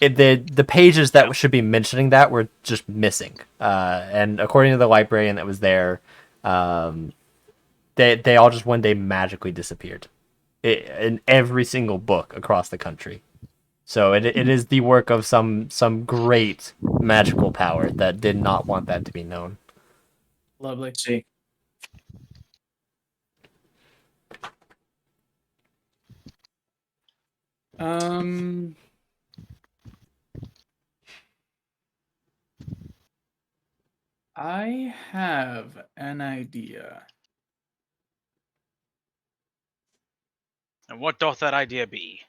the pages that should be mentioning that were just missing. And according to the librarian that was there, they all just one day magically disappeared in every single book across the country. So it is the work of some great magical power that did not want that to be known. Lovely. See. I have an idea. And what doth that idea be?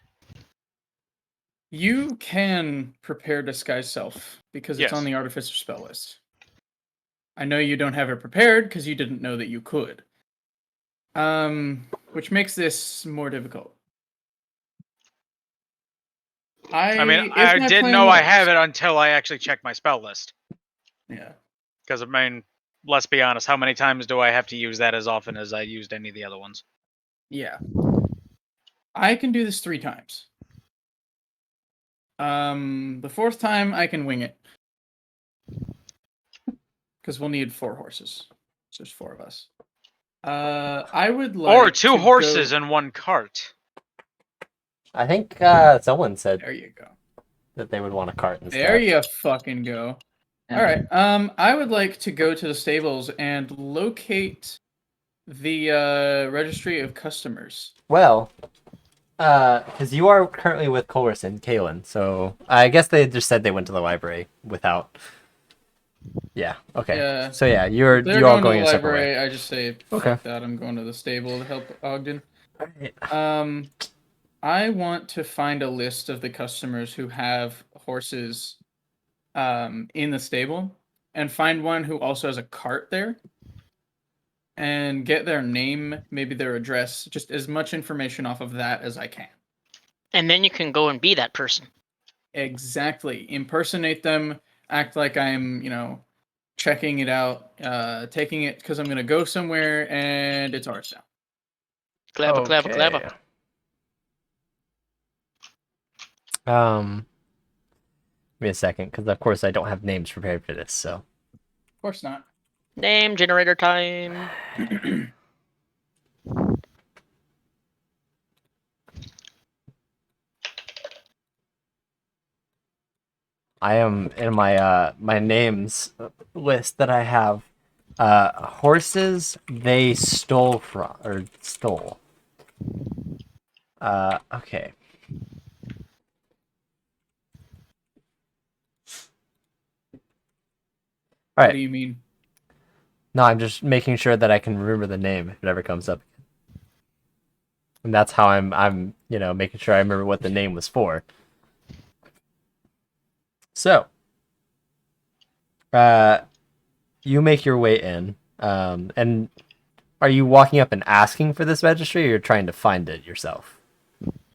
You can prepare disguise self because it's Yes. on the artificer spell list. I know you don't have it prepared because you didn't know that you could. Which makes this more difficult. I mean, if I my didn't plan know I works- have it until I actually checked my spell list. Yeah. Because, I mean, let's be honest, how many times do I have to use that as often as I used any of the other ones? Yeah. I can do this 3 times. The 4th time I can wing it. Because we'll need 4 horses. So there's 4 of us. I would like Or 2 to horses go... and 1 cart. I think someone said There you go. that they would want a cart instead. There you fucking go. Yeah. All right. I would like to go to the stables and locate the registry of customers. Well, because you are currently with Colress and Kaylin, so I guess they just said they went to the library without. Yeah. Okay. Yeah. So yeah, They're you're all to going the a separate way. library. I just say fuck Okay. that. I'm going to the stable to help Ogden. Alright. I want to find a list of the customers who have horses in the stable and find one who also has a cart there and get their name, maybe their address, just as much information off of that as I can. and then you can go and be that person. Exactly. Impersonate them, act like I'm, checking it out, taking it because I'm going to go somewhere and it's ours now. Clever, clever, clever. Okay. Give me a second, because of course I don't have names prepared for this. So Of course not. Name generator time. I am in my my names list that I have. Horses they stole from or stole. Okay. All What right. do you mean? No, I'm just making sure that I can remember the name if it ever comes up. And that's how I'm making sure I remember what the name was for. So, you make your way in, and are you walking up and asking for this registry, or you're trying to find it yourself?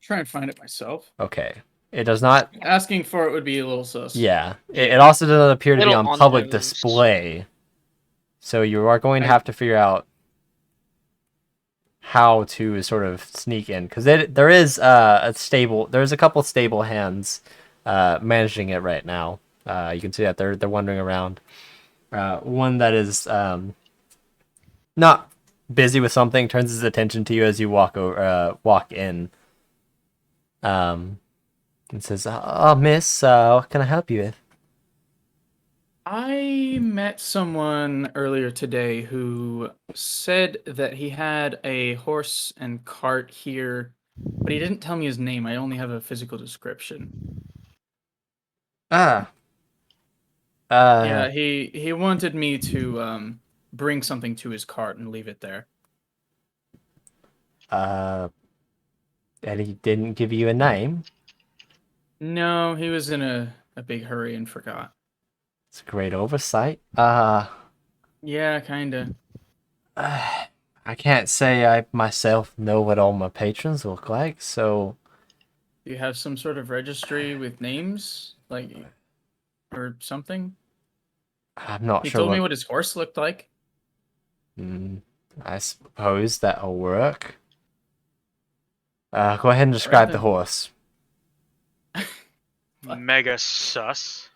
Try and find it myself. Okay. It does not. Asking for it would be a little sus. Yeah. It also doesn't appear to be Little on on public the nose. display. So you are going to have to figure out how to sort of sneak in, because there is there's a couple stable hands managing it right now. You can see that they're wandering around. One that is not busy with something turns his attention to you as you walk in. And says, "Oh, miss, what can I help you with?" I met someone earlier today who said that he had a horse and cart here, but he didn't tell me his name. I only have a physical description. Ah. Yeah, he wanted me to bring something to his cart and leave it there. And he didn't give you a name. No, he was in a big hurry and forgot. It's a great oversight. Yeah, kinda. I can't say I myself know what all my patrons look like, so Do you have some sort of registry with names, like, or something? I'm not He sure. told me what his horse looked like. I suppose that'll work. Go ahead and describe the then. horse. Mega sus.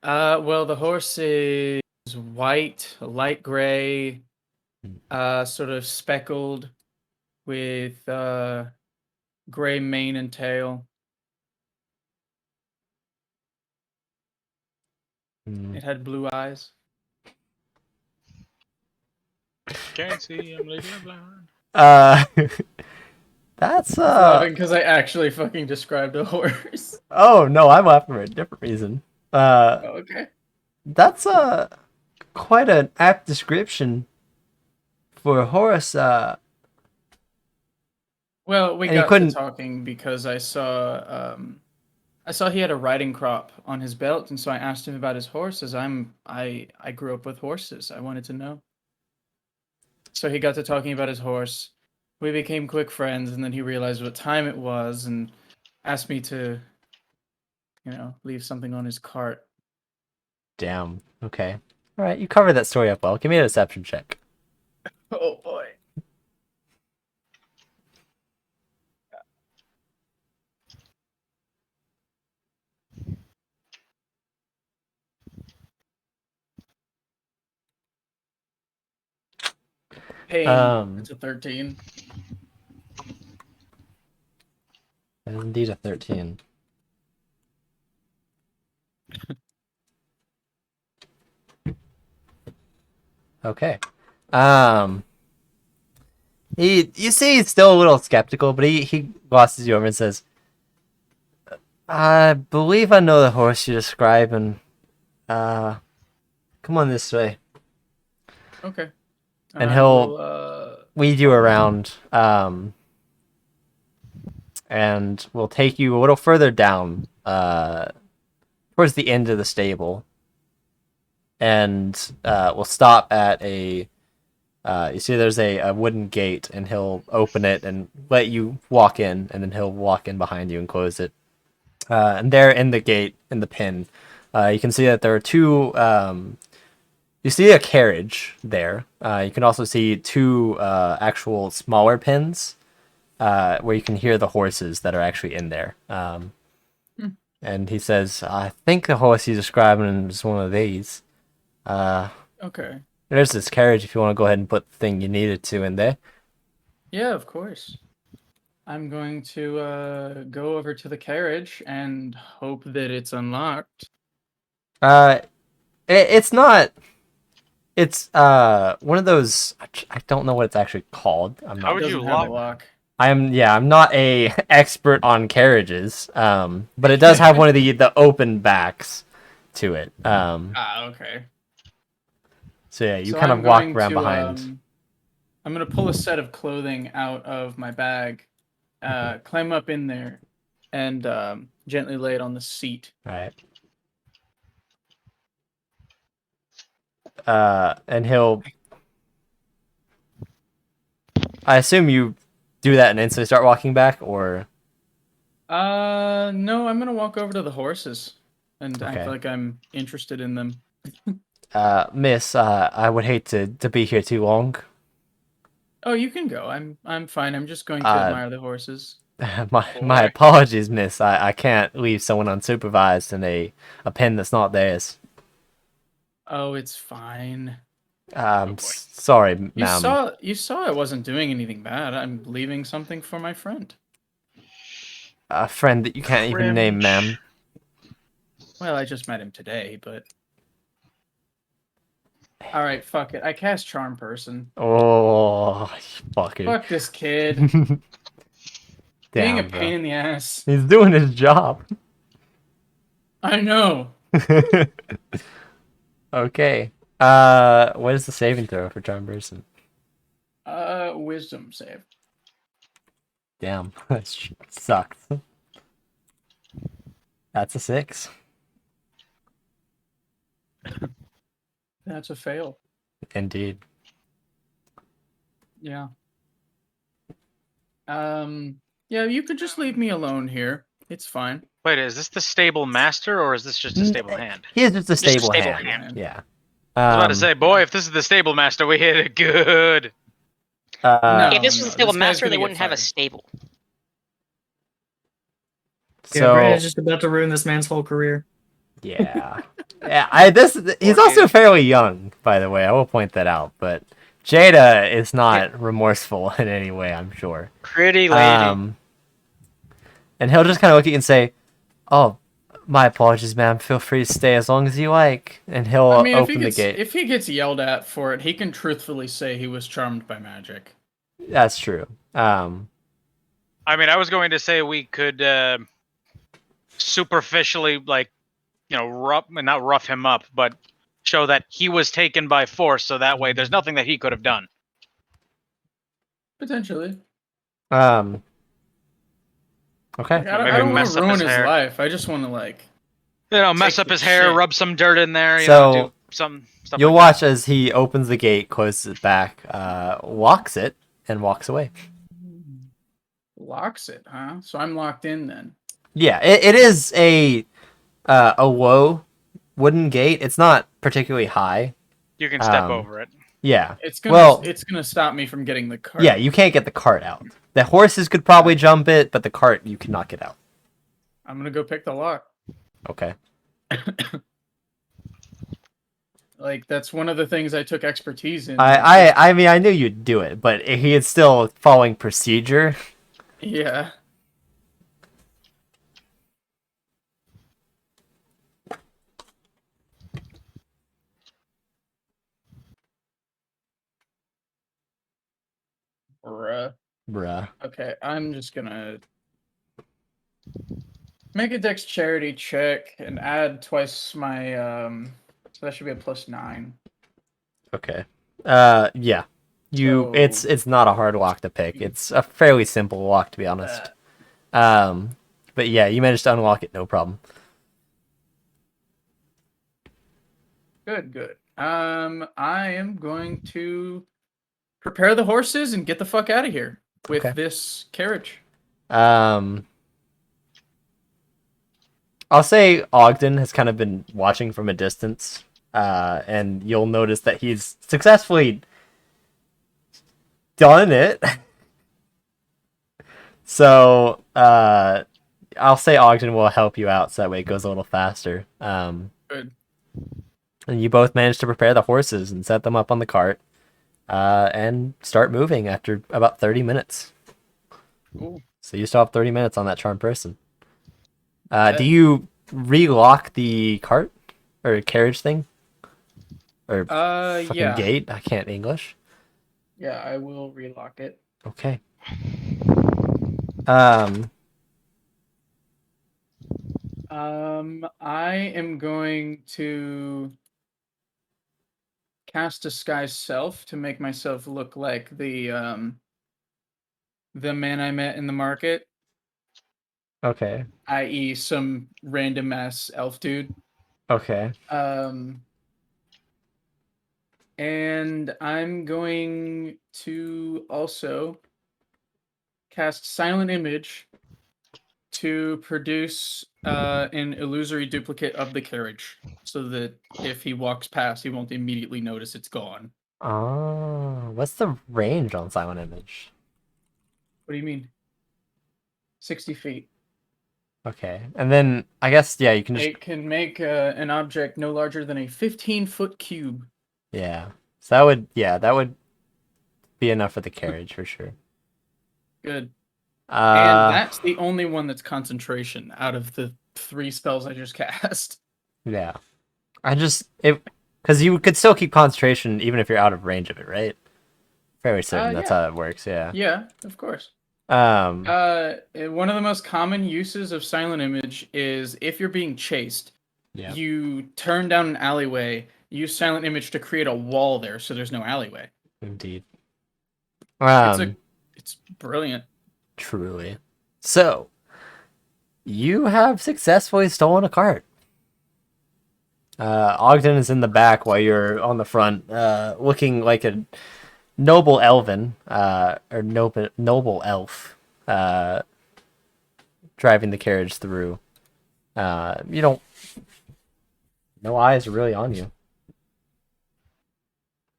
Well, the horse is white, light gray, sort of speckled with gray mane and tail. It had blue eyes. Can't see him, leave him blind. That's Because I actually fucking described a horse. Oh no, I'm laughing for a different reason. Okay. That's quite an apt description for a horse. Well, we And he got couldn't- to talking because I saw he had a riding crop on his belt, and so I asked him about his horses. I grew up with horses. I wanted to know. So he got to talking about his horse. We became quick friends, and then he realized what time it was and asked me to, leave something on his cart. Damn. Okay. All right, you covered that story up well. Give me a deception check. Oh boy. Hey, it's a 13. That is indeed a 13. Okay. You see he's still a little skeptical, but he glosses you over and says, "I believe I know the horse you describe, and come on this way." Okay. And I he'll will, lead you around, and we'll take you a little further down, towards the end of the stable, and we'll stop at a. You see, there's a wooden gate, and he'll open it and let you walk in, and then he'll walk in behind you and close it. And there, in the gate, in the pin, you can see that there are two. You see a carriage there. You can also see two actual smaller pins where you can hear the horses that are actually in there. And he says, "I think the horse he's describing is one of these. Okay. There's this carriage if you want to go ahead and put the thing you needed to in there." Yeah, of course. I'm going to go over to the carriage and hope that it's unlocked. It's not. It's one of those. I don't know what it's actually called. I'm How not. would It you doesn't have a lock? lock. I'm not a expert on carriages. But it does have one of the open backs. to it. Okay. So yeah, you So kind I'm of walk going around to, behind. I'm gonna pull a set of clothing out of my bag, climb up in there, and gently lay it on the seat. Right. And he'll. I assume you do that and instantly start walking back, or No, I'm gonna walk over to the horses and act Okay. like I'm interested in them. Miss, I would hate to be here too long. Oh, you can go. I'm fine. I'm just going to Uh, admire the horses. my Boy. apologies, Miss. I can't leave someone unsupervised in a pen that's not theirs. Oh, it's fine. boy. Sorry, You ma'am. saw I wasn't doing anything bad. I'm leaving something for my friend. A friend that you can't even name, ma'am. Well, I just met him today, but all right, fuck it. I cast Charm Person. Oh, fucker. Fuck this kid. Being a Damn, pain bro. in the ass. He's doing his job. I know. Okay. What is the saving throw for charm person? Wisdom save. Damn, that sucks. That's a 6. That's a fail. Indeed. Yeah. Yeah, you could just leave me alone here. It's fine. Wait, is this the stable master or is this just a stable hand? He is just a a stable, stable hand. hand. Yeah. I was about to say, boy, if this is the stable master, we hit it good. No. If this was a stable this guy's master, gonna they get wouldn't have a fired. stable. Yeah, So Brandon's just about to ruin this man's whole career. yeah, he's also fairly young, by the way. I will point that out. But Jada is not remorseful in any way, I'm sure. Pretty lady. And he'll just kind of look at you and say, "Oh, my apologies, ma'am. Feel free to stay as long as you like." And he'll I mean, open the gate. if he gets yelled at for it, he can truthfully say he was charmed by magic. That's true. I mean, I was going to say we could superficially, like, you know, not rough him up, but show that he was taken by force, so that way there's nothing that he could have done. Potentially. Okay. Like, I Maybe don't want mess to up ruin his his hair. life. I just want to, like... You know, mess Take up the his hair, shit. rub some dirt in there, you So, know, do some stuff You'll like watch as he opens the gate, closes it back, locks it, and walks away. Locks it, huh? So I'm locked in then. Yeah, it is a low wooden gate. It's not particularly high. that. You can step um, over it. Yeah. It's gonna Well- it's gonna stop me from getting the cart. Yeah, you can't get the cart out. The horses could probably jump it, but the cart you cannot get out. I'm gonna go pick the lock. Okay. Like, that's one of the things I took expertise in. I mean, I knew you'd do it, but he is still following procedure. Yeah. Bruh. Okay, I'm just gonna make a dexterity check and add twice my so that should be a +9. Okay. Yeah. So- It's not a hard lock to pick. It's a fairly simple lock, to be honest. But yeah, you managed to unlock it, no problem. Good. I am going to prepare the horses and get the fuck out of here with Okay. this carriage. I'll say Ogden has kind of been watching from a distance, and you'll notice that he's successfully done it. So, I'll say Ogden will help you out so that way it goes a little faster. Good. And you both manage to prepare the horses and set them up on the cart, and start moving after about 30 minutes. Cool. So you still have 30 minutes on that charmed person. Do you relock the cart or carriage thing? Or fucking Yeah. gate? I can't English. Yeah, I will relock it. Okay. I am going to cast Disguise Self to make myself look like the man I met in the market, Okay. i.e., some random ass elf dude. Okay. And I'm going to also cast Silent Image to produce an illusory duplicate of the carriage, so that if he walks past, he won't immediately notice it's gone. Oh, what's the range on Silent Image? What do you mean? 60 feet. Okay, and then I guess yeah, you can just It can make an object no larger than a 15-foot cube. yeah. So that would be enough for the carriage for sure. Good. Uh, And that's the only one that's concentration out of the 3 spells I just cast. yeah. Because you could still keep concentration even if you're out of range of it, right? Fairly certain that's Yeah. how it works. Yeah. Yeah, of course. Um. One of the most common uses of Silent Image is if you're being chased, Yeah. you turn down an alleyway, use Silent Image to create a wall there so there's no alleyway. Indeed. It's brilliant. Truly. So, you have successfully stolen a cart. Ogden is in the back while you're on the front, looking like a noble elven, or noble elf, driving the carriage through. You don't. No eyes are really on you.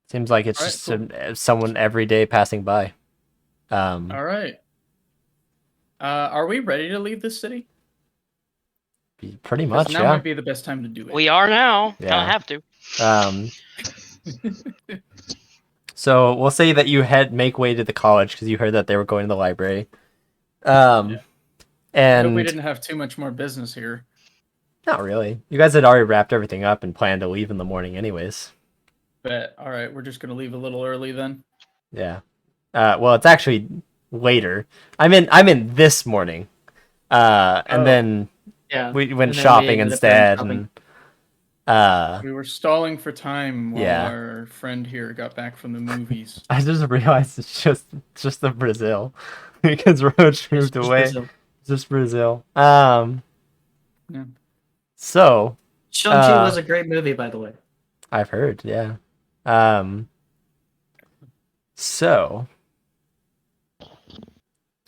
Seems like it's Alright, just someone every day passing by. All right. Are we ready to leave this city? Pretty 'Cause much, now yeah. might be the best time to do it. We are now. Yeah. Kind of have to. So we'll say that you make way to the college because you heard that they were going to the library. I hope And we didn't have too much more business here. not really. You guys had already wrapped everything up and planned to leave in the morning, anyways. But all right, we're just gonna leave a little early then. Yeah. Well, it's actually later. I'm in this morning. And then Yeah. we went And then we shopping ended up going instead, shopping. and We were stalling for time while Yeah. our friend here got back from the movies. I just realized it's just the Brazil because Roach moved Just away. Brazil. Just Brazil. Yeah. So Shang-Chi was a great movie, by the way. I've heard, yeah. So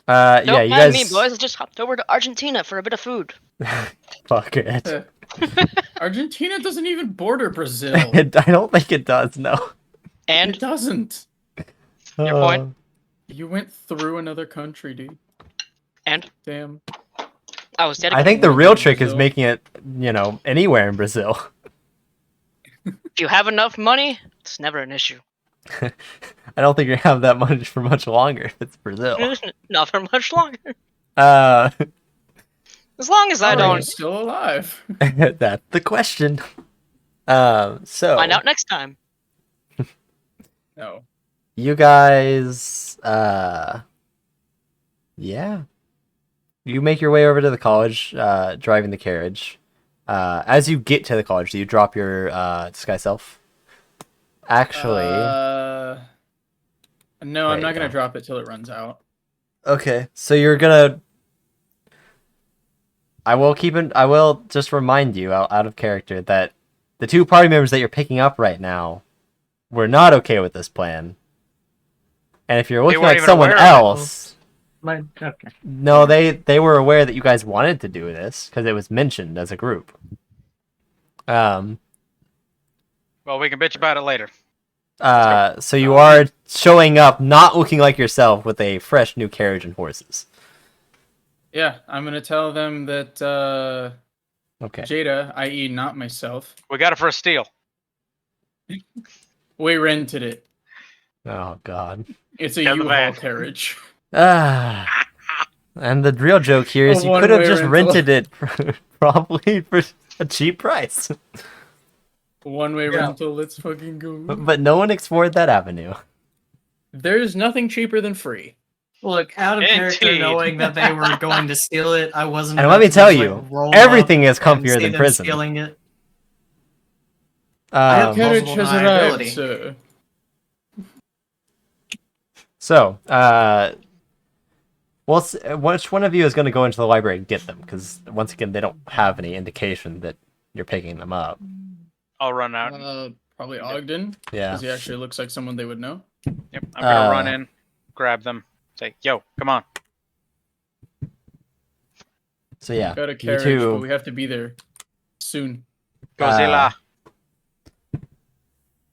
Don't yeah, you mind guys me, boys. I just hopped over to Argentina for a bit of food. fuck it. Argentina doesn't even border Brazil. I don't think it does, no. And It doesn't. Your point? You went through another country, dude. and Damn. I was I dedicated. think the real trick is Brazil. making it, anywhere in Brazil. If you have enough money, it's never an issue. I don't think you're gonna have that much for much longer if it's Brazil. Not for much longer. Uh, As long as I Are you don't still alive? that's the question. So find out next time. No. you guys, yeah, you make your way over to the college, driving the carriage. As you get to the college, do you drop your disguise self? Actually, No, I'm There you not gonna go. drop it till it runs out. okay. So you're gonna. I will just remind you out of character that the 2 party members that you're picking up right now were not okay with this plan. And if you're looking weren't like even someone aware of it. else, Okay. no, they were aware that you guys wanted to do this because it was mentioned as a group. Well, we can bitch about it later. So you are showing up not looking like yourself with a fresh new carriage and horses. Yeah, I'm gonna tell them that Okay. Jada, i.e., not myself, We got it for a steal. we rented it. Oh God. It's a Tell the U-Haul man. carriage. And the real joke here is A you could have one-way just rental. rented it probably for a cheap price. One-way Yeah. rental. Let's fucking go. But no one explored that avenue. There's nothing cheaper than free. Look, out of character, Indeed. knowing that they were going to steal it, I wasn't. And about let me to tell just, you, roll everything up is and comfier see than them prison. Stealing it. I have Carriage multiple has arrived, deniability. sir. So, which one of you is going to go into the library and get them? Because once again, they don't have any indication that you're picking them up. I'll run out. Probably Ogden. Yeah. Because he actually looks like someone they would know. Yep, I'm gonna run in, grab them, say, "Yo, come on." So yeah, Got a you carriage, two, but we have to be there soon. Godzilla.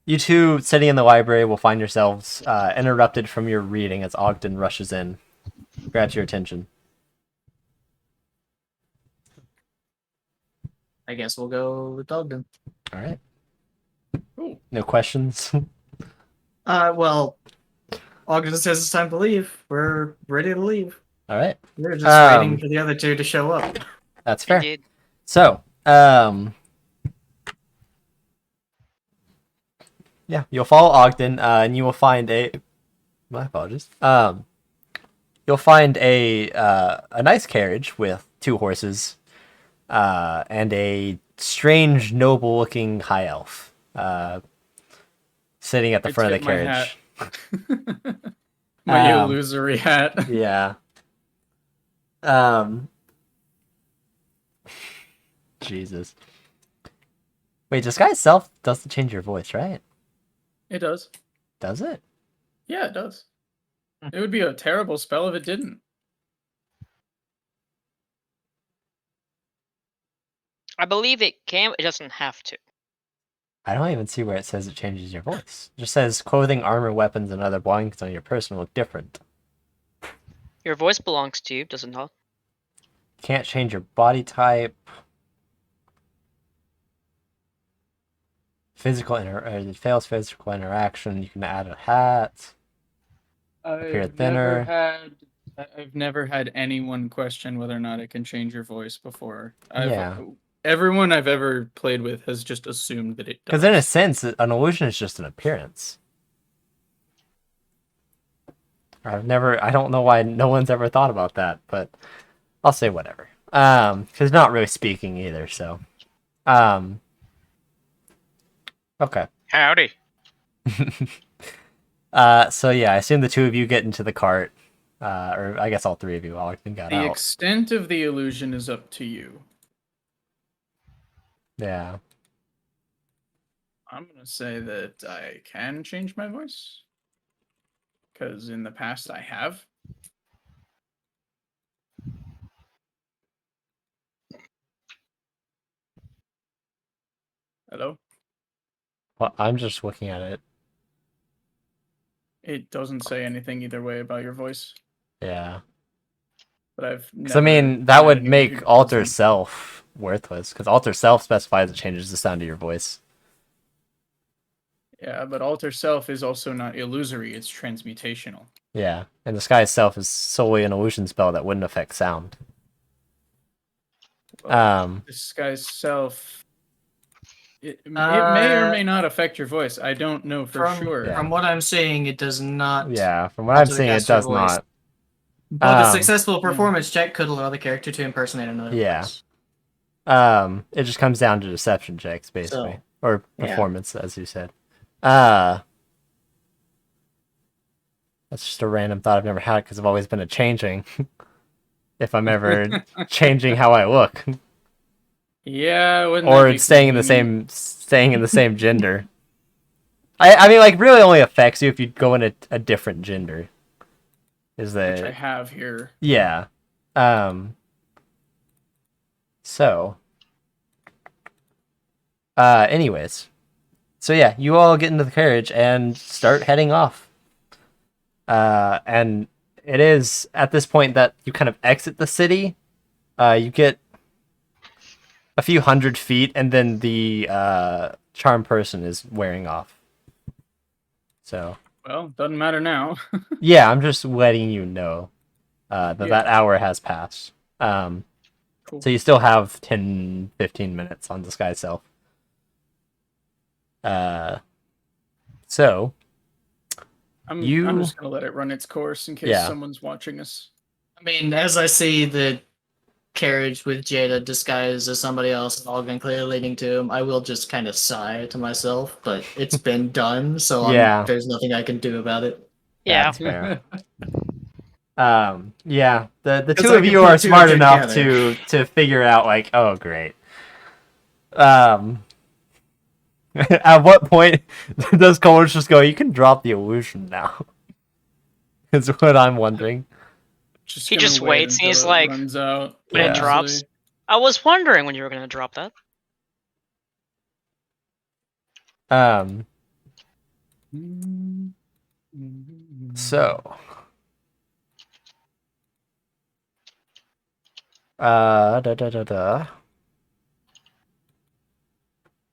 you two sitting in the library will find yourselves interrupted from your reading as Ogden rushes in, grabs your attention. I guess we'll go with Ogden. All right. Cool. No questions. Well, Ogden says it's time to leave. We're ready to leave. All right. We're just waiting for the other two to show up. That's fair. Indeed. So, yeah, you'll follow Ogden, and you will find my apologies. You'll find a nice carriage with 2 horses, and a strange, noble-looking high elf, sitting at the front of the carriage. My illusory hat. Yeah. Jesus. Wait, disguise self doesn't change your voice, right? It does. Does it? Yeah, it does. It would be a terrible spell if it didn't. I believe it can, it doesn't have to. I don't even see where it says it changes your voice. It just says clothing, armor, weapons, and other belongings on your person look different. Your voice belongs to you, does it not? Can't change your body type. It fails physical interaction. You can add a hat. Appear thinner. I've never had anyone question whether or not it can change your voice before. Yeah. Everyone I've ever played with has just assumed that it does. Because in a sense, an illusion is just an appearance. I don't know why no one's ever thought about that, but I'll say whatever. Because not really speaking either, so. Okay. Howdy. So yeah, I assume the 2 of you get into the cart. Or I guess all 3 of you. Ogden got The out. extent of the illusion is up to you. Yeah. I'm going to say that I can change my voice. Because in the past I have. Hello? Well, I'm just looking at it. It doesn't say anything either way about your voice. Yeah. But I've Because I mean, that would make alter self worthless. Because alter self specifies it changes the sound of your voice. Yeah, but alter self is also not illusory, it's transmutational. Yeah, and disguise self is solely an illusion spell that wouldn't affect sound. Well, disguise self. It may or may not affect your voice. I don't know for sure. From what I'm seeing, it does not. Yeah, from what I'm seeing, it does voice. not. But the successful performance check could allow the character to impersonate another voice. It just comes down to deception checks, basically. Or performance, as you said. That's just a random thought I've never had because I've always been a changeling. If I'm ever changing how I look. Yeah, or staying in the same gender. I mean, like, really only affects you if you go in a different gender. Which I have here. Yeah. So. Anyways. So yeah, you all get into the carriage and start heading off. And it is at this point that you kind of exit the city. You get a few 100 feet, and then the charm person is wearing off. So. Well, doesn't matter now. Yeah, I'm just letting you know that hour has passed. Cool. So you still have 10, 15 minutes on disguise self. I'm You- just gonna let it run its course in case Yeah. someone's watching us. I mean, as I see the carriage with Jada disguised as somebody else and Ogden clearly leading to him, I will just kind of sigh to myself, but it's been done, so Yeah. there's nothing I can do about it. Yeah. That's fair. Yeah, the Because two I of can you put are two smart and two enough together. to figure out like, oh great. At what point does Coleridge just go, you can drop the illusion now? Is what I'm wondering. He Gonna just wait waits, and until he's it like, runs out. when Yeah. it drops. I was wondering when you were gonna drop that. So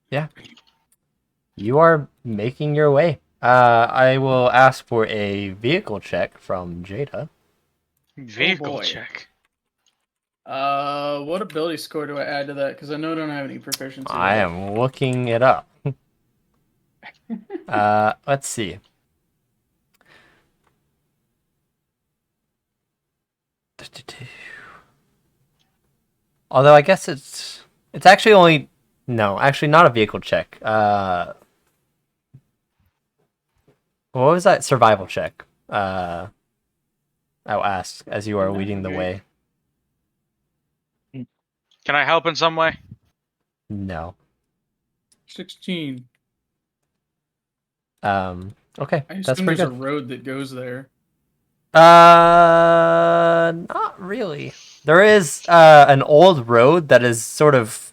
yeah, you are making your way. I will ask for a vehicle check from Jada. Vehicle boy. check. What ability score do I add to that? Because I know I don't have any proficiency. I am looking it up. Let's see. Although I guess it's actually only actually not a vehicle check. What was that survival check? I'll ask as you are leading the way. Can I help in some way? No. 16. Okay, I that's assume pretty there's good. a road that goes there. Not really. There is an old road that is sort of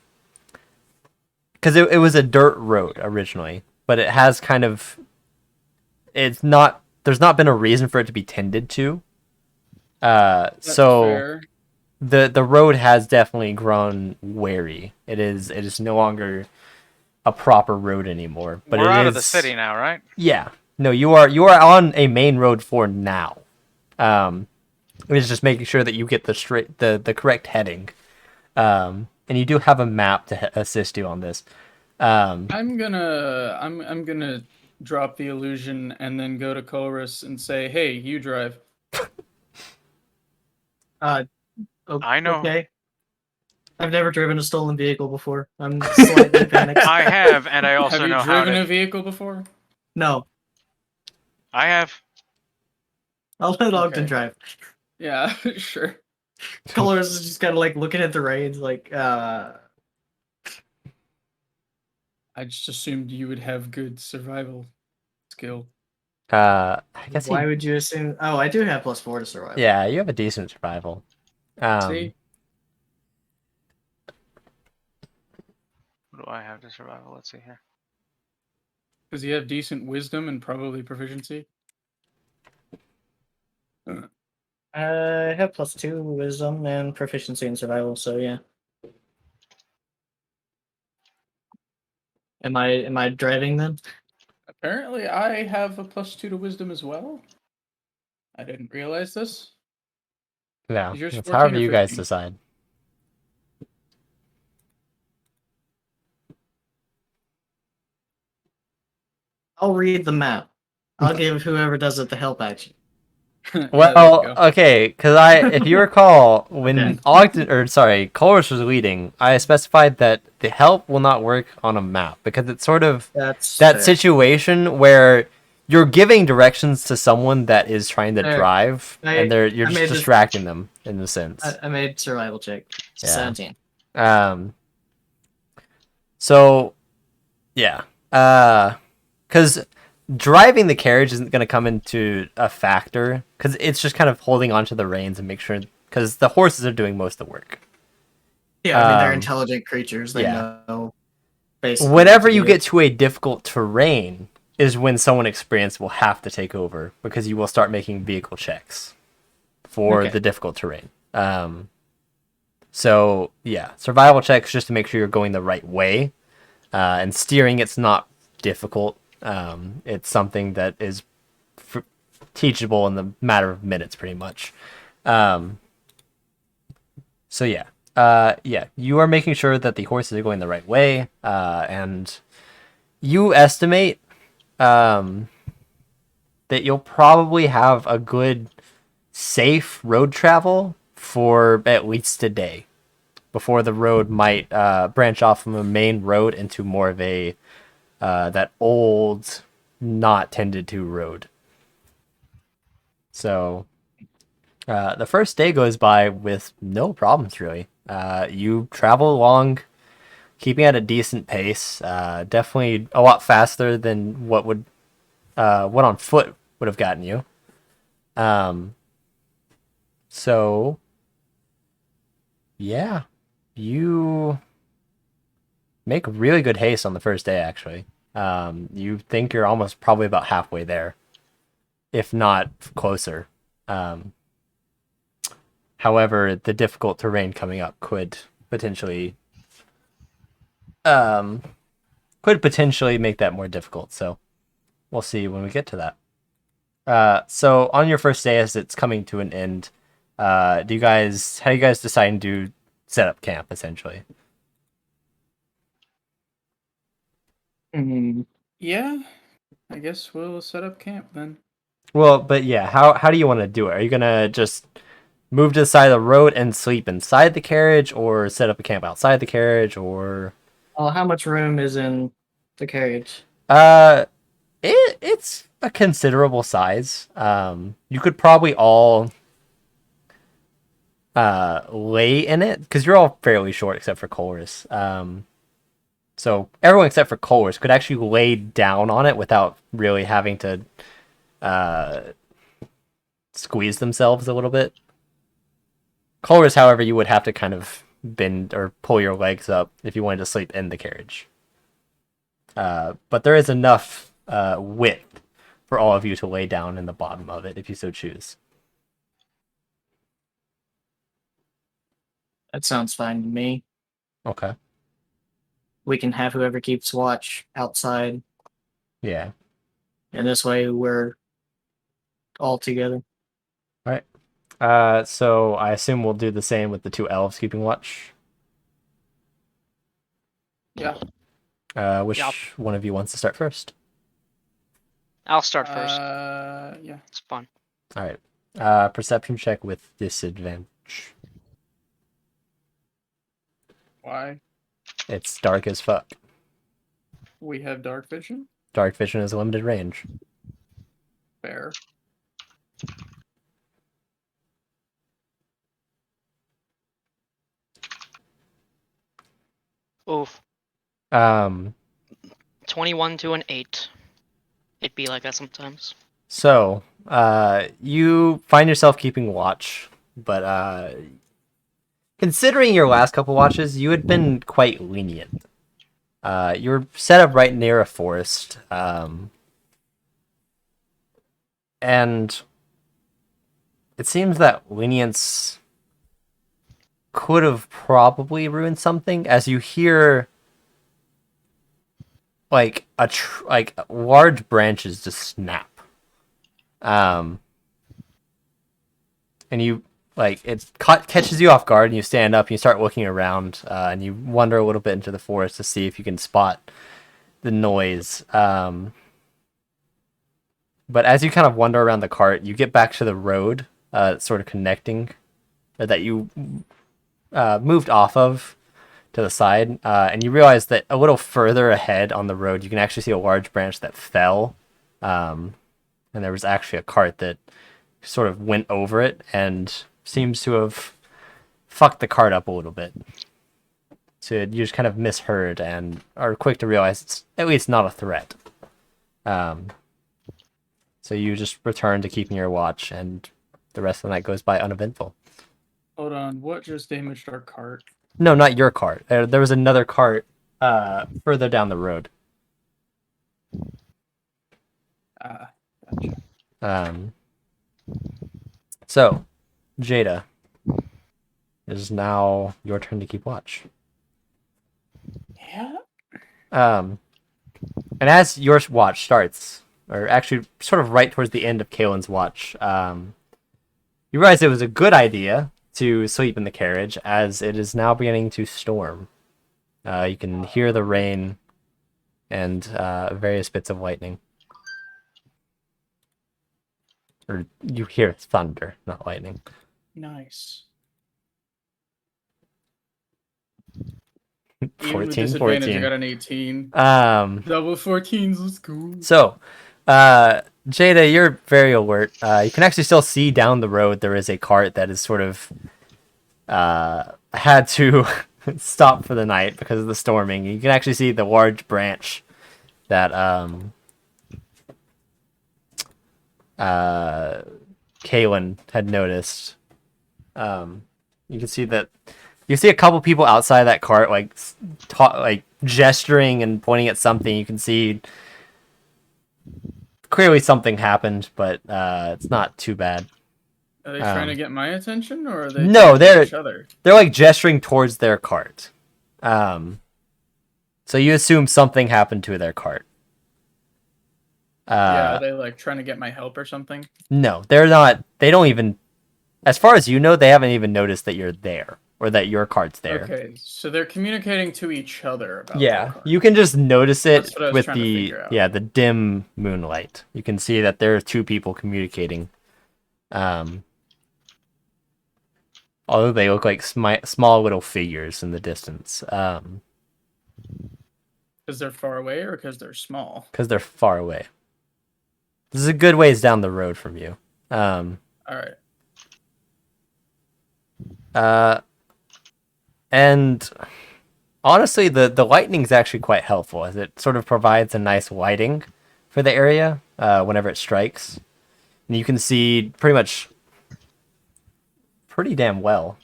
because it was a dirt road originally, but it has kind of there's not been a reason for it to be tended to. That's So fair. the road has definitely grown wary. It is no longer a proper road anymore. But We're it out is, of the city now, right? Yeah. No, you are on a main road for now. It's just making sure that you get the correct heading. And you do have a map to assist you on this. I'm gonna drop the illusion and then go to Chorus and say, "Hey, you drive." I know. Okay. I've never driven a stolen vehicle before. I'm slightly panicked. I have, and I also Have you know how driven to. a vehicle before? No, I have. I'll let Ogden Okay. drive. Yeah, sure. Colors is just kind of like looking at the reins, like, I just assumed you would have good survival skill. I guess why would you assume? Oh, I do have +4 to survival. Yeah, you have a decent survival. See? What do I have to survival? Let's see here. Because you have decent wisdom and probably proficiency. I have +2 wisdom and proficiency in survival, so yeah. Am I driving then? Apparently, I have a +2 to wisdom as well. I didn't realize this. No, Is yours it's 14 however or you guys 15? decide. I'll read the map. I'll give whoever does it the help action. Yeah, Well, there you go. okay, because if you recall, when Okay. Colress was leading, I specified that the help will not work on a map because it's sort of That's that fair. situation where you're giving directions to someone that is trying to Fair. drive, and you're I just made this- distracting them in a sense. I made survival check. Yeah. 17. So, yeah, because driving the carriage isn't going to come into a factor because it's just kind of holding onto the reins and make sure because the horses are doing most of the work. Yeah, I mean they're Um, intelligent creatures. They yeah. know. Basically Whenever what to you do. get to a difficult terrain is when someone experienced will have to take over because you will start making vehicle checks for Okay. the difficult terrain. So yeah, survival checks just to make sure you're going the right way, and steering it's not difficult. It's something that is teachable in the matter of minutes, pretty much. So yeah, you are making sure that the horses are going the right way, and you estimate that you'll probably have a good, safe road travel for at least a day before the road might branch off from a main road into more of a that old, not tended to road. So the first day goes by with no problems, really. You travel along, keeping at a decent pace. Definitely a lot faster than what on foot would have gotten you. So yeah, you make really good haste on the first day, actually. You think you're almost probably about halfway there, if not closer. However, the difficult terrain coming up could potentially make that more difficult. So we'll see when we get to that. So on your first day, as it's coming to an end, how do you guys decide to set up camp, essentially? Yeah, I guess we'll set up camp then. Well, but yeah, how do you want to do it? Are you gonna just move to the side of the road and sleep inside the carriage, or set up a camp outside the carriage, or? Oh, how much room is in the carriage? It's a considerable size. You could probably all lay in it because you're all fairly short except for Colress. So everyone except for Colress could actually lay down on it without really having to squeeze themselves a little bit. Colress, however, you would have to kind of bend or pull your legs up if you wanted to sleep in the carriage. But there is enough width for all of you to lay down in the bottom of it if you so choose. That sounds fine to me. Okay. We can have whoever keeps watch outside, Yeah. and this way we're all together. All right. So I assume we'll do the same with the two elves keeping watch. Yeah. Which one of you wants to start first? I'll start first. Yeah. It's fun. All right. Perception check with disadvantage. Why? It's dark as fuck. We have dark vision? Dark vision is a limited range. Fair. Oof. 21 to an 8. It'd be like that sometimes. So, you find yourself keeping watch, but considering your last couple watches, you had been quite lenient. You're set up right near a forest, and it seems that lenience could have probably ruined something, as you hear like large branches just snap, and you it catches you off guard, and you stand up and you start looking around, and you wander a little bit into the forest to see if you can spot the noise. But as you kind of wander around the cart, you get back to the road, sort of connecting, that you moved off of to the side, and you realize that a little further ahead on the road, you can actually see a large branch that fell, and there was actually a cart that sort of went over it and seems to have fucked the cart up a little bit. So you just kind of misheard and are quick to realize it's at least not a threat. So you just return to keeping your watch, and the rest of the night goes by uneventful. Hold on, what just damaged our cart? No, not your cart. There was another cart further down the road. Gotcha. So, Jada, it is now your turn to keep watch. Yeah. And as your watch starts, or actually sort of right towards the end of Kaelin's watch, you realize it was a good idea to sleep in the carriage, as it is now beginning to storm. You can hear the rain and various bits of lightning. or you hear thunder, not lightning. Nice. 14, Even with disadvantage, 14. I got an 18. Double 14s, let's go. So, Jada, you're very alert. You can actually still see down the road there is a cart that is sort of had to stop for the night because of the storming. You can actually see the large branch that Kaylin had noticed. You can see that. You see a couple people outside that cart, like gesturing and pointing at something. You can see clearly something happened, but it's not too bad. Are they trying to get my attention, or are they no? They're each other? They're like gesturing towards their cart. So you assume something happened to their cart. Yeah, are they like trying to get my help or something? No, they're not. They don't even. As far as you know, they haven't even noticed that you're there. Or that your cart's there. Okay, so they're communicating to each other about yeah, you can just notice it with the dim moonlight. You can see that there are two people communicating. Although they look like small little figures in the distance. Because they're far away or because they're small? Because they're far away. This is a good ways down the road from you. All right. And honestly, the lightning's actually quite helpful, as it sort of provides a nice lighting for the area whenever it strikes. And you can see pretty damn well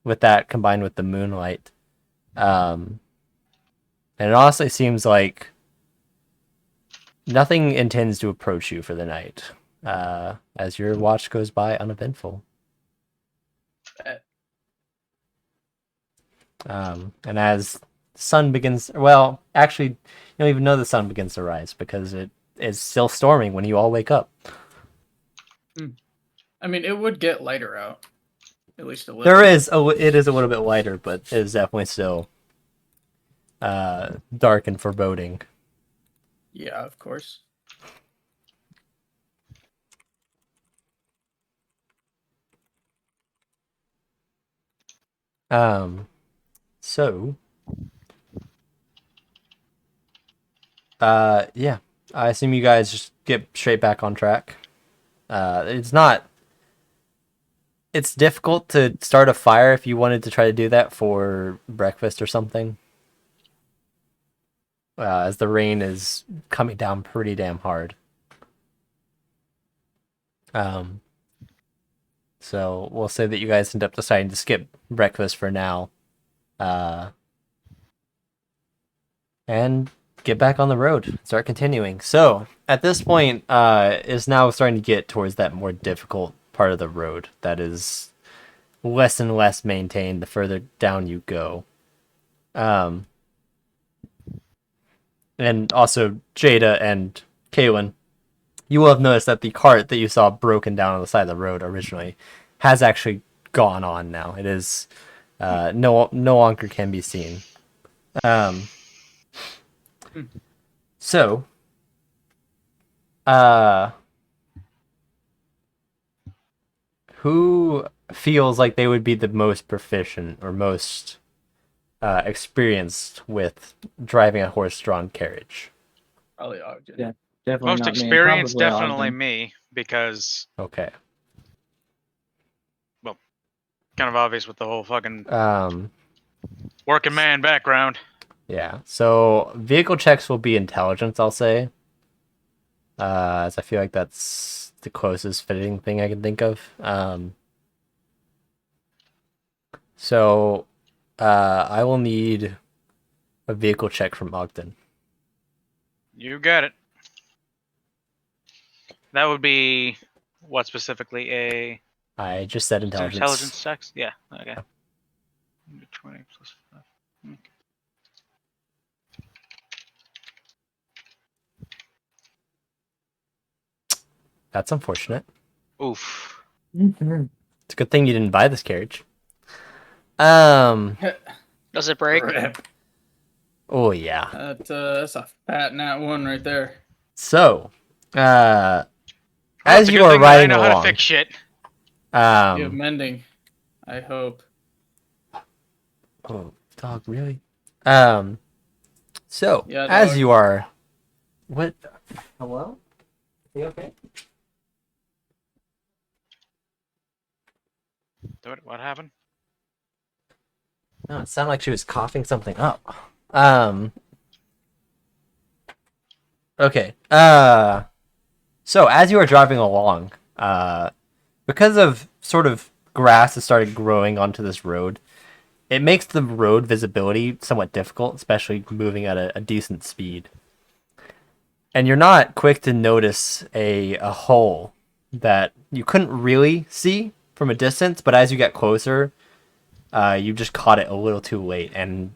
with that combined with the moonlight. And it honestly seems like nothing intends to approach you for the night as your watch goes by uneventful. And as the sun begins, well, actually, you don't even know the sun begins to rise because it is still storming when you all wake up. I mean, it would get lighter out, at least a little. It is a little bit lighter, but it is definitely still dark and foreboding. Yeah, of course. So, yeah, I assume you guys just get straight back on track. It's difficult to start a fire if you wanted to try to do that for breakfast or something. As the rain is coming down pretty damn hard. So we'll say that you guys end up deciding to skip breakfast for now. And get back on the road. Start continuing. So at this point, is now starting to get towards that more difficult part of the road that is less and less maintained the further down you go. And also Jada and Kaylin, you will have noticed that the cart that you saw broken down on the side of the road originally has actually gone on now. It is no longer can be seen. So, who feels like they would be the most proficient or most experienced with driving a horse-drawn carriage? Probably Ogden. Yeah, definitely Most not me. experienced, Probably definitely Ogden. me, because Okay. kind of obvious with the whole fucking Um, working man background. yeah. So vehicle checks will be intelligence, I'll say. As I feel like that's the closest fitting thing I can think of. So I will need a vehicle check from Ogden. You got it. That would be what specifically a I just said intelligence. intelligence checks? Yeah. Okay. Yeah. 20 plus 5. Okay. That's unfortunate. Oof. It's a good thing you didn't buy this carriage. Does it break? Rip. Oh yeah. That's a fat nat one right there. So, as the you good are thing that I riding know how to along, fix shit. You have um, mending. I hope. oh, dog, really? So Yeah, as dog. you are, what? Hello? You okay? What happened? No, it sounded like she was coughing something up. Okay. So as you are driving along, because of sort of grass that started growing onto this road, it makes the road visibility somewhat difficult, especially moving at a decent speed. And you're not quick to notice a hole that you couldn't really see from a distance, but as you get closer, you just caught it a little too late, and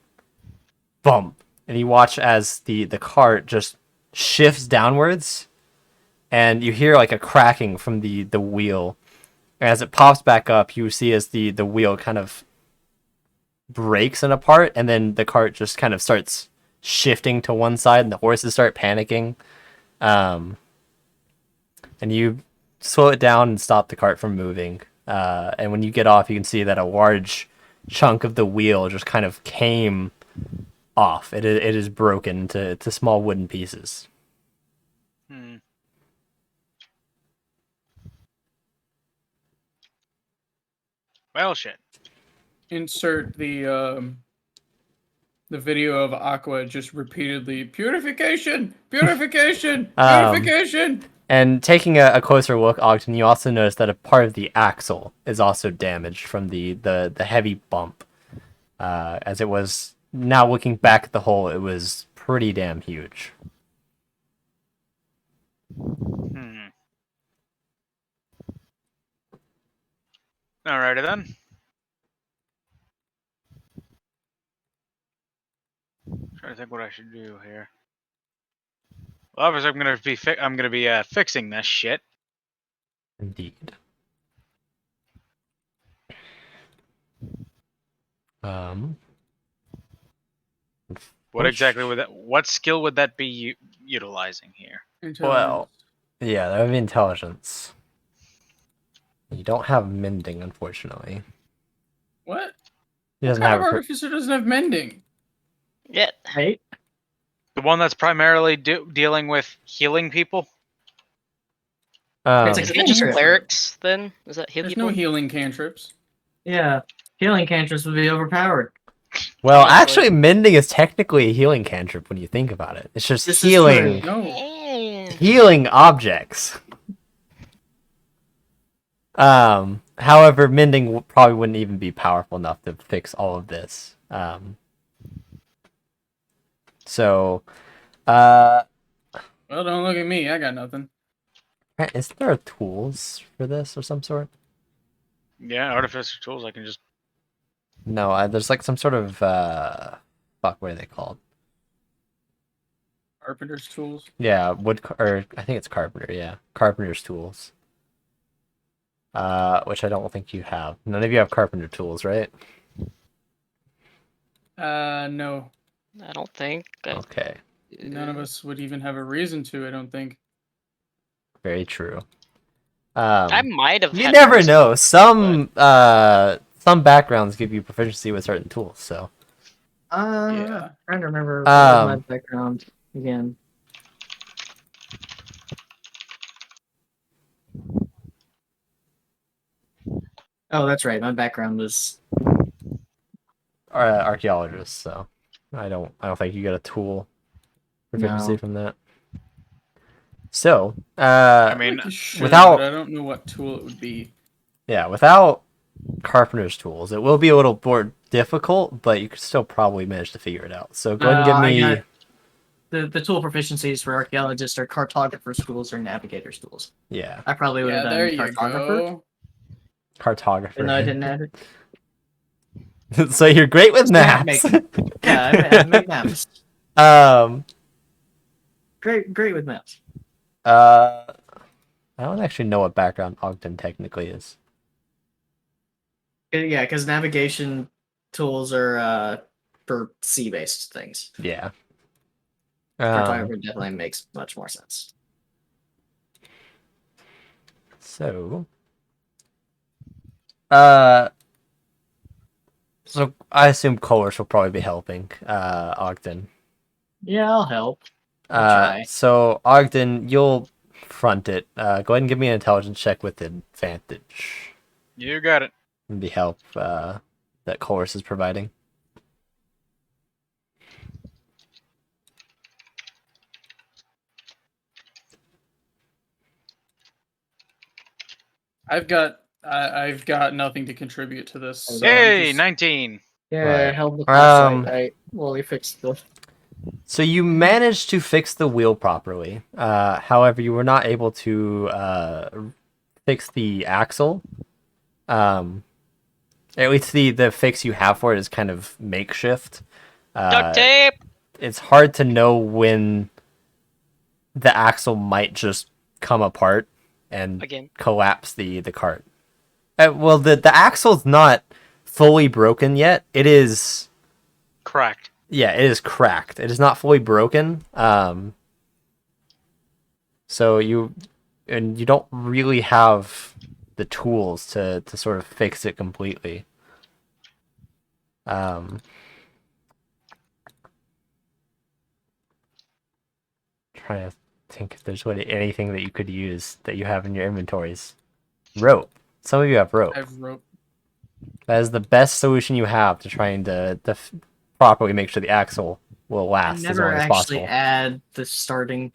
bump. And you watch as the cart just shifts downwards, and you hear like a cracking from the wheel. And as it pops back up, you see as the wheel kind of breaks in apart, and then the cart just kind of starts shifting to one side, and the horses start panicking. And you slow it down and stop the cart from moving. And when you get off, you can see that a large chunk of the wheel just kind of came off. It is broken to small wooden pieces. Well, shit. Insert the video of Aqua just repeatedly purification, purification, purification. And taking a closer look, Ogden, you also notice that a part of the axle is also damaged from the heavy bump. As it was, now looking back at the hole, it was pretty damn huge. Alrighty then. Trying to think what I should do here. Well, obviously I'm gonna be fixing this shit. Indeed. What skill would that be utilizing here? Well, yeah, that would be intelligence. You don't have mending, unfortunately. What? He doesn't What kind have of artificer doesn't have mending? Yeah. Right? The one that's primarily dealing with healing people? It's a Is it just cantrip. clerics then? Is that heal There's people? no healing cantrips. Yeah. Healing cantrips would be overpowered. Well, Honestly. actually, mending is technically a healing cantrip when you think about it. It's just This is healing true. No. healing objects. However, mending probably wouldn't even be powerful enough to fix all of this. So, Well, don't look at me. I got nothing. is there tools for this of some sort? Yeah, artificer tools. I can just. No, there's like some sort of fuck. What are they called? Carpenter's tools. Yeah, or I think it's carpenter. Yeah, carpenter's tools. Which I don't think you have. None of you have carpenter tools, right? No. I don't think. Okay, None of us would even have a reason to, I don't think. very true. I might have. You had never reason, know. Some backgrounds give you proficiency with certain tools. So Yeah. Trying to remember what was my Um, background again. Oh, that's right. My background was archaeologists. So I don't think you get a tool proficiency No. from that. So I mean, You should, without- but I don't know what tool it would be. yeah, without carpenter's tools, it will be a little more difficult, but you could still probably manage to figure it out. So go ahead and give I me. got the tool proficiencies for archaeologists are cartographer's tools or navigator's tools. Yeah, I would Yeah, have there done you cartographer. go. cartographer. And I didn't add it. So you're great with Map maps. Yeah, I make maps. Great with maps. I don't actually know what background Ogden technically is. Yeah, because navigation tools are for sea-based things. Yeah. Cartographer definitely makes much more sense. So, so I assume Coerce will probably be helping Ogden. Yeah, I'll help. I'll try. So Ogden, you'll front it. Go ahead and give me an intelligence check with advantage. You got it. The help that Coerce is providing. I've got nothing to contribute to this. So Hey, 19. Yeah, Right. help with the Um, right. Well, we fixed the. So you managed to fix the wheel properly. However, you were not able to fix the axle. At least the fix you have for it is kind of makeshift. Duct tape. It's hard to know when the axle might just come apart and Again. collapse the cart. Well, the axle's not fully broken yet. It is. Cracked. Yeah, it is cracked. It is not fully broken. So you don't really have the tools to sort of fix it completely. Trying to think if there's anything that you could use that you have in your inventories. Rope. Some of you have rope. I have rope. That is the best solution you have to trying to properly make sure the axle will I last as never long as actually possible. add the starting.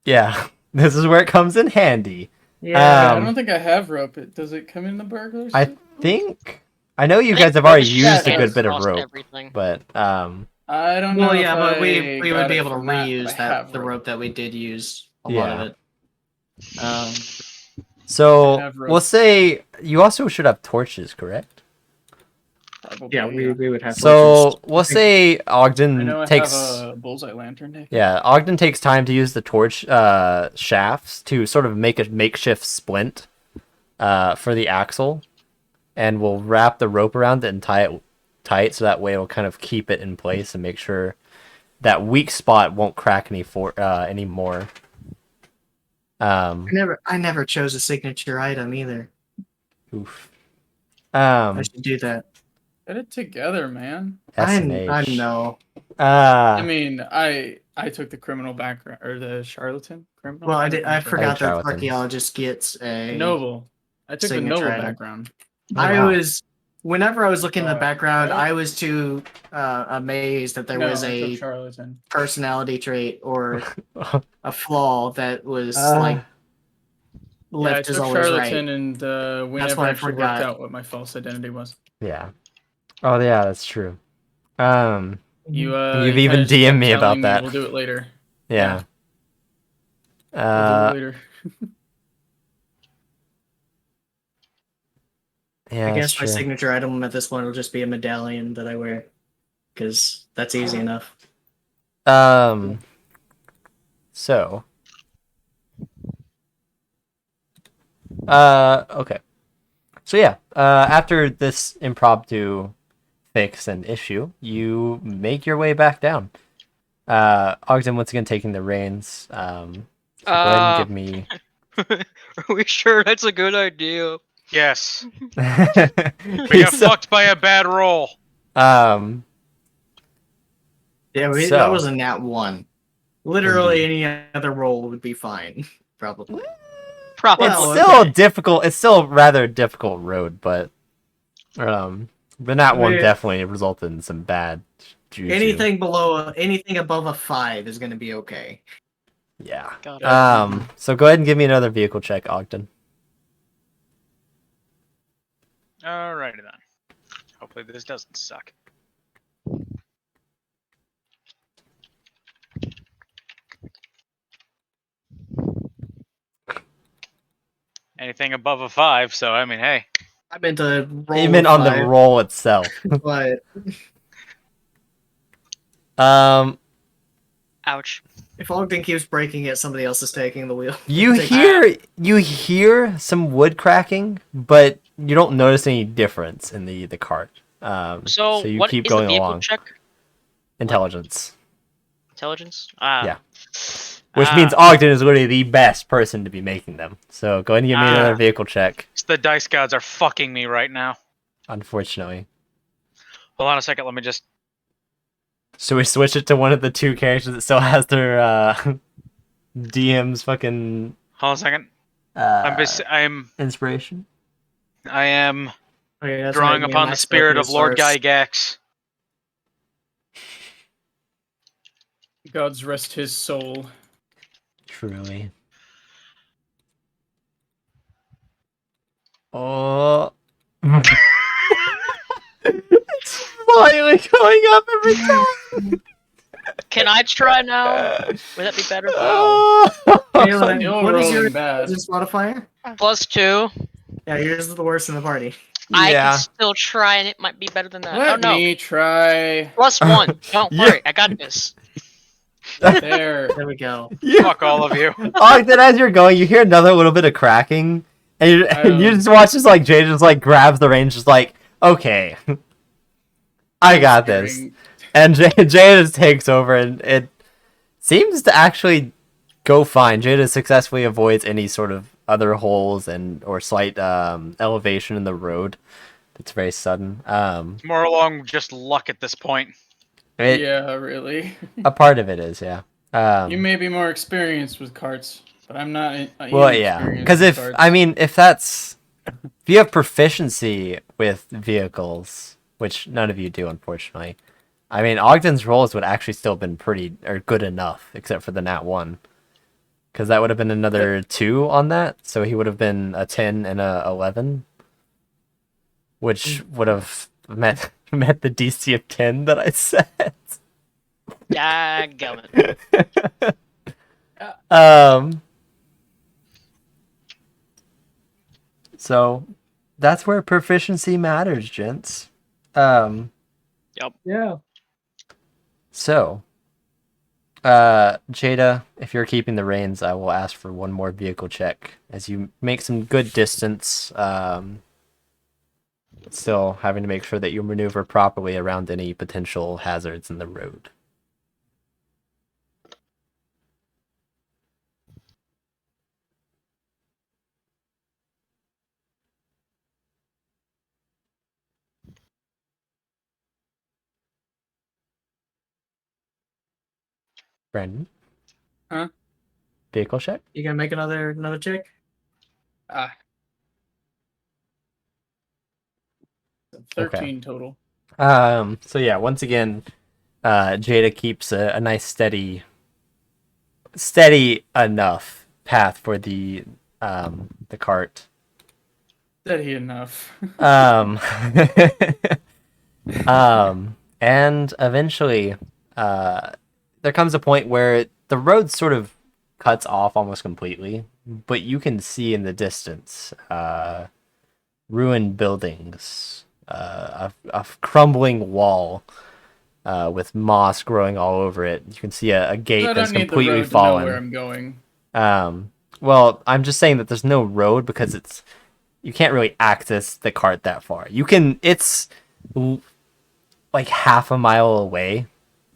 Yeah, this is where it comes in handy. Yeah, I don't think I have rope. Does it come in the burglars? I know you I guys think have already the used a shed good bit of lost rope, everything. but I don't know. well, yeah, if but I we got would be it able to from that, but I reuse have the rope that we did use. A lot of it. so I have rope. we'll say you also should have torches, correct? Probably, Yeah, we would have. So torches. we'll say I Ogden know I takes. have a bullseye lantern. Nick. Yeah, Ogden takes time to use the torch shafts to sort of make a makeshift splint for the axle, and we'll wrap the rope around it and tie it tight so that way it'll kind of keep it in place and make sure that weak spot won't crack anymore. I never chose a signature item either. Oof. I should do that. Get it together, man. I SMH. know. I mean, I took the criminal background or the charlatan criminal. Well, I forgot that charlatans. archaeologist gets a noble. I took the signature noble item. background. Whenever I was looking at the background, right? I was too amazed that there was I a took charlatan. personality trait or a flaw that was Yeah, I left took is always charlatan, right. and we That's never what I actually forgot. worked out what my false identity was. Yeah. Oh yeah, that's true. You've You even guys DM'd kept me telling about that. We'll do it later. Yeah. We'll do it later. Yeah, I that's guess my true. signature item at this point will just be a medallion that I wear, because that's easy enough. So. Okay. So yeah, after this impromptu fix and issue, you make your way back down. Ogden once again taking the reins. So go ahead and give me. Are we sure that's a good idea? Yes. We We got fucked by a bad roll. Yeah, So- that was a nat 1. Literally any other roll would be fine, probably. Probably. It's Well, still okay. difficult. It's still a rather difficult road, but that one mean- definitely resulted in some bad juju. Anything above a 5 is going to be okay. Yeah. Got it. So go ahead and give me another vehicle check, Ogden. Alrighty then. Hopefully this doesn't suck. Anything above a 5, so I mean, hey. I meant to roll. Even on the 5, roll itself. but Ouch. if Ogden keeps breaking it, somebody else is taking the wheel. You hear some wood cracking, but you don't notice any difference in the cart. So you what keep is going the vehicle along. check? Intelligence. Intelligence? Yeah. Which means Ogden is literally the best person to be making them. So go ahead and give me another vehicle check. The dice gods are fucking me right now. Unfortunately. Hold on a second, let me just... Should we switch it to one of the two characters that still has their DM's fucking... Hold on a second. I'm inspiration? I am Okay, drawing upon the spirit of Lord Gygax. Gods rest his soul. Truly. Oh. It's finally going up every time. Can I try now? Would that be better? Galen, You're what is your rolling bad. modifier? +2. Yeah, yours is the worst in the party. I can still try, and it might be better than that. Let me try. +1. Don't worry, I got this. There. There we go. Fuck all of you. Ogden, as you're going, you hear another little bit of cracking, and you just watch as like Jay just like grabs the reins, just like, okay, I got this, and Jay just takes over, and it seems to actually go fine. Jada successfully avoids any sort of other holes or slight elevation in the road. It's very sudden. More along just luck at this point. Yeah, really. A part of it is, yeah. You may be more experienced with carts, but I'm not. Well, yeah, because if you have proficiency with vehicles, which none of you do, unfortunately. I mean, Ogden's rolls would actually still have been good enough, except for the nat 1. Because that would have been another 2 on that, so he would have been a 10 and a 11. Which would have met the DC of 10 that I set. Dadgummit. So that's where proficiency matters, gents. Yep. Yeah. So, Jada, if you're keeping the reins, I will ask for one more vehicle check as you make some good distance. Still having to make sure that you maneuver properly around any potential hazards in the road. Brandon? Huh? Vehicle check? You gonna make another check? 13 total. So yeah, once again, Jada keeps a nice steady enough path for the cart. Steady enough. And eventually, there comes a point where the road sort of cuts off almost completely, but you can see in the distance ruined buildings, a crumbling wall with moss growing all over it. You can see a gate that's completely fallen. Where I'm going. Well, I'm just saying that there's no road because you can't really access the cart that far. It's like half a mile away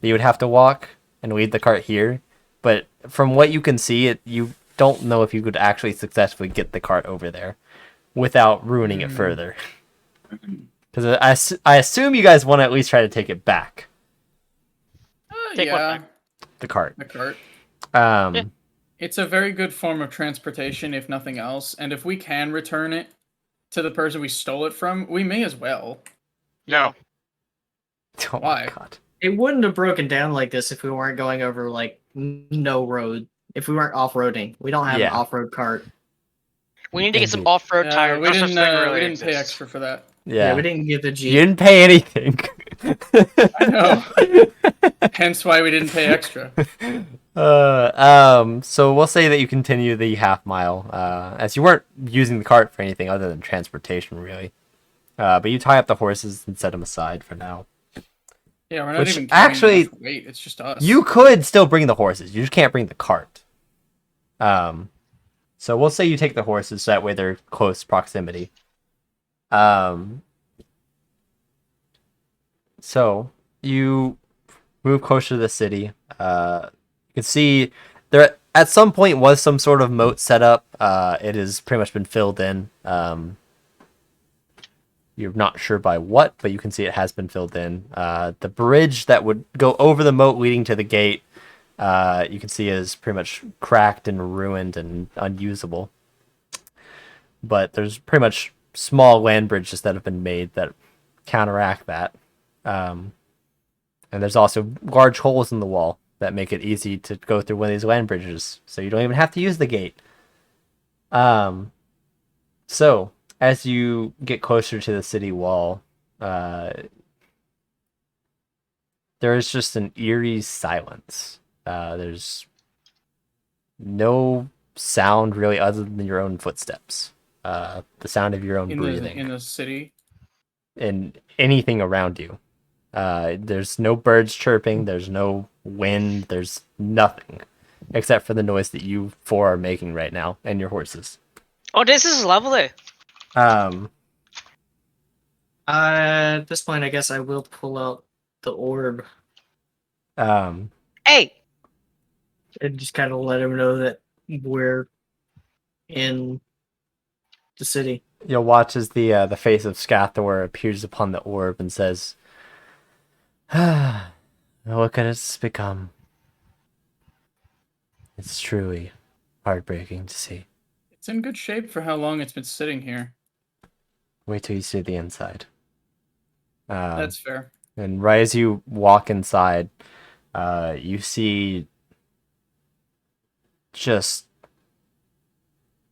that you would have to walk and leave the cart here. But from what you can see, you don't know if you could actually successfully get the cart over there without ruining it further. Because I assume you guys want to at least try to take it back. Take what back? The cart. The cart. Yeah. It's a very good form of transportation, if nothing else. And if we can return it to the person we stole it from, we may as well. No. Oh Why? my god. It wouldn't have broken down like this if we weren't going over like no road. If we weren't off-roading, we don't have an off-road cart. We need to get some off-road tires. We didn't pay extra for that. Yeah, we didn't get the Jeep. You didn't pay anything. I know. Hence why we didn't pay extra. So we'll say that you continue the half mile, as you weren't using the cart for anything other than transportation, really. But you tie up the horses and set them aside for now. Yeah, we're not Which even carrying actually, enough weight. It's just us. You could still bring the horses. You just can't bring the cart. So we'll say you take the horses, so that way they're close proximity. So you move closer to the city. You can see there at some point was some sort of moat set up. It has pretty much been filled in. You're not sure by what, but you can see it has been filled in. The bridge that would go over the moat leading to the gate, you can see is pretty much cracked and ruined and unusable. But there's pretty much small land bridges that have been made that counteract that. And there's also large holes in the wall that make it easy to go through one of these land bridges, so you don't even have to use the gate. So as you get closer to the city wall, there is just an eerie silence. There's no sound really other than your own footsteps. The sound of your own breathing. In the city? And anything around you. There's no birds chirping, there's no wind, there's nothing. Except for the noise that you four are making right now, and your horses. Oh, this is lovely. At this point, I guess I will pull out the orb Hey! and just kind of let him know that we're in the city. You'll watch as the face of Skathor appears upon the orb and says, "What could it's become? It's truly heartbreaking to see. It's in good shape for how long it's been sitting here. Wait till you see the inside." That's fair. And right as you walk inside, you see just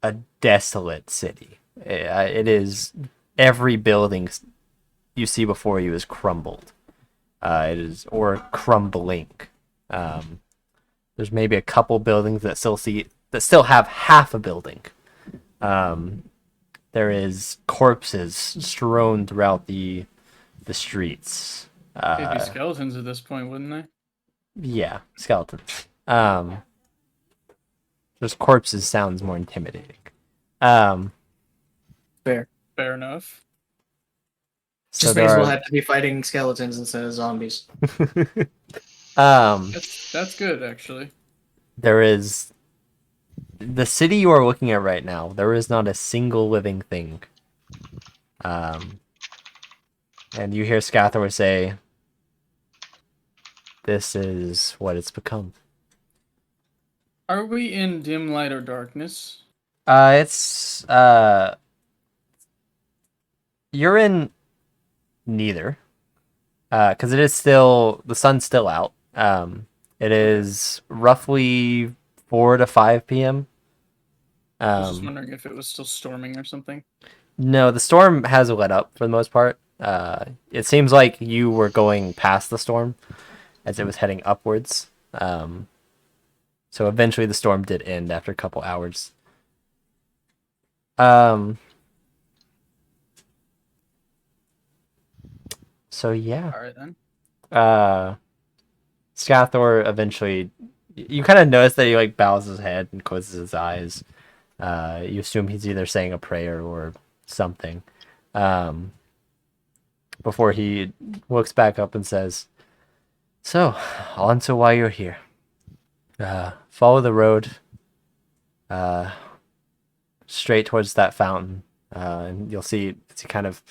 a desolate city. It is every building you see before you is crumbled. It is or crumbling. There's maybe a couple buildings that still have half a building. There is corpses strewn throughout the streets. They'd be skeletons at this point, wouldn't they? Yeah, skeletons. Just corpses sounds more intimidating. Fair. Fair enough. So Just means we'll have to be fighting skeletons instead of zombies. That's good, actually. There is the city you are looking at right now. There is not a single living thing. And you hear Skathor say, "This is what it's become." Are we in dim light or darkness? It's you're in neither. Because it is still the sun's still out. It is roughly 4 to 5 p.m. I was just wondering if it was still storming or something. No, the storm has let up for the most part. It seems like you were going past the storm as it was heading upwards. So eventually the storm did end after a couple hours. So yeah. All right then. Skathor eventually, you kind of notice that he like bows his head and closes his eyes. You assume he's either saying a prayer or something. Before he looks back up and says, "So, on to why you're here. Follow the road straight towards that fountain, and you'll see he kind of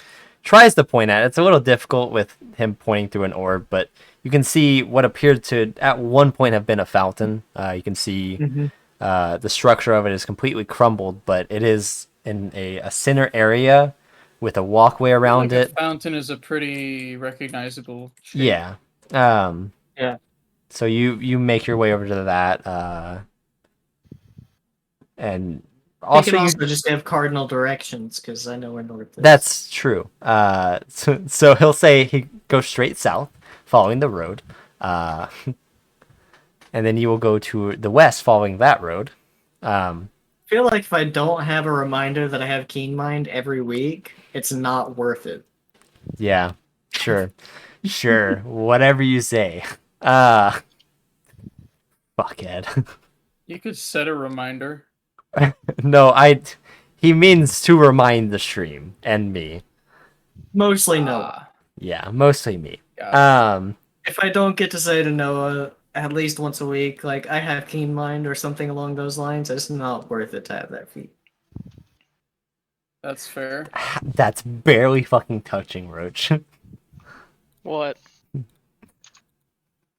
tries to point at it. It's a little difficult with him pointing through an orb, but you can see what appeared to at one point have been a fountain. You can see the structure of it is completely crumbled, but it is in a center area with a walkway around it. A fountain is a pretty recognizable shape. Yeah. Yeah. So you make your way over to that, and Also, also can you also just have cardinal directions because I know where north is. That's true. So he'll say he goes straight south, following the road, and then you will go to the west, following that road. I feel like if I don't have a reminder that I have Keen Mind every week, it's not worth it. Yeah, sure, whatever you say. Fuckhead. You could set a reminder. No, he means to remind the stream and me. Mostly Noah. Ah, Yeah, mostly me. got If I don't get to say to Noah, at least once a week. Like, I have keen mind or something along those lines. It's not worth it to have that feat. That's fair. That's barely fucking touching, Roach. What?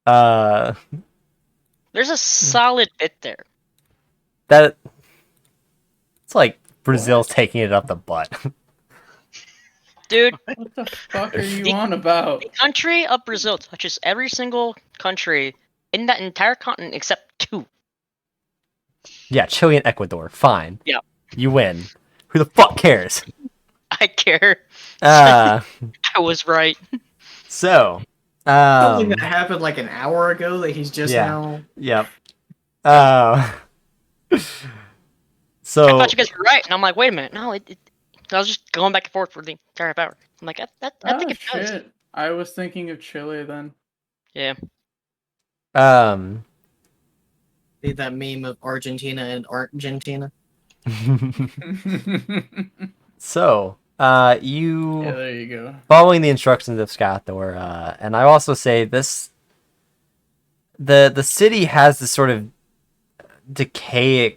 uh, There's a solid bit there. that it's like Brazil taking it up the butt. Dude, What the fuck are you on about? the country of Brazil touches every single country in that entire continent except 2. Yeah, Chile and Ecuador. Fine. Yeah. You win. Who the fuck cares? I care. Uh, I was right. so, Something that happened like an hour ago that he's just yeah. now. Yep. I So thought you guys were right, and I'm like, wait a minute, no, I was just going back and forth for the entire hour. I'm like, I think it does. Shit. I was thinking of Chile then. Yeah. See that meme of Argentina and Argentina? So, Yeah, you there you go. following the instructions of Skathor, and I also say this: the city has this sort of decaying,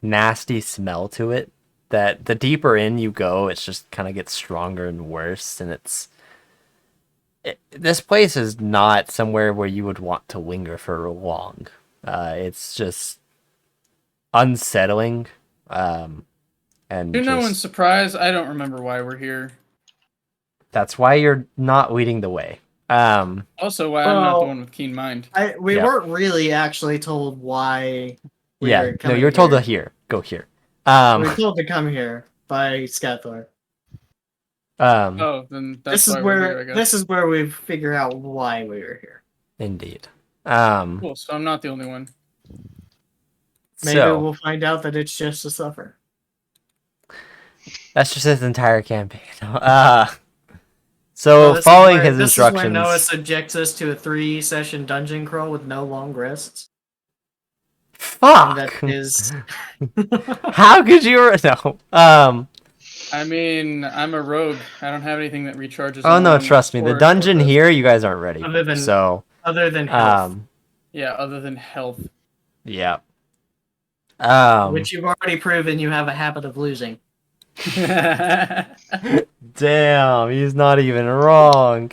nasty smell to it. That the deeper in you go, it's just kind of gets stronger and worse, and this place is not somewhere where you would want to linger for long. It's just unsettling. And To no just- one's surprise, I don't remember why we're here. that's why you're not leading the way. Also, why I'm not the Well, one with keen mind. We Yeah. weren't really actually told why. We Yeah, were no, coming you're told here. to here. Go here. We were told to come here by Skathor. Oh, then that's This is why we're where here, I guess. this is where we figure out why we were here. Indeed. Cool, so I'm not the only one. Maybe So we'll find out that it's just a suffer. that's just his entire campaign. So Well, this is following where- his this is where instructions. Noah subjects us to a 3-session dungeon crawl with no long rests. And that Fuck. is How could you? No. I mean, I'm a rogue. I don't have anything that recharges. Oh on no, one trust me. The or dungeon short rest. here, you guys aren't ready. Other than- So, other than health, Yeah, other than health. yeah. which you've already proven you have a habit of losing. Damn, he's not even wrong.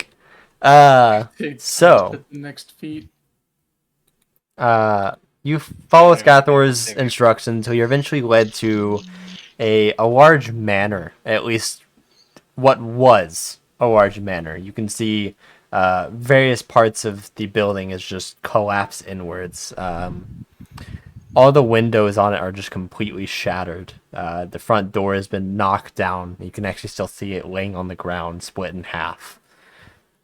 So- the next feat. You follow Skathor's instructions until you're eventually led to a large manor, at least what was a large manor. You can see various parts of the building is just collapsed inwards. All the windows on it are just completely shattered. The front door has been knocked down. You can actually still see it laying on the ground, split in half.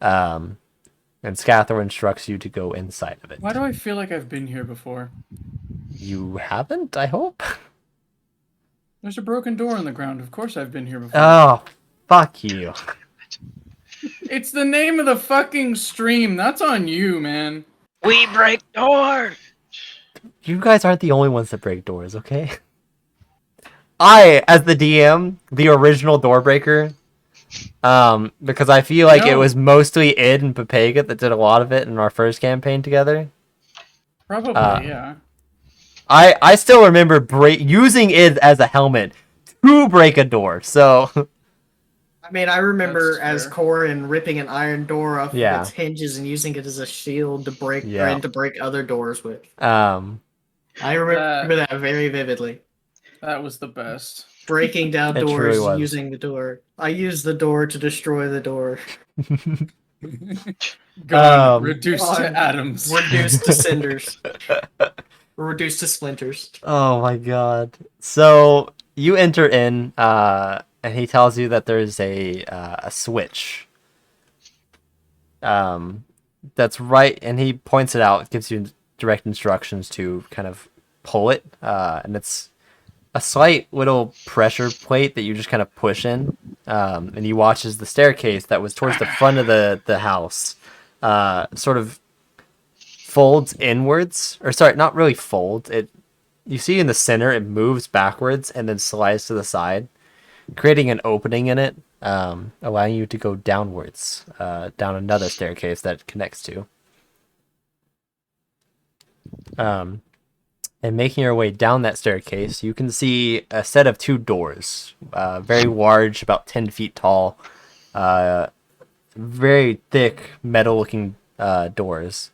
And Skathor instructs you to go inside of it. Why do I feel like I've been here before? You haven't, I hope? There's a broken door on the ground. Of course I've been here before. Oh, fuck you. It's the name of the fucking stream. That's on you, man. We break doors. You guys aren't the only ones that break doors, okay? I, as the DM, the original Doorbreaker, because I feel like it No. was mostly Id and Papega that did a lot of it in our first campaign together. Probably, yeah. I still remember using Id as a helmet to break a door, so... I mean, I remember That's as fair. Corin ripping an iron door off Yeah. its hinges and using it as a shield to break Yeah. and to break other doors with. uh, I remember that very vividly. That was the best. Breaking down It doors truly was. using the door. I used the door to destroy the door. Gone, reduced to gone. atoms. Reduced to cinders. Reduced to splinters. Oh my god. So you enter in, and he tells you that there's a switch. That's right, and he points it out, gives you direct instructions to kind of pull it, and it's a slight little pressure plate that you just kind of push in, and you watch as the staircase that was towards the front of the house, sort of folds inwards, or sorry, not really folds. You see in the center, it moves backwards and then slides to the side, creating an opening in it, allowing you to go downwards, down another staircase that it connects to. And making your way down that staircase, you can see a set of 2 doors, very large, about 10 feet tall, very thick, metal-looking doors.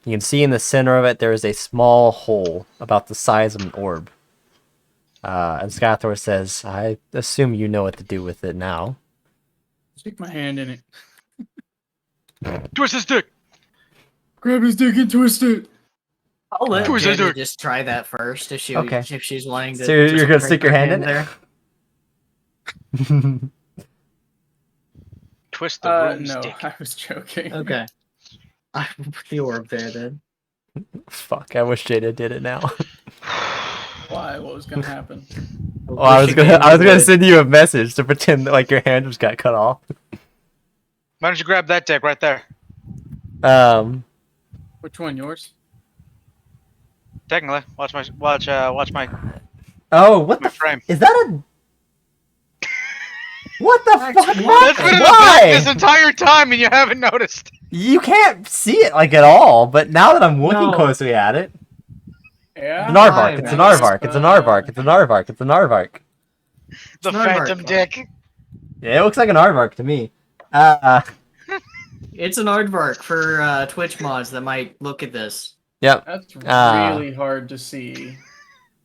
You can see in the center of it there is a small hole about the size of an orb. And Skathor says, I assume you know what to do with it now. Stick my hand in it. Twist his dick. Grab his dick and twist it. I'll let Who's that Jenna dude? just try that first if she Okay. if she's wanting to. So you're just gonna break stick your her hand in it? there. Twist the room's No, dick. I was joking. Okay. I put the orb there then. Fuck, I wish Jada did it now. Why? What was gonna happen? Oh, I was gonna send you a message to pretend that like your hand just got cut off. Why don't you grab that dick right there? Which one? Yours? Technically, watch my Oh, what the frame. is that a? What the fuck? That's been in the Why? back this entire time and you haven't noticed. You can't see it like at all, but now that I'm looking No. closely at it, Yeah. it's an aardvark. It's an aardvark. It's an aardvark. It's an aardvark. It's an aardvark. The It's not phantom Mark. dick. Yeah, it looks like an aardvark to me. It's an aardvark for Twitch mods that might look at this. Yep. That's Ah. really hard to see.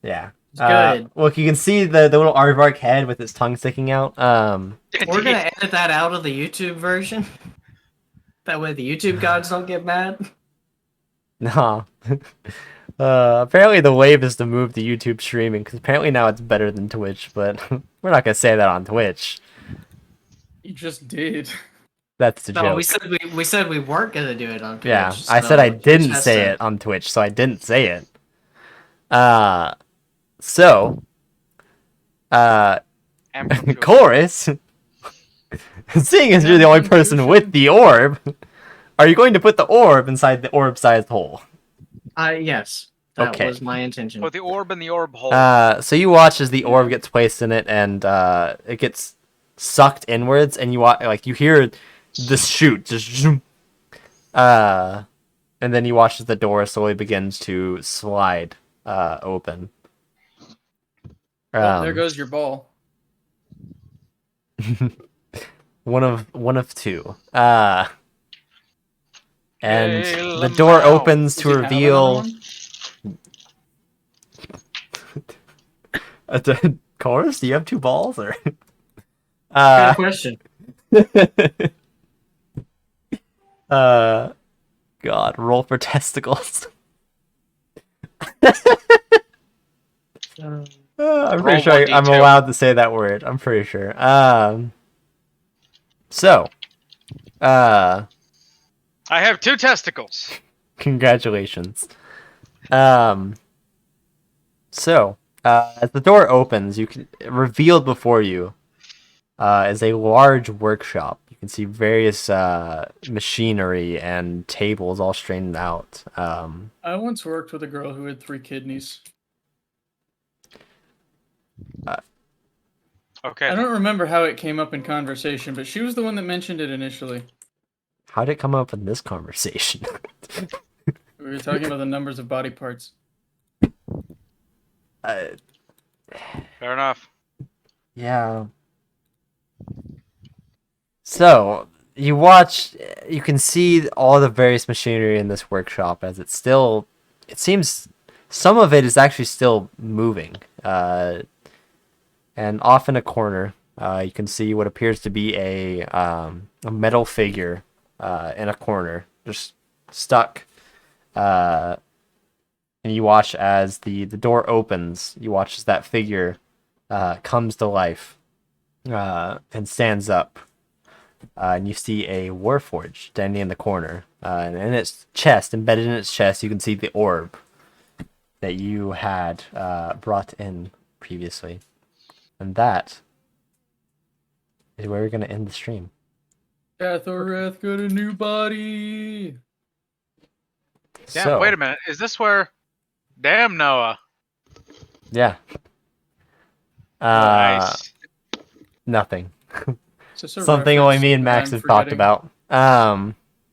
Yeah. It's good. Look, you can see the little aardvark head with its tongue sticking out. We're gonna edit that out of the YouTube version. That way the YouTube gods don't get mad. Nah. Apparently the wave is to move to YouTube streaming, because apparently now it's better than Twitch, but we're not gonna say that on Twitch. You just did. That's the No, joke. we said we weren't gonna do it on Twitch. Yeah, I so said I Twitch didn't has say to- it on Twitch, so I didn't say it. So, Chorus, seeing as you're the only person with the orb, are you going to put the orb inside the orb-sized hole? Yes, that Okay. was my intention. Put the orb in the orb hole. So you watch as the orb gets placed in it, and it gets sucked inwards, and you hear this shoot just, zoom. And then you watch as the door slowly begins to slide open. Oh, there goes your ball. one of 2. And Hey, the door Lamau. opens Does to he have reveal. another one? Chorus, do you have 2 balls or? Good question. God, roll for testicles. I'm Roll pretty sure I'm 1d2. allowed to say that word. I'm pretty sure. So, I have 2 testicles. congratulations. So, as the door opens, revealed before you is a large workshop. You can see various machinery and tables all straightened out. I once worked with a girl who had 3 kidneys. Okay. I don't remember how it came up in conversation, but she was the one that mentioned it initially. How did it come up in this conversation? We were talking about the numbers of body parts. Fair enough. Yeah. So, you can see all the various machinery in this workshop as it seems some of it is actually still moving. And off in a corner, you can see what appears to be a metal figure in a corner, just stuck. And you watch as the door opens. You watch as that figure comes to life and stands up. And you see a warforged standing in the corner. And in its chest, embedded in its chest, you can see the orb that you had brought in previously. And that is where we're going to end the stream. Skathor Rath got a new body. Yeah, So, wait a minute. Is this where... Damn, Noah. yeah. Nice. Nothing. Is this a Something only reference me and that Max I'm have talked forgetting? about.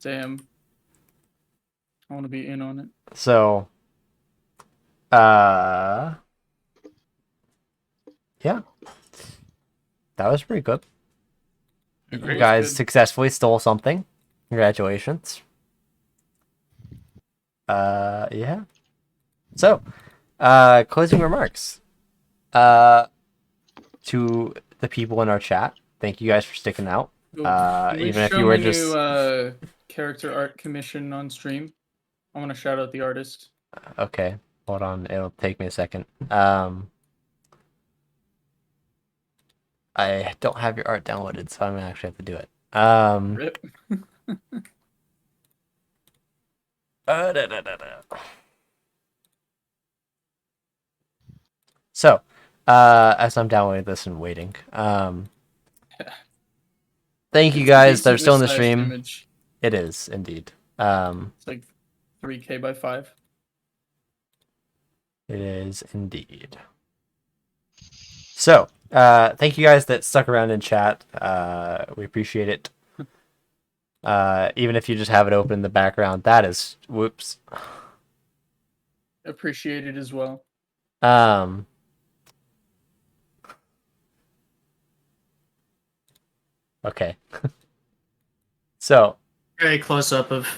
Damn. I want to be in on it. So, Yeah. That was pretty good. You Agreed. guys Good. successfully stole something. Congratulations. Yeah. So, closing remarks. To the people in our chat, thank you guys for sticking out. Can we Even if show you were my just new character art commission on stream. I want to shout out the artist. okay. Hold on, it'll take me a second. I don't have your art downloaded, so I'm gonna actually have to do it. Rip. So, as I'm downloading this and waiting, thank you It's a guys that are still in the decently sized stream. image. It is indeed. It's like 3K by 5. It is indeed. So, thank you guys that stuck around in chat. We appreciate it. Even if you just have it open in the background, that is whoops. Appreciated as well. Okay. So, Very close up of.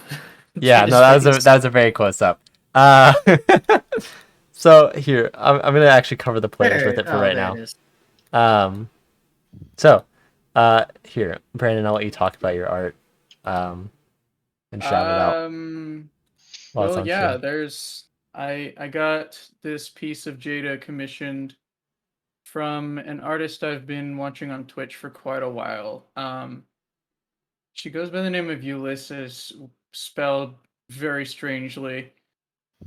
yeah, no, that was a very close up. So here, I'm gonna actually cover the players with it for right now. So, here, Brandon, I'll let you talk about your art, and shout it out. while it's Well, on yeah, stream. there's I got this piece of Jada commissioned from an artist I've been watching on Twitch for quite a while. She goes by the name of Ulysses, spelled very strangely.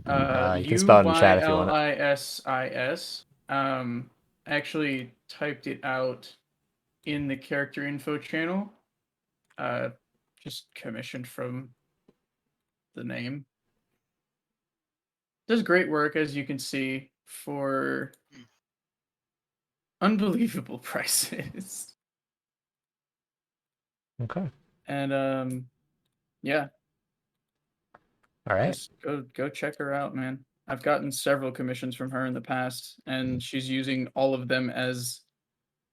You can spell it in chat if you want it. Uylisis. I actually typed it out in the character info channel. Just commissioned from the name. Does great work, as you can see, for unbelievable prices. Okay. And yeah, All right. just go check her out, man. I've gotten several commissions from her in the past, and she's using all of them as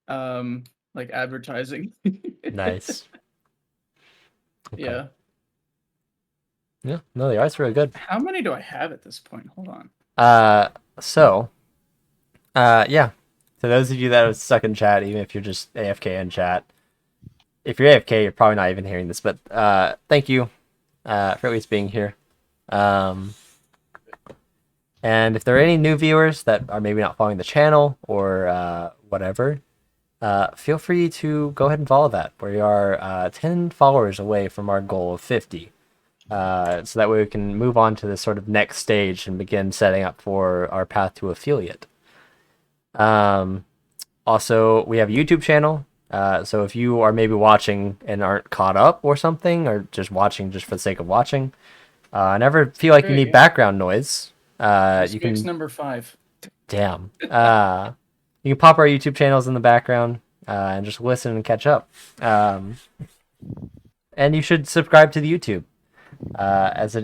like advertising. Nice. Okay. Yeah. Yeah. No, the art's really good. How many do I have at this point? Hold on. Yeah. So those of you that are stuck in chat, even if you're just AFK in chat, if you're AFK, you're probably not even hearing this, but thank you for at least being here. And if there are any new viewers that are maybe not following the channel or whatever, feel free to go ahead and follow that. We are 10 followers away from our goal of 50. So that way we can move on to this sort of next stage and begin setting up for our path to affiliate. Also, we have a YouTube channel. So if you are maybe watching and aren't caught up or something, or just watching just for the sake of watching, never feel like you need background noise. You can number 5. Damn. You can pop our YouTube channels in the background and just listen and catch up. And you should subscribe to the YouTube, as it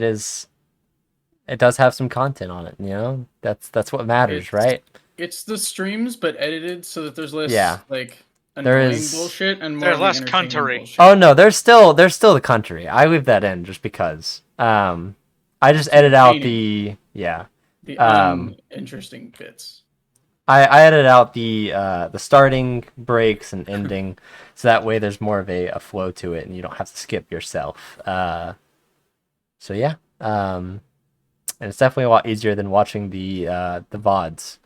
does have some content on it. You know, that's what matters, right? It's the streams, but edited so that there's less like There annoying is- bullshit and more There's of the less entertaining country. bullshit. Oh no, there's still the country. I leave that in just because. I just edit out the the interesting bits. I edit out the starting, breaks, and ending, so that way there's more of a flow to it, and you don't have to skip yourself. So yeah, and it's definitely a lot easier than watching the VODs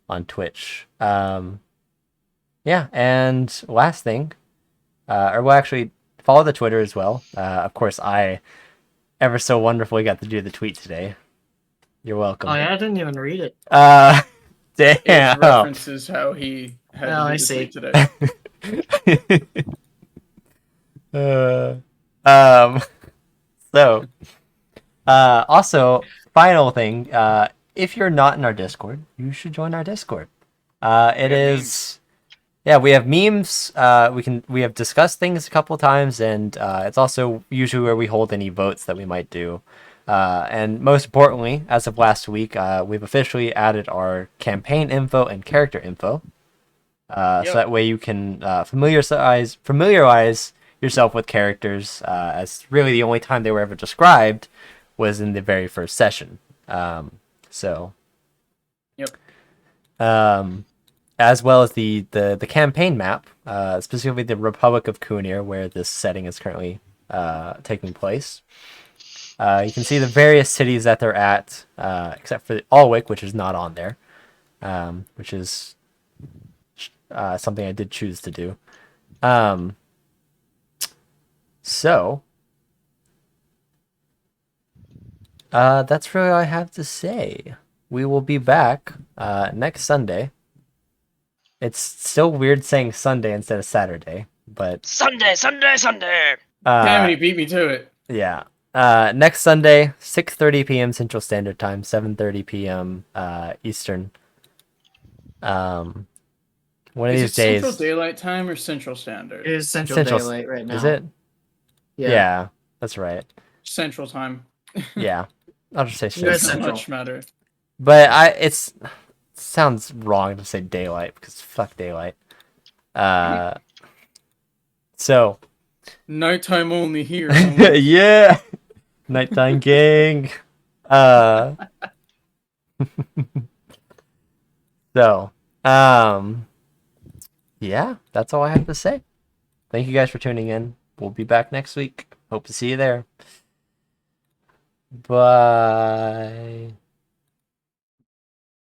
on Twitch. Yeah, and last thing, or well, actually, follow the Twitter as well. Of course, I ever so wonderfully got to do the tweet today. You're welcome. Oh yeah, I didn't even read it. Damn. It references how he had Oh, to I do the see. tweet today. So, also, final thing, if you're not in our Discord, you should join our Discord. It is, yeah, we have memes. We have discussed things a couple times, and it's also usually where we hold any votes that we might do. And most importantly, as of last week, we've officially added our campaign info and character info. So that way you can familiarize yourself with characters, as really the only time they were ever described was in the very first session. As well as the campaign map, specifically the Republic of Kunir, where this setting is currently taking place. You can see the various cities that they're at, except for Alwick, which is not on there, which is something I did choose to do. That's really all I have to say. We will be back next Sunday. It's still weird saying Sunday instead of Saturday, but Sunday. Damn it, he beat me to it. Yeah. Next Sunday, 6:30 p.m. Central Standard Time, 7:30 p.m. Eastern. One of these days. Central Daylight Time or Central Standard? It is Central Daylight right now. Is it? Yeah, that's right. Central Time. Yeah, I'll just say US Central. Central. Much matter. But it sounds wrong to say daylight because fuck daylight. So. Nighttime only here. Yeah. Nighttime gang. So, yeah, that's all I have to say. Thank you guys for tuning in. We'll be back next week. Hope to see you there. Bye.